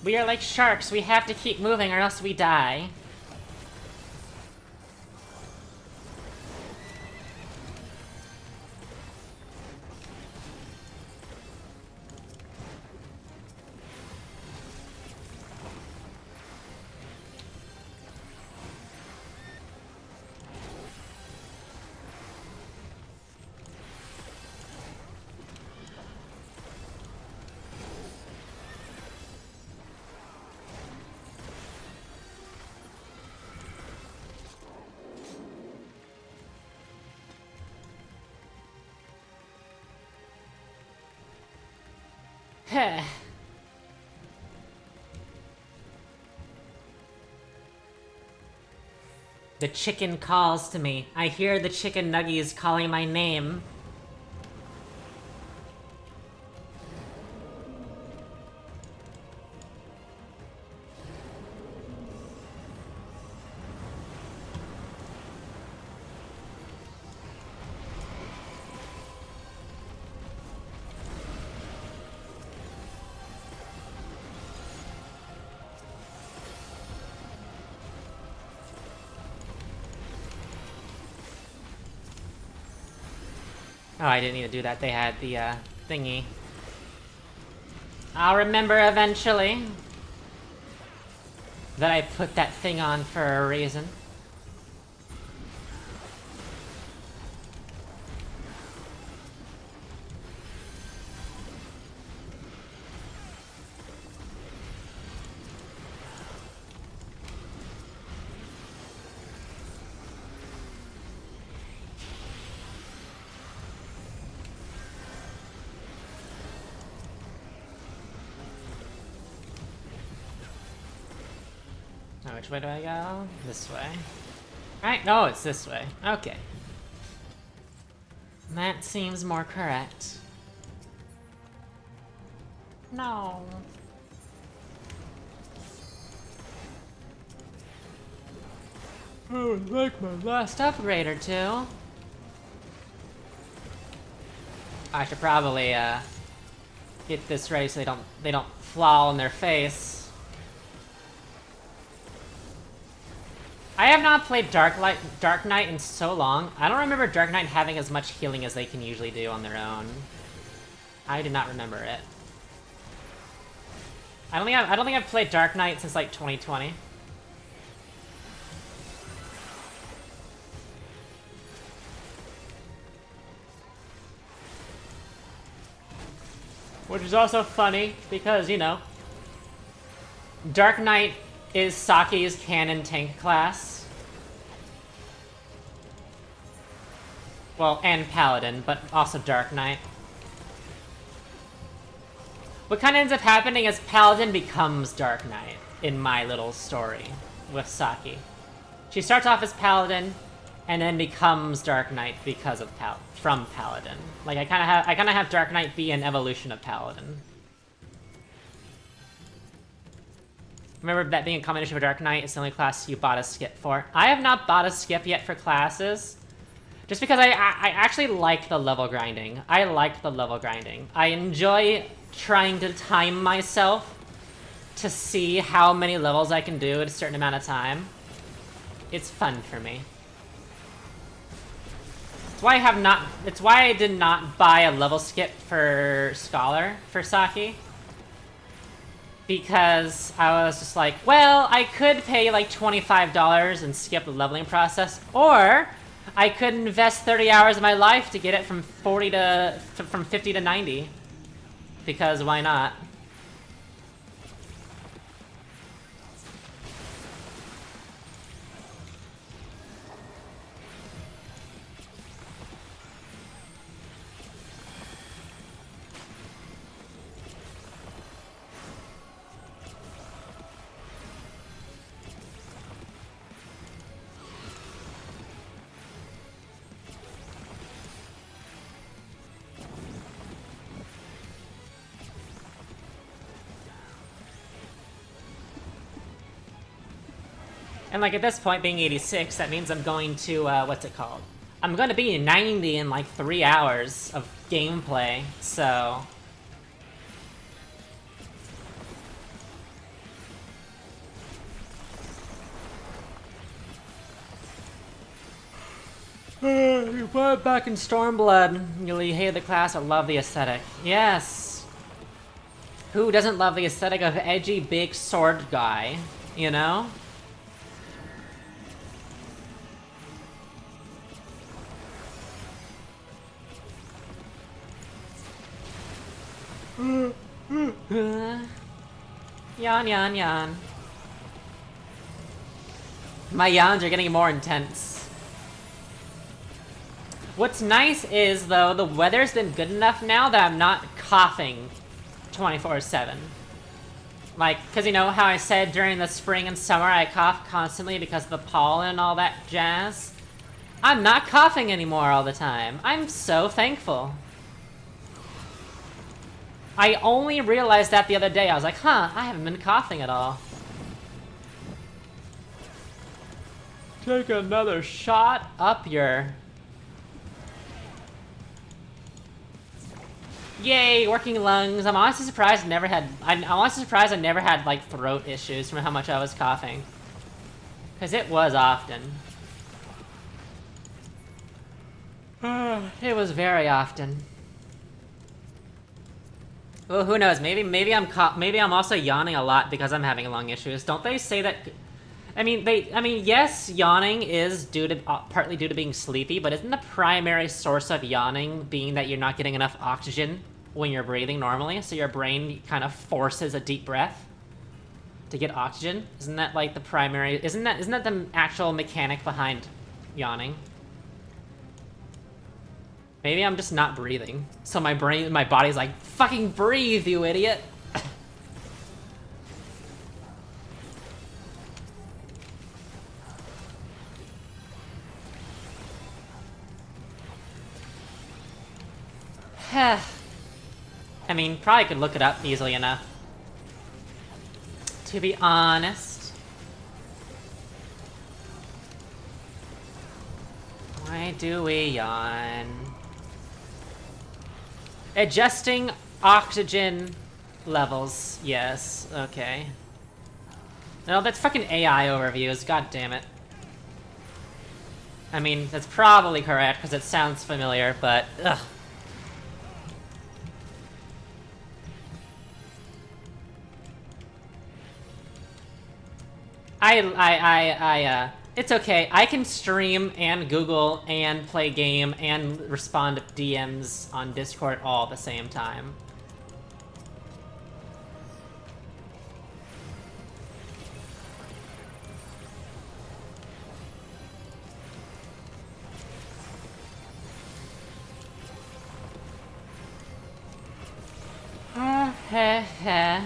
We are like sharks, we have to keep moving or else we die. Heh. The chicken calls to me. I hear the chicken nuggies calling my name. Oh, I didn't need to do that. They had the, thingy. I'll remember eventually that I put that thing on for a reason. Oh, which way do I go? This way. Right? No, it's this way. Okay. That seems more correct. No. Oh, like my last upgrade or two. I should probably get this ready so they don't fall on their face. I have not played Dark Knight in so long. I don't remember Dark Knight having as much healing as they can usually do on their own. I do not remember it. I don't think I've played Dark Knight since like 2020. Which is also funny because, you know, Dark Knight is Saki's canon tank class. Well, and Paladin, but also Dark Knight. What kind of ends up happening is Paladin becomes Dark Knight in my little story with Saki. She starts off as Paladin and then becomes Dark Knight because of from Paladin. Like I kind of have Dark Knight be an evolution of Paladin. Remember that being a combination of Dark Knight is the only class you bought a skip for. I have not bought a skip yet for classes. Just because I actually like the level grinding. I like the level grinding. I enjoy trying to time myself to see how many levels I can do at a certain amount of time. It's fun for me. It's why I did not buy a level skip for Scholar for Saki. Because I was just like, well, I could pay like $25 and skip the leveling process, or I could invest 30 hours of my life to get it from 50 to 90. Because why not? And like at this point, being 86, that means I'm going to, what's it called? I'm going to be 90 in like 3 hours of gameplay, so... You put it back in Stormblood. You hate the class but love the aesthetic. Yes! Who doesn't love the aesthetic of edgy, big sword guy, you know? Yawn, yawn, yawn. My yawns are getting more intense. What's nice is, though, the weather's been good enough now that I'm not coughing 24/7. Like, because you know how I said during the spring and summer I cough constantly because of the pollen and all that jazz? I'm not coughing anymore all the time. I'm so thankful. I only realized that the other day. I was like, huh, I haven't been coughing at all. Take another shot up your... Yay, working lungs. I'm honestly surprised I'm honestly surprised I never had, like, throat issues from how much I was coughing. Because it was often. It was very often. Well, who knows? Maybe I'm also yawning a lot because I'm having lung issues. Don't they say that? I mean, yes, yawning is partly due to being sleepy, but isn't the primary source of yawning being that you're not getting enough oxygen when you're breathing normally? So your brain kind of forces a deep breath to get oxygen. Isn't that like the primary? Isn't that the actual mechanic behind yawning? Maybe I'm just not breathing. So my body's like, fucking breathe, you idiot! I mean, probably could look it up easily enough. To be honest. Why do we yawn? Adjusting oxygen levels. Yes, okay. No, that's fucking AI overviews. God damn it. I mean, that's probably correct, because it sounds familiar, but ugh. It's okay. I can stream and Google and play game and respond to DMs on Discord all at the same time. Heh heh.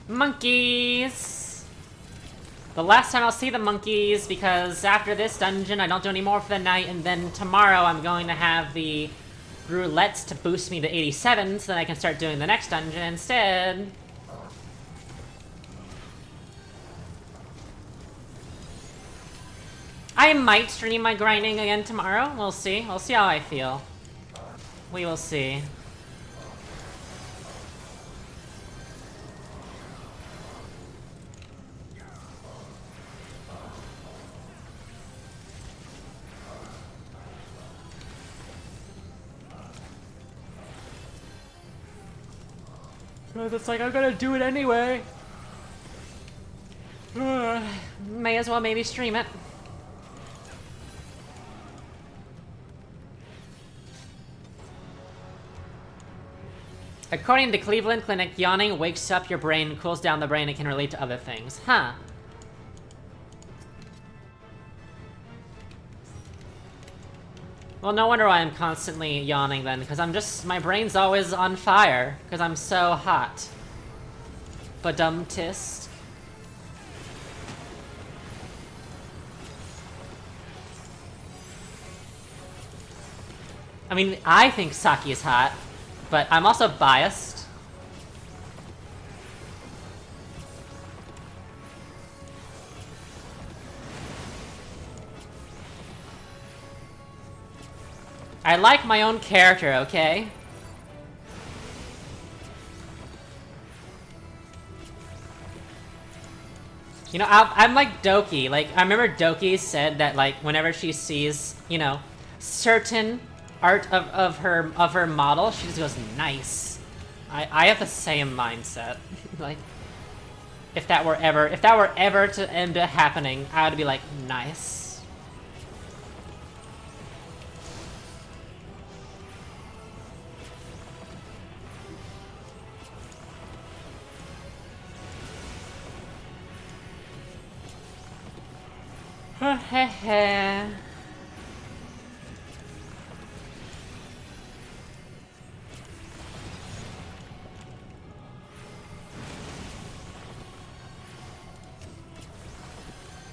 Monkeys! The last time I'll see the monkeys, because after this dungeon I don't do any more for the night, and then tomorrow I'm going to have the roulettes to boost me to 87 so that I can start doing the next dungeon instead. I might stream my grinding again tomorrow. We'll see. We'll see how I feel. We will see. Because it's like, I'm gonna do it anyway. May as well maybe stream it. According to Cleveland Clinic, yawning wakes up your brain, cools down the brain, and can relate to other things. Huh. Well, no wonder why I'm constantly yawning then, because my brain's always on fire, because I'm so hot. Badum-tist. I mean, I think Saki is hot, but I'm also biased. I like my own character, okay? You know, I'm like Doki. Like, I remember Doki said that, like, whenever she sees, you know, certain art of her model, she just goes, nice. I have the same mindset. Like, if that were ever to end up happening, I would be like, nice. Heh.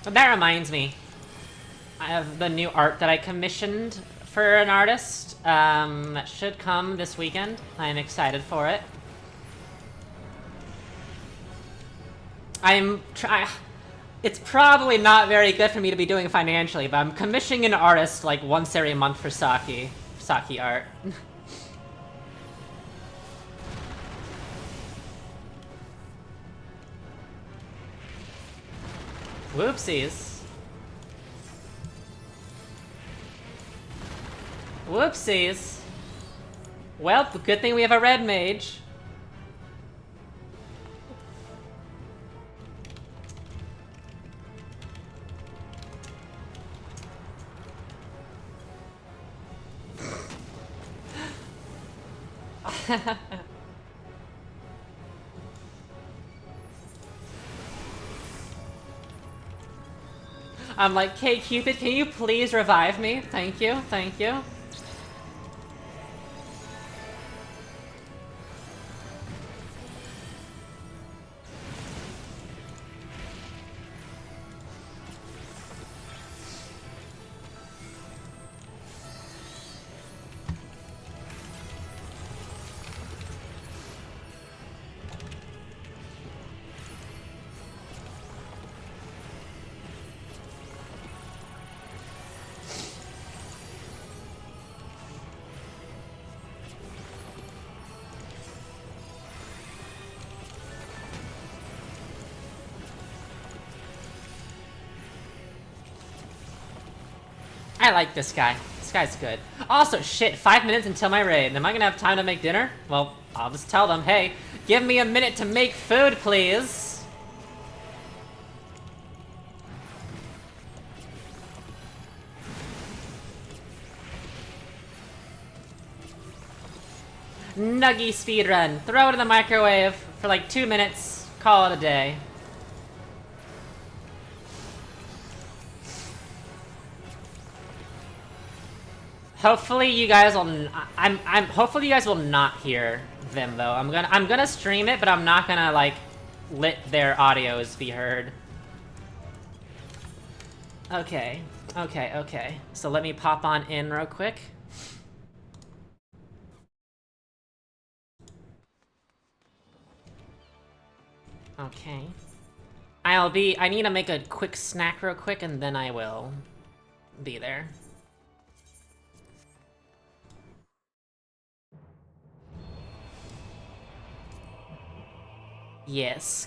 That reminds me. I have the new art that I commissioned for an artist. That should come this weekend. I'm excited for it. It's probably not very good for me to be doing financially, but I'm commissioning an artist like once every month for Saki art. Whoopsies. Whoopsies. Well, good thing we have a red mage. I'm like, hey Cupid, can you please revive me? Thank you, thank you. I like this guy. This guy's good. Also, shit, 5 minutes until my raid. Am I gonna have time to make dinner? Well, I'll just tell them, hey, give me a minute to make food, please. Nuggy speedrun. Throw it in the microwave for like 2 minutes. Call it a day. Hopefully you guys will. Hopefully you guys will not hear them though. I'm gonna stream it, but I'm not gonna like let their audios be heard. Okay, okay. So let me pop on in real quick. Okay. I need to make a quick snack real quick and then I will be there. Yes.